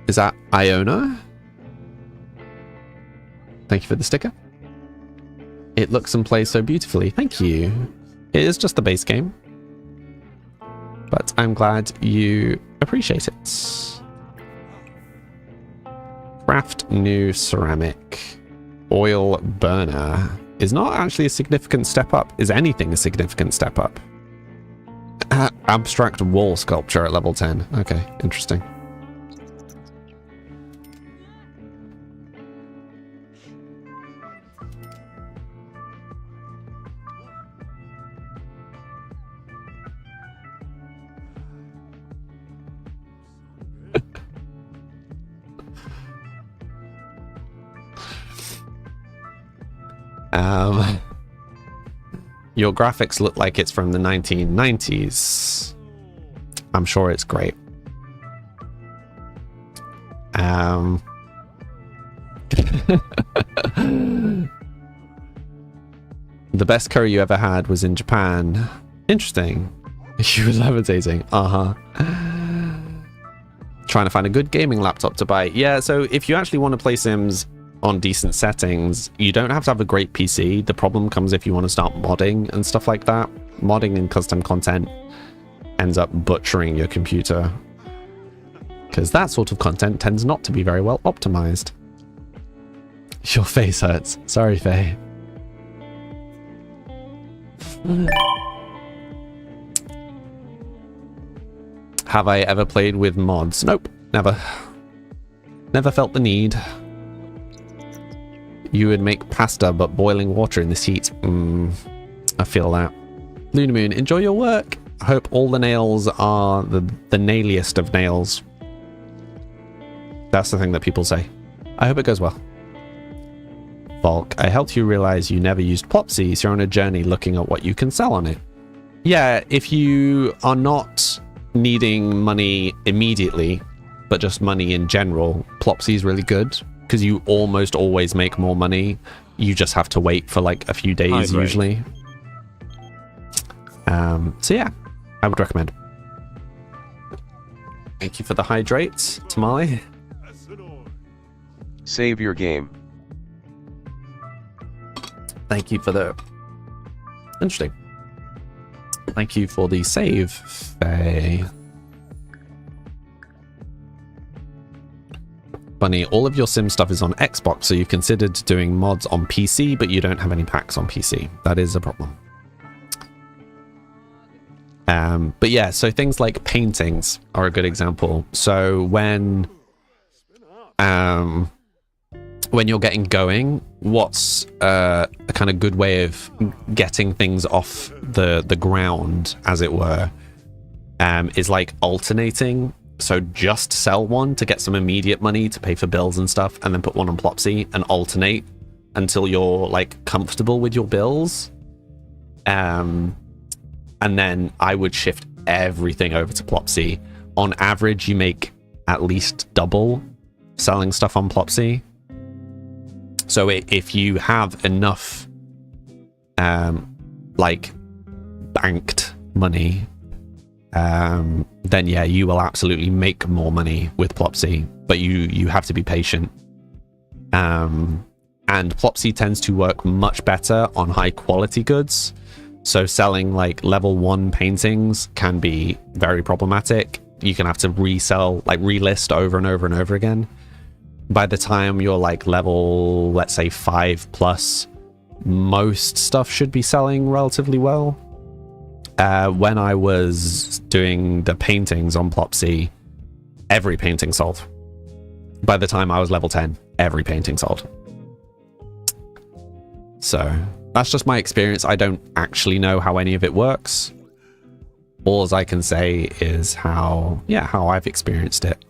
Is that Iona? Thank you for the sticker. It looks and plays so beautifully. Thank you. It is just the base game, but I'm glad you appreciate it. Craft new ceramic. Oil burner is not actually a significant step up. Is anything a significant step up? Abstract wall sculpture at level 10. Okay, interesting. Your graphics look like it's from the 1990s. I'm sure it's great. The best curry you ever had was in Japan. Interesting. You were levitating. Trying to find a good gaming laptop to buy. Yeah, so if you actually want to play Sims on decent settings, you don't have to have a great PC. The problem comes if you want to start modding and stuff like that. Modding and custom content ends up butchering your computer, because that sort of content tends not to be very well optimized. Your face hurts. Sorry, Faye. Have I ever played with mods? Nope, never. Never felt the need. You would make pasta, but boiling water in this heat. I feel that. Lunar Moon, enjoy your work. I hope all the nails are the nailiest of nails. That's the thing that people say. I hope it goes well. Volk, I helped you realize you never used Plopsy, so you're on a journey looking at what you can sell on it. Yeah, if you are not needing money immediately, but just money in general, Plopsy is really good, because you almost always make more money. You just have to wait for like a few days usually. So yeah, I would recommend. Thank you for the hydrate, Tamale. Save your game. Thank you for the... Interesting. Thank you for the save, Faye. Bunny, all of your Sim stuff is on Xbox, so you've considered doing mods on PC, but you don't have any packs on PC. That is a problem. But yeah, so things like paintings are a good example. So when you're getting going, what's a kind of good way of getting things off the ground, as it were, is like alternating. So just sell one to get some immediate money to pay for bills and stuff, and then put one on Plopsy and alternate until you're like comfortable with your bills. And then I would shift everything over to Plopsy. On average, you make at least double selling stuff on Plopsy. So if you have enough like banked money, then yeah, you will absolutely make more money with Plopsy, but you have to be patient. And Plopsy tends to work much better on high quality goods. So selling like level 1 paintings can be very problematic. You can have to resell, like relist over and over and over again. By the time you're like level, let's say 5 plus, most stuff should be selling relatively well. When I was doing the paintings on Plopsy, every painting sold. By the time I was level 10, every painting sold. So that's just my experience. I don't actually know how any of it works. All I can say is how I've experienced it.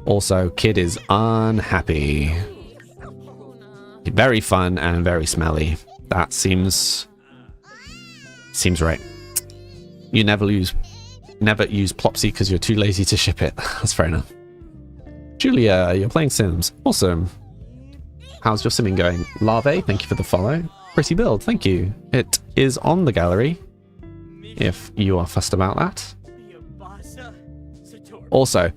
Also, Kid is unhappy. Very fun and very smelly. That seems right. You never use Plopsy because you're too lazy to ship it. That's fair enough. Julia, you're playing Sims. Awesome. How's your simming going? Larvae, thank you for the follow. Pretty build, thank you. It is on the gallery, if you are fussed about that. Also,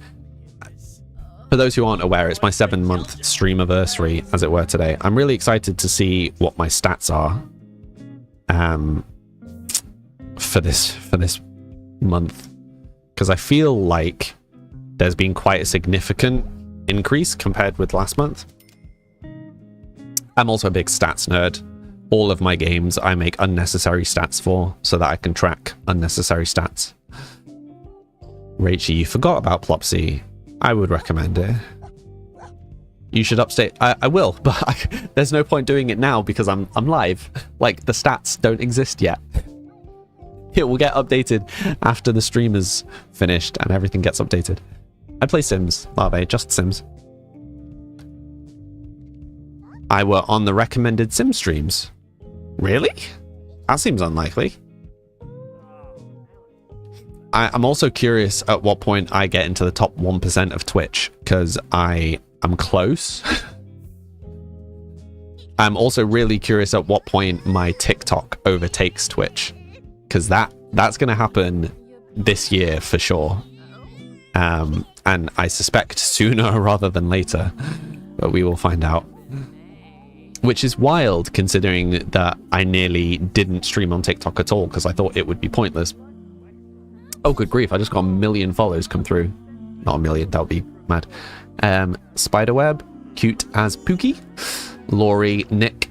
for those who aren't aware, it's my 7-month stream anniversary, as it were, today. I'm really excited to see what my stats are for this month, because I feel like there's been quite a significant increase compared with last month. I'm also a big stats nerd. All of my games I make unnecessary stats for so that I can track unnecessary stats. Rachie, you forgot about Plopsy. I would recommend it. You should update. I will, but there's no point doing it now because I'm live. Like, the stats don't exist yet. It will get updated after the stream is finished and everything gets updated. I play Sims, Larvae, just Sims. I were on the recommended Sim streams. Really? That seems unlikely. I'm also curious at what point I get into the top 1% of Twitch, because I am close. I'm also really curious at what point my TikTok overtakes Twitch, because that's going to happen this year for sure. And I suspect sooner rather than later, but we will find out. Which is wild, considering that I nearly didn't stream on TikTok at all because I thought it would be pointless. Oh, good grief, I just got 1 million follows come through. Not 1 million, that would be mad. Spiderweb, cute as Pookie. Laurie, Nick,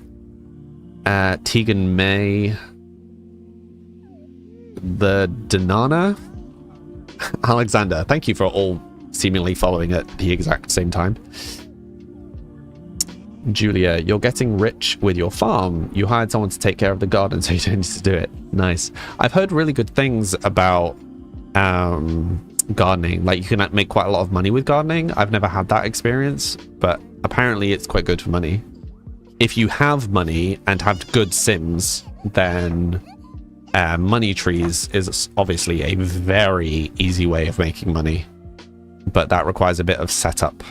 Tegan May, the Danana, Alexander. Thank you for all seemingly following at the exact same time. Julia, you're getting rich with your farm. You hired someone to take care of the garden, so you don't need to do it. Nice. I've heard really good things about gardening. Like, you can make quite a lot of money with gardening. I've never had that experience, but apparently it's quite good for money. If you have money and have good Sims, then money trees is obviously a very easy way of making money, but that requires a bit of setup.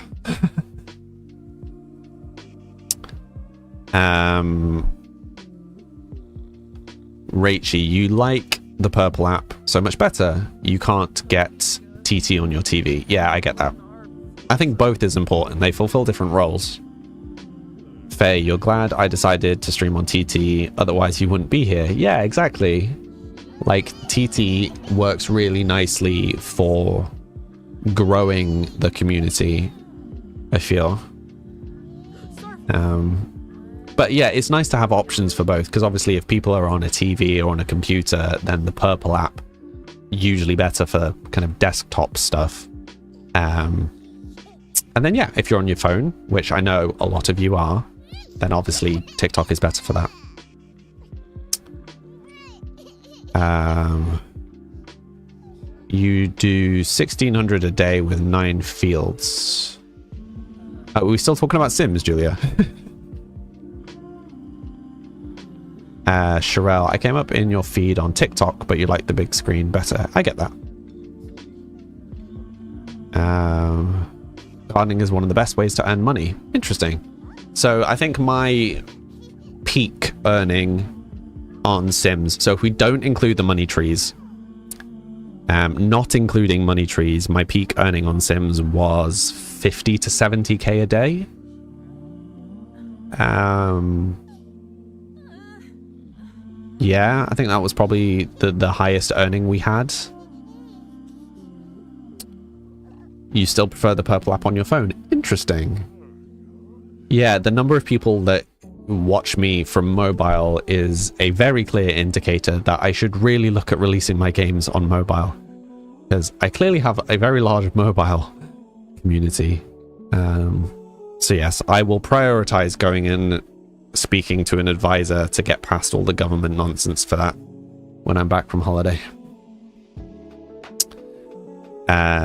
Rachie, you like the purple app so much better. You can't get TT on your TV. Yeah, I get that. I think both is important. They fulfill different roles. Faye, you're glad I decided to stream on TT, otherwise you wouldn't be here. Yeah, exactly. Like, TT works really nicely for growing the community, I feel. But yeah, it's nice to have options for both, because obviously if people are on a TV or on a computer, then the purple app usually better for kind of desktop stuff. And then yeah, if you're on your phone, which I know a lot of you are, then obviously TikTok is better for that. You do 1,600 a day with 9 fields. Are we still talking about Sims, Julia? Sherelle, I came up in your feed on TikTok, but you like the big screen better. I get that. Gardening is one of the best ways to earn money. Interesting. So I think my peak earning on Sims, so if we don't include the money trees, not including money trees, my peak earning on Sims was 50 to 70k a day. Yeah, I think that was probably the highest earning we had. You still prefer the purple app on your phone? Interesting. Yeah, the number of people that watch me from mobile is a very clear indicator that I should really look at releasing my games on mobile, because I clearly have a very large mobile community. So yes, I will prioritize going in, speaking to an advisor to get past all the government nonsense for that when I'm back from holiday.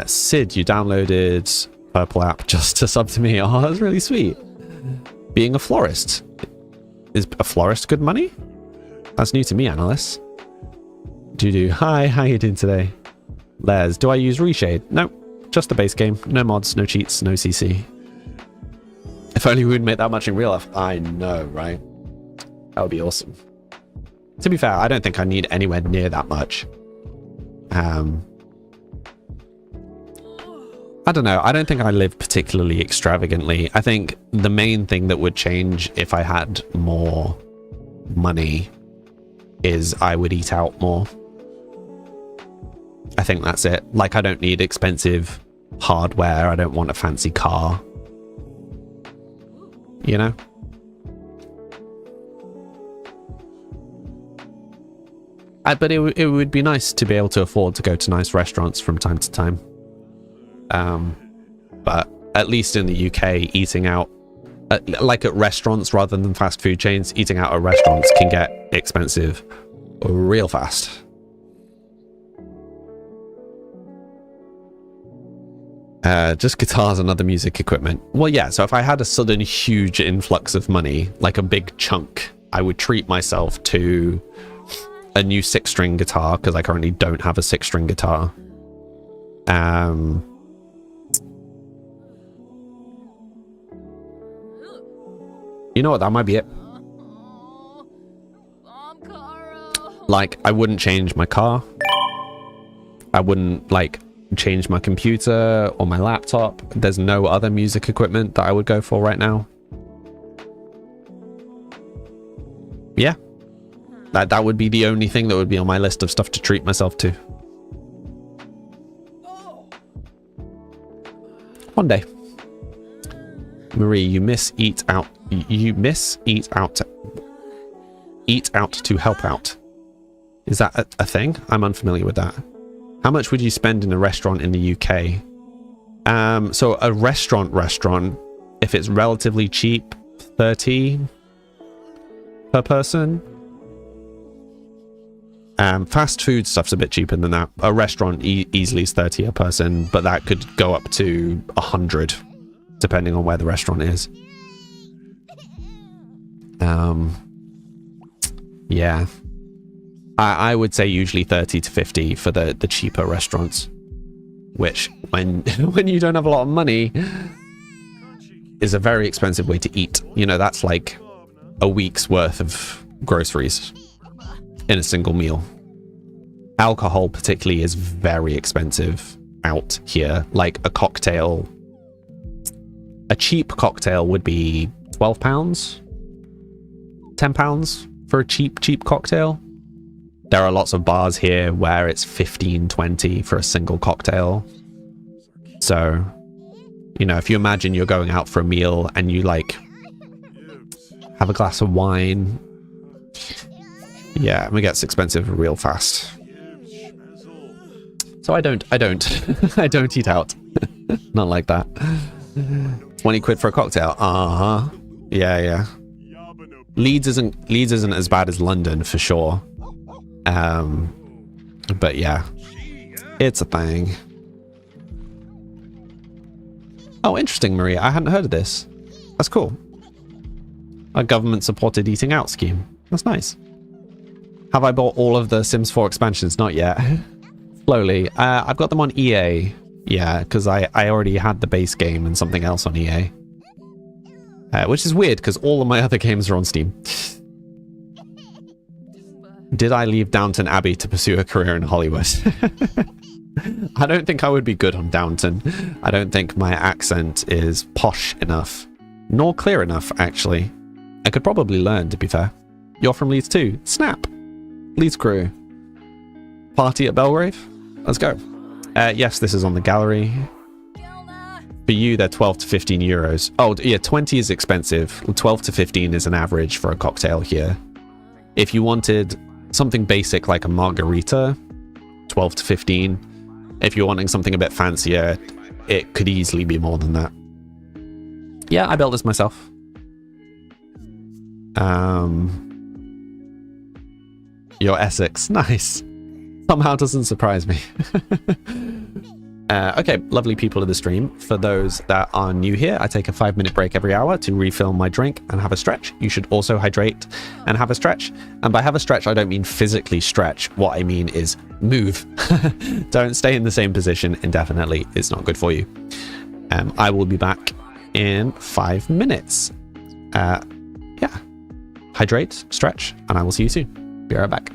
Sid, you downloaded Purple app just to sub to me. Oh, that's really sweet. Being a florist. Is a florist good money? That's new to me, Annalise. Dudu, hi, how you doing today? Les, do I use Reshade? No, just the base game. No mods, no cheats, no CC. If only we would make that much in real life. I know, right? That would be awesome. To be fair, I don't think I need anywhere near that much. I don't know. I don't think I live particularly extravagantly. I think the main thing that would change if I had more money is I would eat out more. I think that's it. Like, I don't need expensive hardware. I don't want a fancy car. You know? But it would be nice to be able to afford to go to nice restaurants from time to time. But at least in the UK, eating out, like at restaurants rather than fast food chains, eating out at restaurants can get expensive real fast. Just guitars and other music equipment. Well, yeah, so if I had a sudden huge influx of money, like a big chunk, I would treat myself to a new 6-string guitar, because I currently don't have a 6-string guitar. You know what, that might be it. Like, I wouldn't change my car. I wouldn't, like, change my computer or my laptop. There's no other music equipment that I would go for right now. Yeah. That would be the only thing that would be on my list of stuff to treat myself to. One day. Marie, you miss eat out. You miss eat out. Eat out to help out. Is that a thing? I'm unfamiliar with that. How much would you spend in a restaurant in the UK? So a restaurant, if it's relatively cheap, 30 per person. Fast food stuff's a bit cheaper than that. A restaurant easily is 30 a person, but that could go up to 100 depending on where the restaurant is. Yeah. I would say usually 30 to 50 for the cheaper restaurants, which when you don't have a lot of money is a very expensive way to eat. You know, that's like a week's worth of groceries in a single meal. Alcohol particularly is very expensive out here. Like a cocktail, a cheap cocktail would be £12, £10 for a cheap cocktail. There are lots of bars here where it's 15, 20 for a single cocktail. So, you know, if you imagine you're going out for a meal and you like have a glass of wine, yeah, it gets expensive real fast. So I don't I don't eat out. Not like that. 20 quid for a cocktail. Yeah. Leeds isn't as bad as London for sure. But yeah, it's a thing. Oh, interesting, Maria. I hadn't heard of this. That's cool. A government-supported eating out scheme. That's nice. Have I bought all of the Sims 4 expansions? Not yet. Slowly. I've got them on EA. Yeah, because I already had the base game and something else on EA. Which is weird, because all of my other games are on Steam. Did I leave Downton Abbey to pursue a career in Hollywood? I don't think I would be good on Downton. I don't think my accent is posh enough. Nor clear enough, actually. I could probably learn, to be fair. You're from Leeds too. Snap. Leeds crew. Party at Belgrave? Let's go. Yes, this is on the gallery. For you, they're 12 to 15 euros. Oh, yeah, 20 is expensive. 12 to 15 is an average for a cocktail here. If you wanted something basic like a margarita, 12 to 15. If you're wanting something a bit fancier, it could easily be more than that. Yeah, I built this myself. You're Essex. Nice. Somehow doesn't surprise me. Okay, lovely people of the stream. For those that are new here, I take a 5-minute break every hour to refill my drink and have a stretch. You should also hydrate and have a stretch. And by have a stretch, I don't mean physically stretch. What I mean is move. Don't stay in the same position indefinitely. It's not good for you. I will be back in 5 minutes. Yeah. Hydrate, stretch, and I will see you soon. Be right back.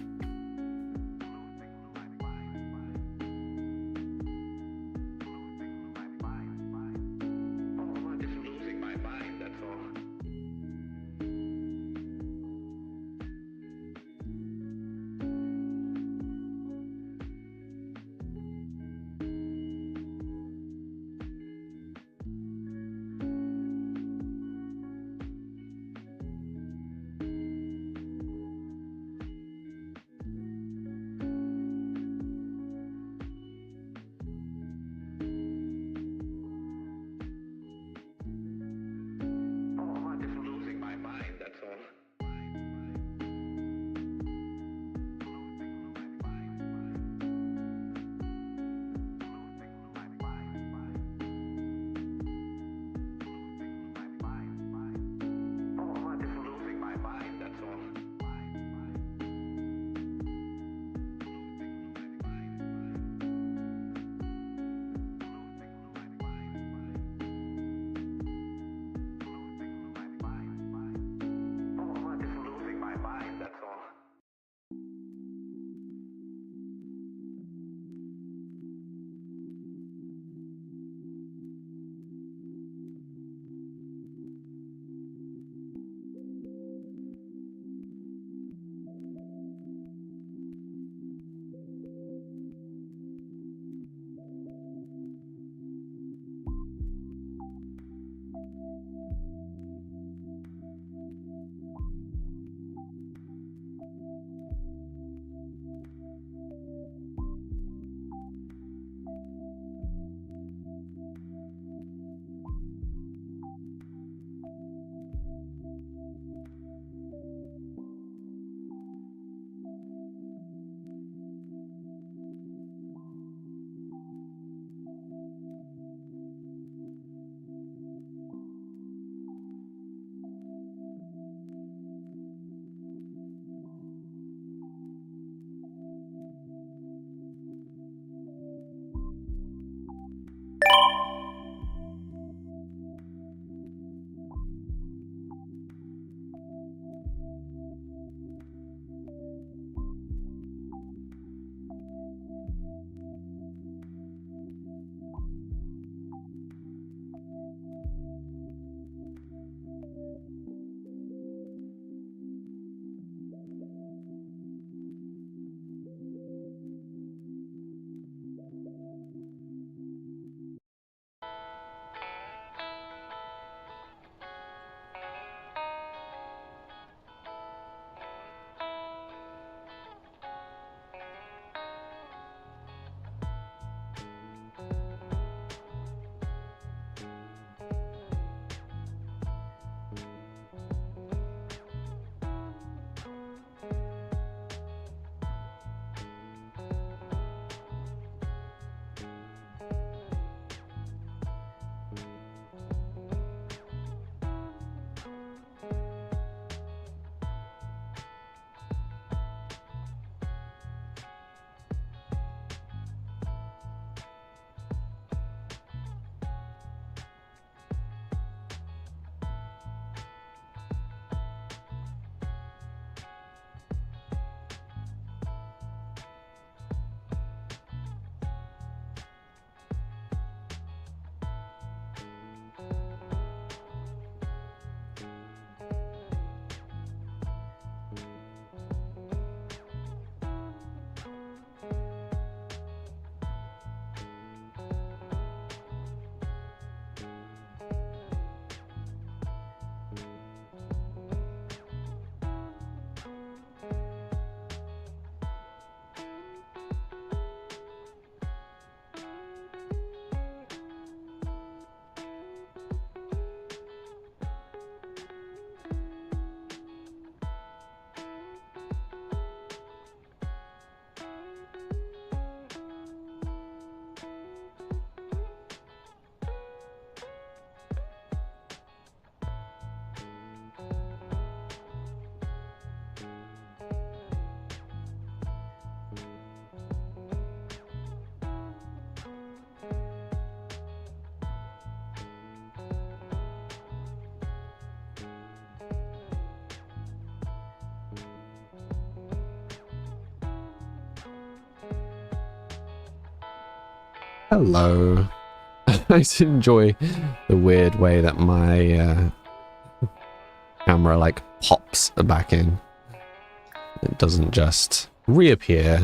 Hello. I enjoy the weird way that my camera like pops back in. It doesn't just reappear,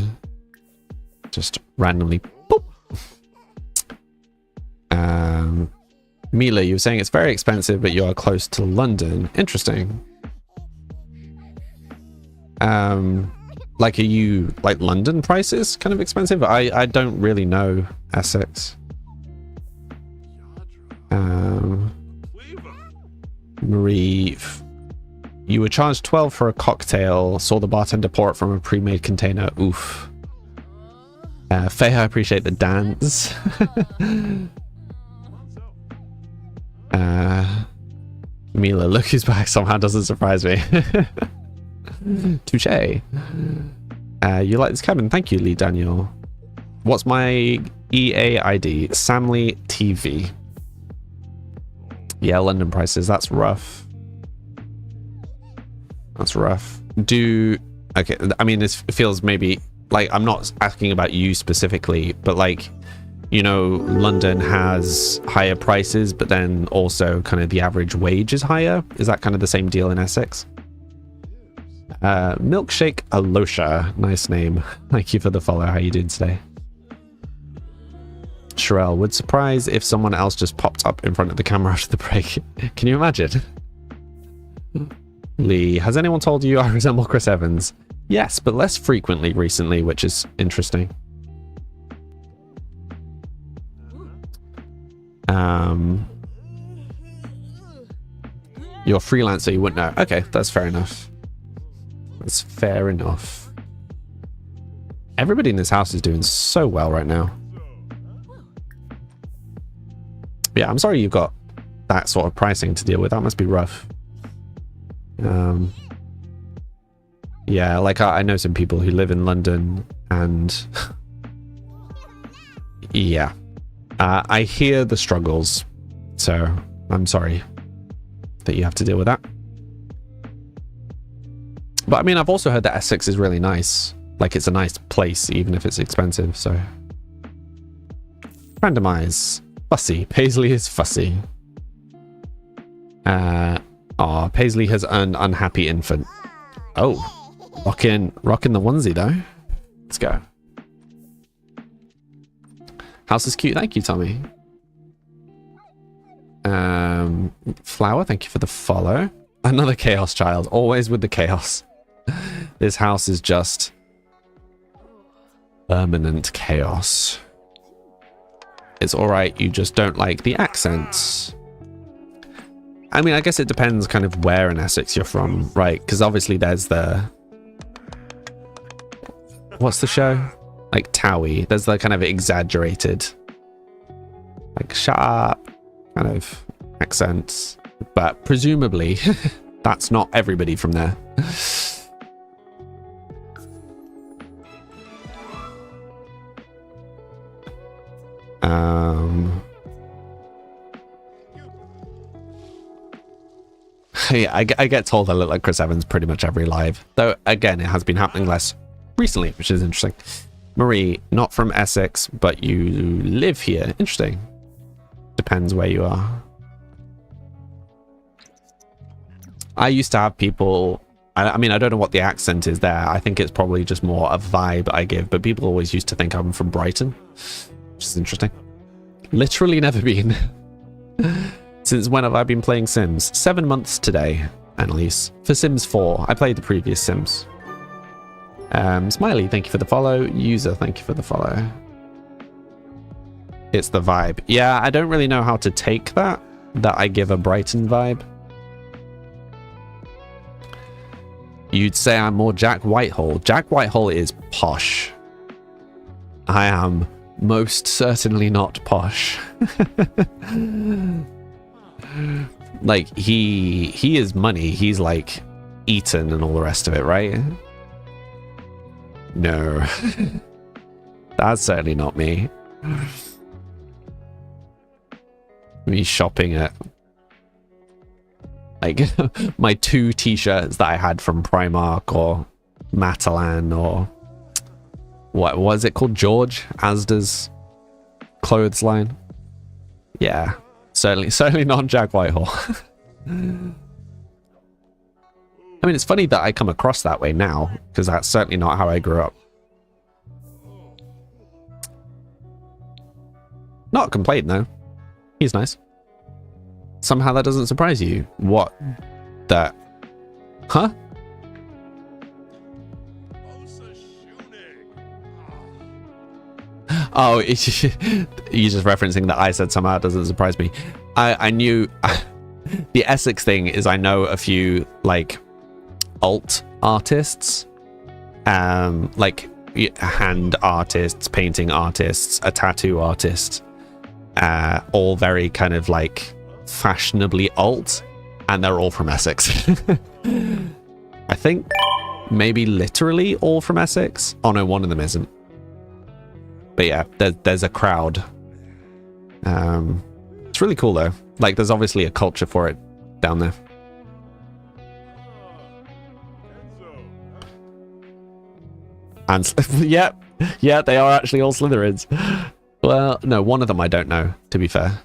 just randomly boop. Mila, you were saying it's very expensive, but you are close to London. Interesting. Like, are you like London prices kind of expensive? I don't really know Essex. Marie, you were charged 12 for a cocktail, saw the bartender pour it from a pre-made container. Oof. Faye, I appreciate the dance. Mila, look who's back somehow doesn't surprise me. Touche. You like this cabin? Thank you, Lee Daniel. What's my EA ID? Samley TV. Yeah, London prices. That's rough. That's rough. Okay, I mean, this feels maybe like, I'm not asking about you specifically, but like, you know, London has higher prices, but then also kind of the average wage is higher. Is that kind of the same deal in Essex? Milkshake Alosha, nice name. Thank you for the follow. How you doing today? Sherelle, would surprise if someone else just popped up in front of the camera after the break. Can you imagine? Lee, has anyone told you I resemble Chris Evans? Yes, but less frequently recently, which is interesting. You're a freelancer, you wouldn't know. Okay, that's fair enough. That's fair enough. Everybody in this house is doing so well right now. Yeah, I'm sorry you've got that sort of pricing to deal with. That must be rough. Yeah, like I know some people who live in London, and yeah, I hear the struggles, so I'm sorry that you have to deal with that. But I mean, I've also heard that Essex is really nice. Like, it's a nice place, even if it's expensive, so. Randomize. Fussy. Paisley is fussy. Paisley has earned unhappy infant. Oh, rocking the onesie though. Let's go. House is cute. Thank you, Tommy. Flower, thank you for the follow. Another chaos child. Always with the chaos. This house is just permanent chaos. It's alright, you just don't like the accents. I mean, I guess it depends kind of where in Essex you're from, right? Because obviously there's the... What's the show? Like Towie. There's the kind of exaggerated, like sharp kind of accents. But presumably, that's not everybody from there. Yeah, I get told I look like Chris Evans pretty much every live. Though, again, it has been happening less recently, which is interesting. Marie, not from Essex, but you live here. Interesting. Depends where you are. I used to have people... I mean, I don't know what the accent is there. I think it's probably just more a vibe I give, but people always used to think I'm from Brighton, which is interesting. Literally never been. Since when have I been playing Sims? 7 months today, Annalise. For Sims 4. I played the previous Sims. Smiley, thank you for the follow. User, thank you for the follow. It's the vibe. Yeah, I don't really know how to take that I give a Brighton vibe. You'd say I'm more Jack Whitehall. Jack Whitehall is posh. I am most certainly not posh. Like, he is money. He's like Eton and all the rest of it, right? No. That's certainly not me. Me shopping at like my 2 t-shirts that I had from Primark or Matalan or what was it called? George Asda's clothes line. Yeah, certainly not Jack Whitehall. I mean, it's funny that I come across that way now, because that's certainly not how I grew up. Not complaining though. He's nice. Somehow that doesn't surprise you. What? That? Huh? Oh, you're just referencing that I said somehow it doesn't surprise me. I knew the Essex thing is I know a few like alt artists, like hand artists, painting artists, a tattoo artist, all very kind of like fashionably alt, and they're all from Essex. I think maybe literally all from Essex. Oh no, one of them isn't. But yeah, there's a crowd. It's really cool though. Like there's obviously a culture for it down there. And yeah, they are actually all Slytherins. Well, no, one of them I don't know, to be fair.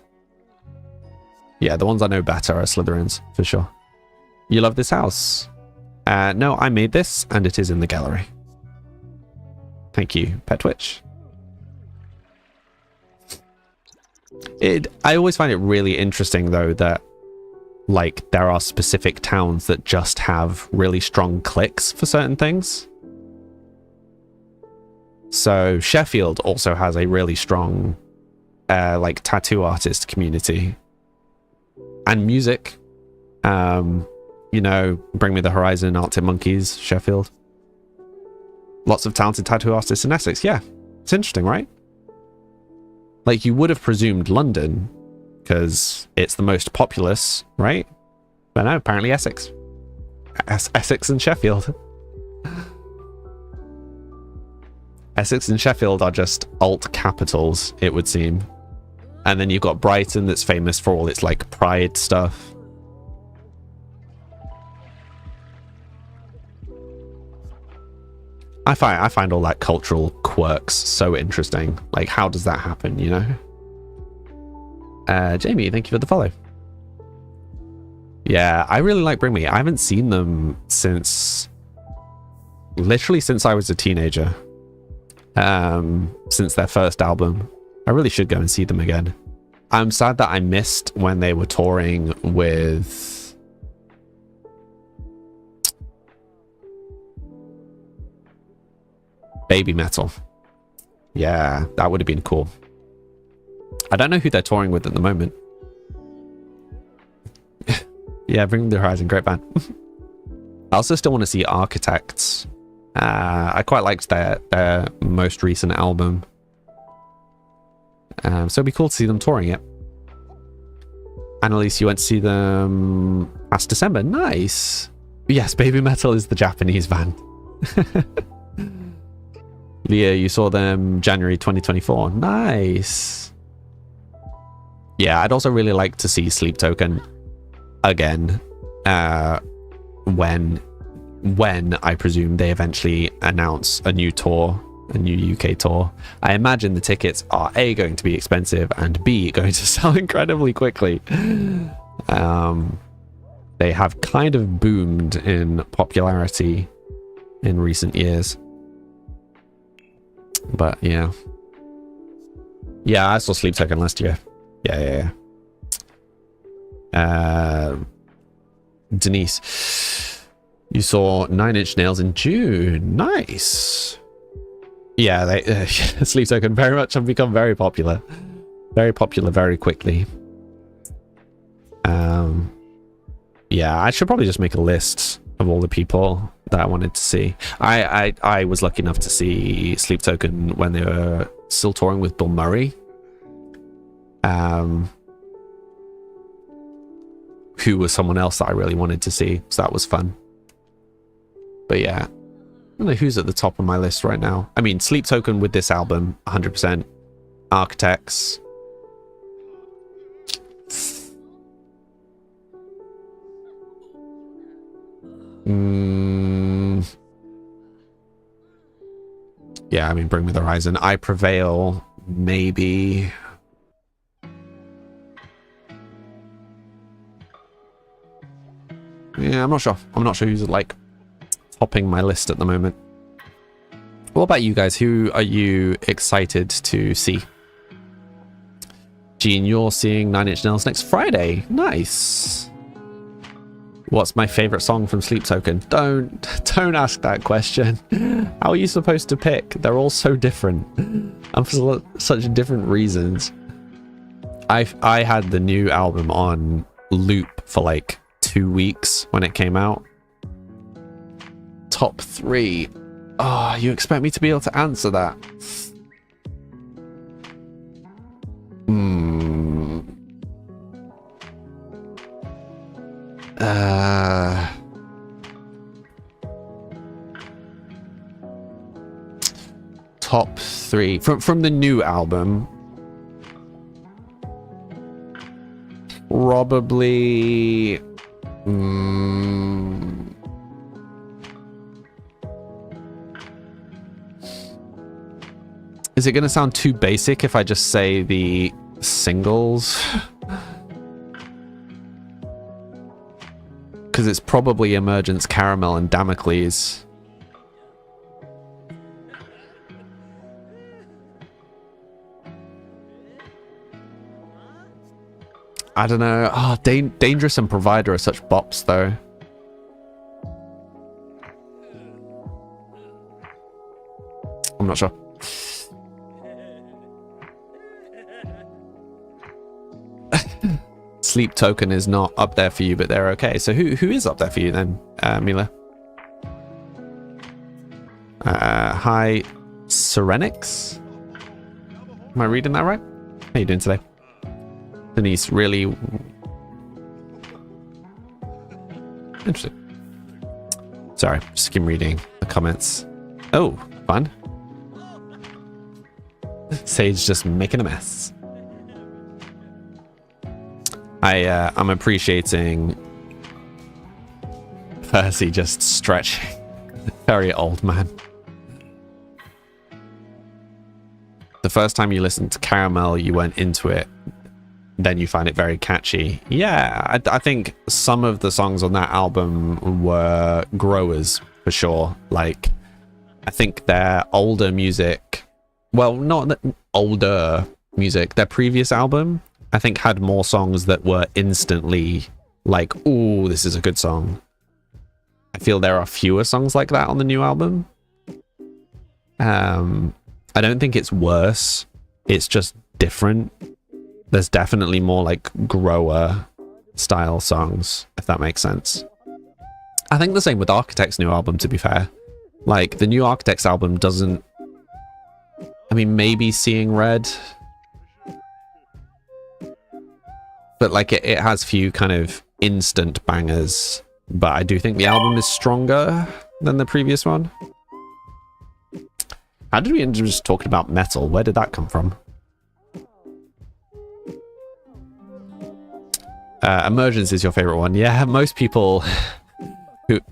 Yeah, the ones I know better are Slytherins, for sure. You love this house? No, I made this, and it is in the gallery. Thank you, Petwitch. I always find it really interesting, though, that like there are specific towns that just have really strong clicks for certain things. So Sheffield also has a really strong like tattoo artist community and music. You know, Bring Me the Horizon, Arctic Monkeys, Sheffield. Lots of talented tattoo artists in Essex. Yeah, it's interesting, right? Like you would have presumed London because it's the most populous, right? But no, apparently Essex. Essex and Sheffield. Essex and Sheffield are just alt capitals, it would seem. And then you've got Brighton that's famous for all its like pride stuff. I find all that cultural quirks so interesting. Like, how does that happen, you know? Jamie, thank you for the follow. Yeah, I really like Bring Me. I haven't seen them since... literally since I was a teenager. Since their first album. I really should go and see them again. I'm sad that I missed when they were touring with... Baby Metal. Yeah, that would have been cool. I don't know who they're touring with at the moment. Yeah, Bring Me the Horizon, great band. I also still want to see Architects. I quite liked their most recent album. So it'd be cool to see them touring it. Annalise, you went to see them last December. Nice. Yes, Baby Metal is the Japanese band. Leah, you saw them January 2024. Nice. Yeah, I'd also really like to see Sleep Token again. When I presume they eventually announce a new tour, a new UK tour. I imagine the tickets are A, going to be expensive, and B, going to sell incredibly quickly. They have kind of boomed in popularity in recent years. But yeah. Yeah, I saw Sleep Token last year. Yeah. Denise, you saw Nine Inch Nails in June. Nice. Yeah, they Sleep Token very much have become very popular. Very popular very quickly. Yeah, I should probably just make a list of all the people that I wanted to see. I was lucky enough to see Sleep Token when they were still touring with Bill Murray. Who was someone else that I really wanted to see, so that was fun. But yeah, I don't know who's at the top of my list right now. I mean, Sleep Token with this album, 100%. Architects. Yeah, I mean, Bring Me the Horizon. I Prevail, maybe. Yeah, I'm not sure. I'm not sure who's like topping my list at the moment. What about you guys? Who are you excited to see? Gene, you're seeing Nine Inch Nails next Friday. Nice. What's my favorite song from Sleep Token? Don't ask that question. How are you supposed to pick? They're all so different, and for such different reasons. I had the new album on loop for like 2 weeks when it came out. Top 3. Oh, you expect me to be able to answer that? Top 3 from the new album. Probably. Is it going to sound too basic if I just say the singles? Because it's probably Emergence, Caramel, and Damocles. I don't know. Oh, Dangerous and Provider are such bops, though. I'm not sure. Sleep Token is not up there for you, but they're okay. So who is up there for you then, Mila? Hi, Serenix? Am I reading that right? How you doing today? Denise, really interesting. Sorry, skim reading the comments. Oh, fun. Sage just making a mess. I'm appreciating Percy just stretching. Very old man. The first time you listened to Caramel, you went into it, then you find it very catchy. Yeah, I think some of the songs on that album were growers for sure. Like, I think their older music, well, not older music, their previous album, I think had more songs that were instantly like, ooh, this is a good song. I feel there are fewer songs like that on the new album. I don't think it's worse. It's just different. There's definitely more like grower style songs, if that makes sense. I think the same with Architect's new album, to be fair. Like, the new Architect's album doesn't... I mean, maybe Seeing Red... But like it has few kind of instant bangers, but I do think the album is stronger than the previous one. How did we end up just talking about metal? Where did that come from? Emergence is your favorite one. Yeah, most people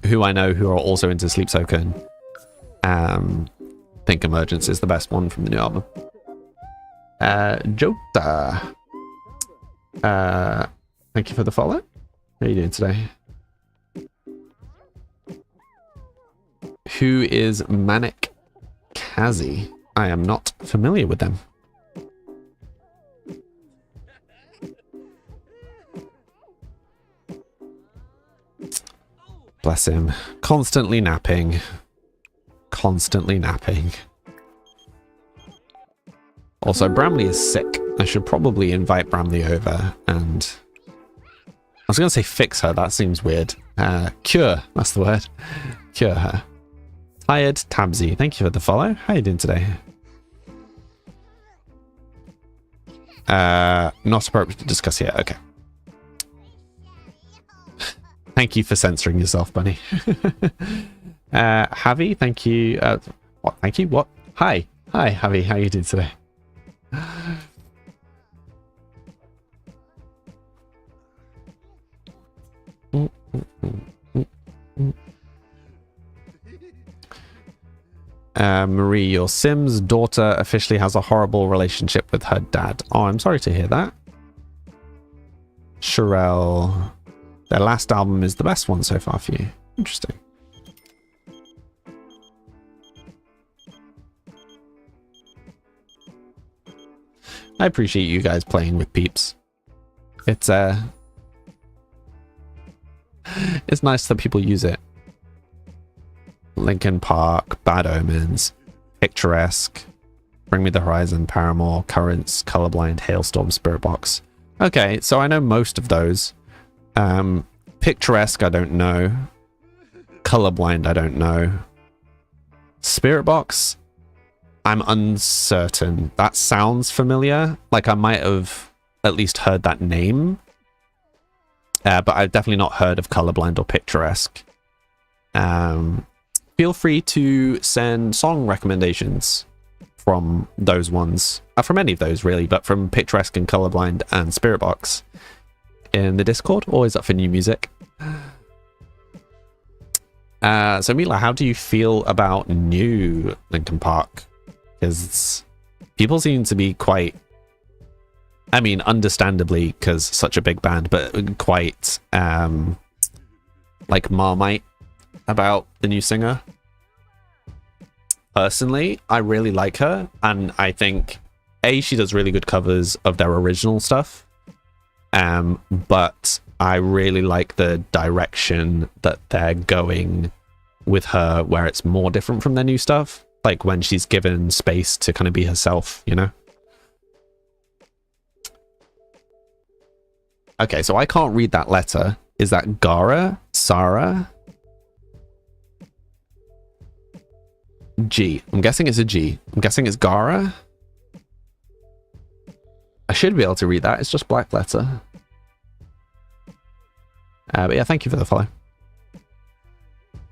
who I know who are also into Sleep Token think Emergence is the best one from the new album. Jota. Thank you for the follow. How are you doing today? Who is Manic Kazi? I am not familiar with them. Bless him. Constantly napping. Constantly napping. Also, Bramley is sick. I should probably invite Bramley over and... I was going to say fix her. That seems weird. Cure. That's the word. Cure her. Tired Tabsy. Thank you for the follow. How are you doing today? Not appropriate to discuss here. Okay. Thank you for censoring yourself, Bunny. Javi, thank you. What? Thank you? What? Hi. Hi, Javi. How are you doing today? Marie, your Sims daughter officially has a horrible relationship with her dad. Oh, I'm sorry to hear that. Sherelle, Their last album is the best one so far for you. Interesting. I appreciate you guys playing with peeps. It's nice that people use it. Linkin Park, Bad Omens, Picturesque, Bring Me the Horizon, Paramore, Currents, Colorblind, Hailstorm, Spirit Box. Okay, so I know most of those. Picturesque, I don't know. Colorblind, I don't know. Spirit Box, I'm uncertain. That sounds familiar. Like I might have at least heard that name. But I've definitely not heard of Colorblind or Picturesque. Feel free to send song recommendations from those ones. From any of those, really, but from Picturesque and Colorblind and Spirit Box in the Discord. Always up for new music. So Mila, how do you feel about new Linkin Park? Because people seem to be quite, I mean, understandably, because such a big band, but quite like Marmite about the new singer. Personally, I really like her, and I think she does really good covers of their original stuff, but I really like the direction that they're going with her, where it's more different from their new stuff, like when she's given space to kind of be herself, you know. Okay, so I can't read that letter. Is that Gara? Sarah? G. I'm guessing it's a G. I'm guessing it's Gara. I should be able to read that. It's just black letter. But yeah, thank you for the follow.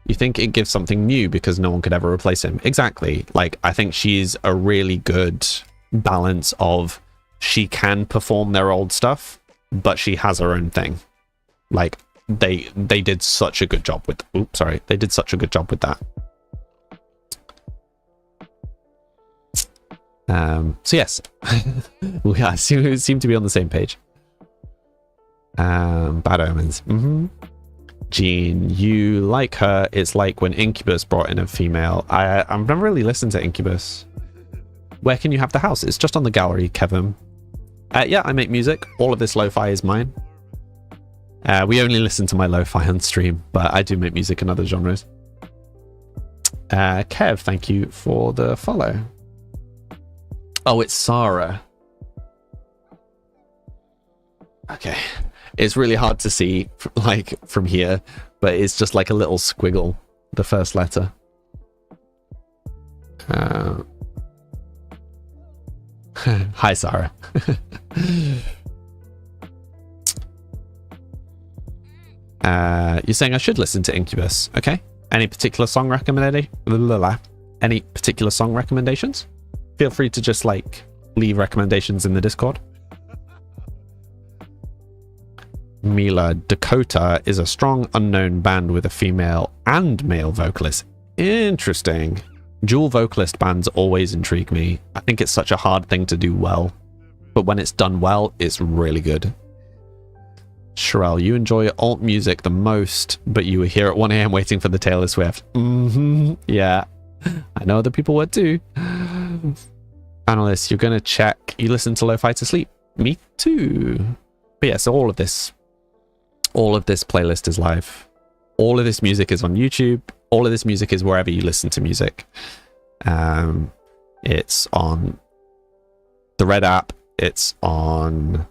You think it gives something new because no one could ever replace him? Exactly. Like, I think she's a really good balance of she can perform their old stuff, but she has her own thing. Like, they did such a good job with... Oops, sorry. They did such a good job with that. So yes, we seem to be on the same page. Bad Omens. Jean, you like her. It's like when Incubus brought in a female. I've never really listened to Incubus. Where can you have the house? It's just on the gallery, Kevin. Yeah, I make music. All of this lo-fi is mine. We only listen to my lo-fi on stream, but I do make music in other genres. Kev, thank you for the follow. Oh, it's Sarah. Okay. It's really hard to see, like, from here, but it's just like a little squiggle, the first letter. Hi, Sarah. You're saying I should listen to Incubus, okay? Any particular song recommendation? Any particular song recommendations? Feel free to just, like, leave recommendations in the Discord. Mila, Dakota is a strong unknown band with a female and male vocalist. Interesting. Dual vocalist bands always intrigue me. I think it's such a hard thing to do well. But when it's done well, it's really good. Sherelle, you enjoy alt music the most, but you were here at 1 AM waiting for the Taylor Swift. Yeah. I know other people would too. Analyst, you're gonna check. You listen to Lo-Fi to sleep. Me too. But yeah, so all of this playlist is live. All of this music is on YouTube. All of this music is wherever you listen to music. It's on the Red app. It's on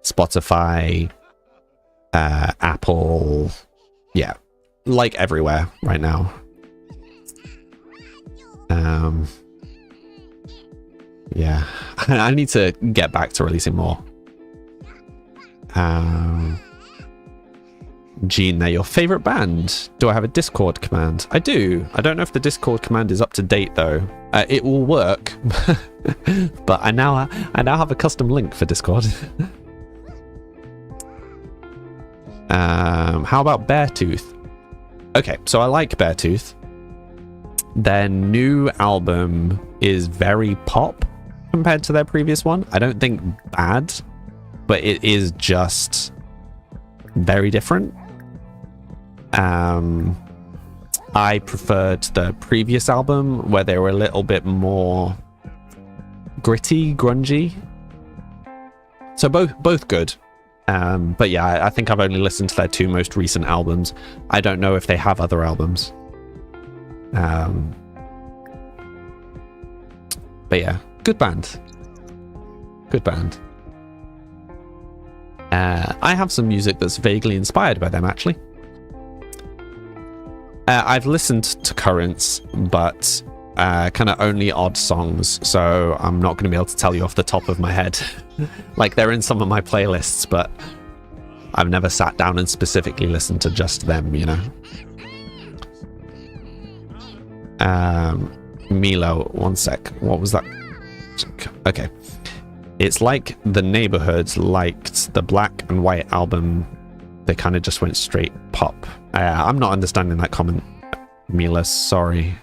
Spotify, Apple. Yeah, like everywhere right now. Yeah, I need to get back to releasing more. Gene, they're your favorite band. Do I have a Discord command? I do. I don't know if the Discord command is up to date though. It will work, but I now have a custom link for Discord. How about Beartooth? Okay, so I like Beartooth. Their new album is very pop compared to their previous one. I don't think bad, but it is just very different. I preferred the previous album where they were a little bit more gritty, grungy. So both good. But yeah, I think I've only listened to their 2 most recent albums. I don't know if they have other albums. But yeah, good band. Good band. I have some music that's vaguely inspired by them, actually. I've listened to Currents, but kind of only odd songs, so I'm not going to be able to tell you off the top of my head. Like, they're in some of my playlists, but I've never sat down and specifically listened to just them, you know. Milo, one sec. What was that? Okay. It's like the Neighborhoods liked the Black and White album. They kind of just went straight pop. I'm not understanding that comment, Mila. Sorry.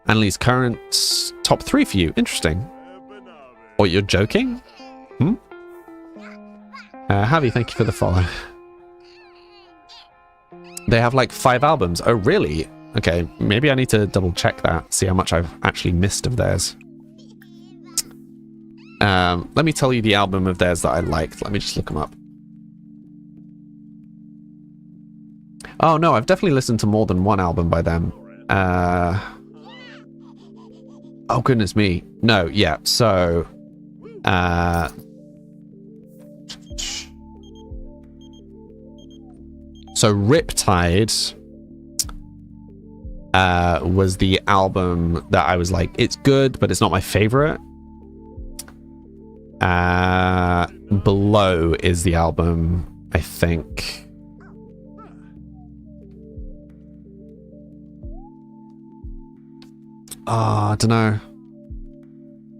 Annalise, Currents top 3 for you. Interesting. Or you're joking? Javi, thank you for the follow. They have like 5 albums. Oh, really? Okay, maybe I need to double check that, see how much I've actually missed of theirs. Let me tell you the album of theirs that I liked. Let me just look them up. Oh no, I've definitely listened to more than one album by them. Oh goodness me. No, yeah, so Riptide was the album that I was like, it's good, but it's not my favorite. Below is the album, I think. I don't know.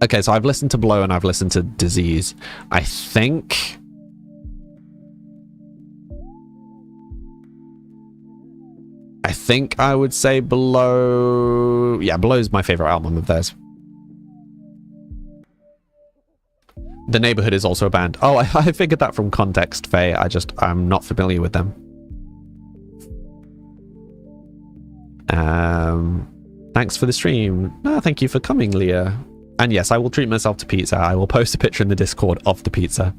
Okay, so I've listened to Blow and I've listened to Disease. I think I would say Below. Yeah, Below is my favorite album of theirs. The Neighborhood is also a band. Oh, I figured that from context, Faye. I'm not familiar with them. Thanks for the stream. No, thank you for coming, Leah. And yes, I will treat myself to pizza. I will post a picture in the Discord of the pizza.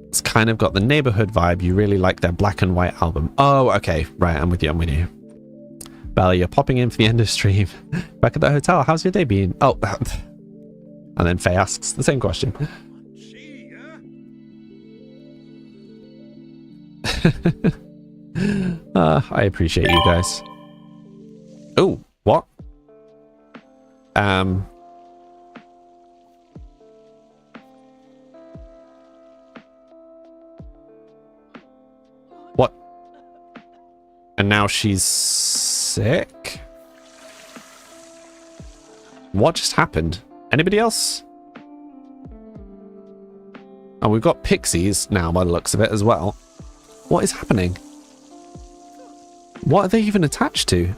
It's kind of got the Neighborhood vibe. You really like their Black and White album. Oh, okay. Right, I'm with you. Bella, you're popping in for the end of stream. Back at the hotel, how's your day been? Oh, and then Faye asks the same question. I appreciate you guys. Oh, what? What? And now she's sick? What just happened? Anybody else? Oh, we've got pixies now by the looks of it as well. What is happening? What are they even attached to?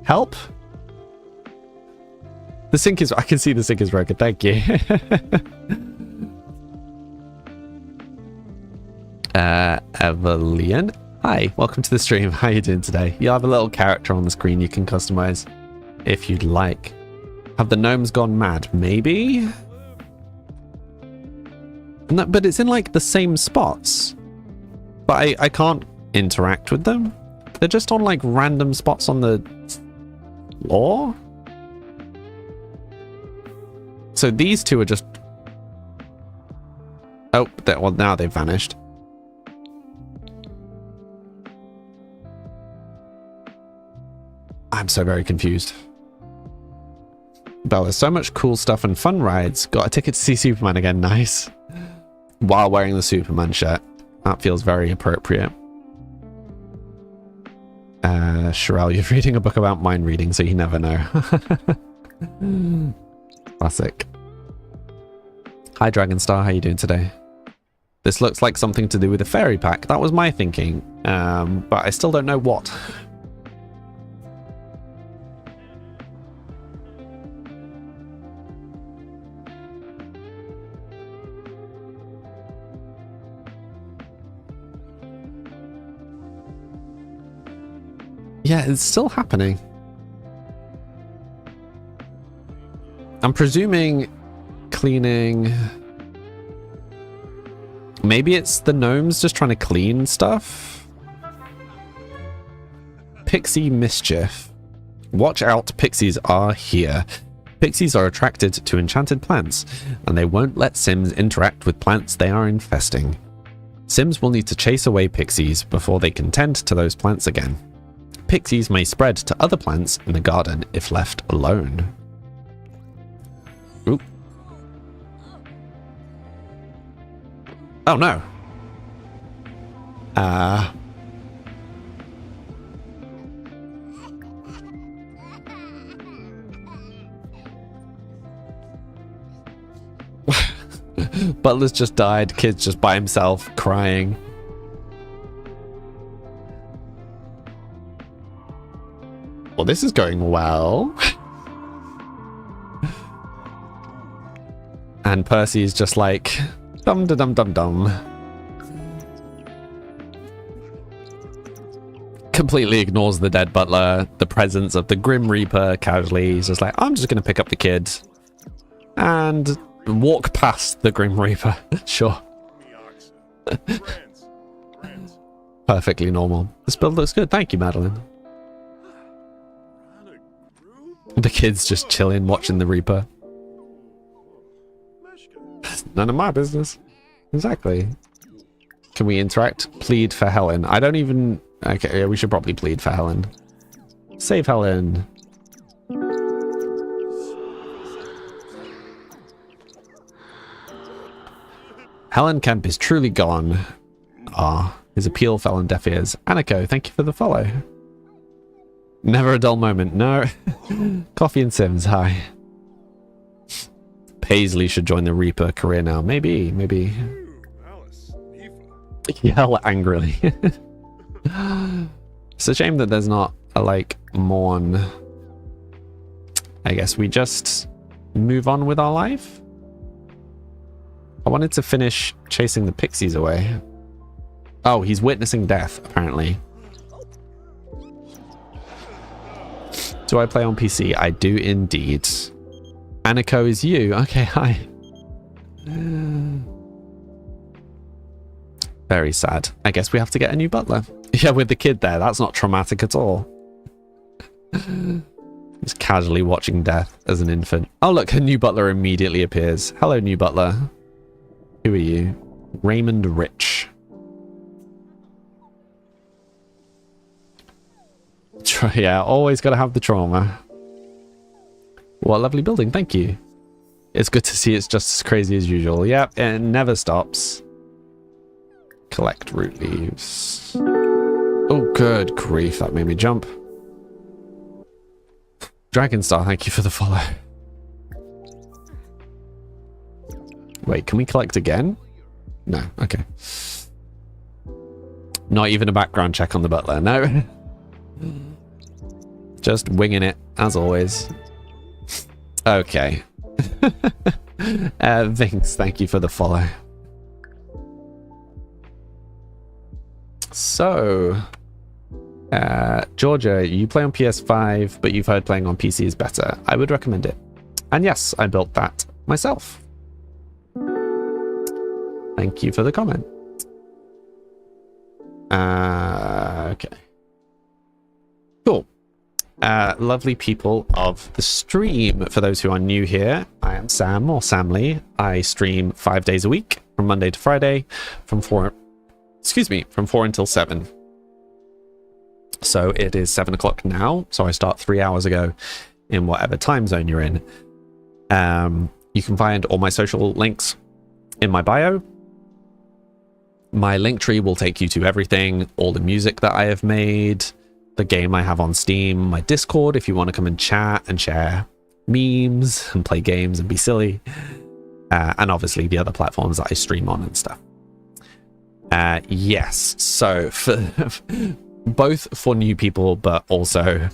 Help? The sink is... I can see the sink is broken. Thank you. Evelyn. Hi, welcome to the stream. How are you doing today? You'll have a little character on the screen you can customize if you'd like. Have the gnomes gone mad? Maybe? No, but it's in like the same spots. But I can't interact with them. They're just on like random spots on the floor. So these two are just... Oh, well now they've vanished. I'm so very confused. Belle, there's so much cool stuff and fun rides. Got a ticket to see Superman again. Nice. While wearing the Superman shirt. That feels very appropriate. Sherelle, you're reading a book about mind reading, so you never know. Classic. Hi, Dragonstar. How you doing today? This looks like something to do with a fairy pack. That was my thinking, but I still don't know what. Yeah, it's still happening. I'm presuming cleaning... Maybe it's the gnomes just trying to clean stuff? Pixie mischief. Watch out, pixies are here. Pixies are attracted to enchanted plants, and they won't let Sims interact with plants they are infesting. Sims will need to chase away pixies before they can tend to those plants again. Pixies may spread to other plants in the garden if left alone. Oop. Oh no. Butler's just died. Kid's just by himself, crying. Well, this is going well. And Percy's just like, dum-da-dum-dum-dum. Completely ignores the dead butler, the presence of the Grim Reaper casually. He's just like, I'm just going to pick up the kid and walk past the Grim Reaper. Sure. Perfectly normal. This build looks good. Thank you, Madeline. The kid's just chilling, watching the Reaper. None of my business. Exactly. Can we interact? Plead for Helen. I don't even... Okay, yeah, we should probably plead for Helen. Save Helen. Helen Kemp is truly gone. Ah, his appeal fell on deaf ears. Aniko, thank you for the follow. Never a dull moment. No. Coffee and Sims, hi. Paisley should join the Reaper career now. Maybe. Yell angrily. It's a shame that there's not a, like, mourn. I guess we just move on with our life. I wanted to finish chasing the pixies away. Oh, he's witnessing death, apparently. Do I play on PC? I do indeed. Aniko is you. Okay, hi. Very sad. I guess we have to get a new butler. Yeah, with the kid there. That's not traumatic at all. Just casually watching death as an infant. Oh, look, a new butler immediately appears. Hello, new butler. Who are you? Raymond Rich. Yeah, always got to have the trauma. What a lovely building, thank you. It's good to see it's just as crazy as usual. Yep, it never stops. Collect root leaves. Oh, good grief, that made me jump. Dragonstar, thank you for the follow. Wait, can we collect again? No, okay. Not even a background check on the butler, no. Just winging it, as always. Okay. Vince, thank you for the follow. So, Georgia, you play on PS5, but you've heard playing on PC is better. I would recommend it. And yes, I built that myself. Thank you for the comment. Okay. Cool. Lovely people of the stream. For those who are new here, I am Sam or Sam Lee. I stream 5 days a week from Monday to Friday from 4 until 7. So it is 7 o'clock now. So I start 3 hours ago in whatever time zone you're in. You can find all my social links in my bio. My link tree will take you to everything, all the music that I have made, the game I have on Steam, my Discord if you want to come and chat and share memes and play games and be silly, and obviously the other platforms that I stream on and stuff. Yes. So for both for new people, but also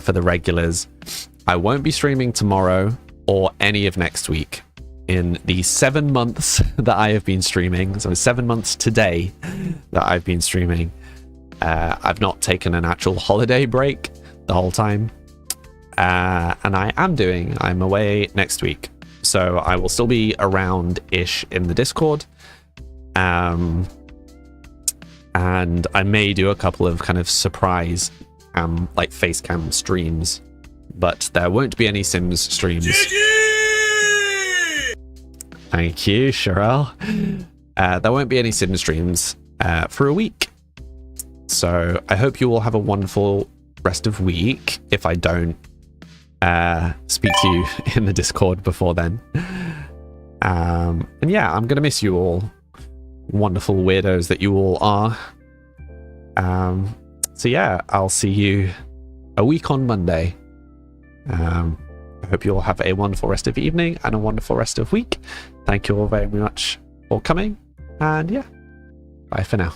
for the regulars, I won't be streaming tomorrow or any of next week. In the 7 months that I have been streaming, so 7 months today that I've been streaming, I've not taken an actual holiday break the whole time. And I'm away next week. So I will still be around-ish in the Discord. And I may do a couple of kind of surprise like face cam streams, but there won't be any Sims streams. Thank you, Sherelle. There won't be any Sims streams for a week. So I hope you all have a wonderful rest of week if I don't speak to you in the Discord before then. And yeah, I'm gonna miss you all, wonderful weirdos that you all are. So yeah, I'll see you a week on Monday. I hope you all have a wonderful rest of evening and a wonderful rest of week. Thank you all very much for coming, and yeah, bye for now.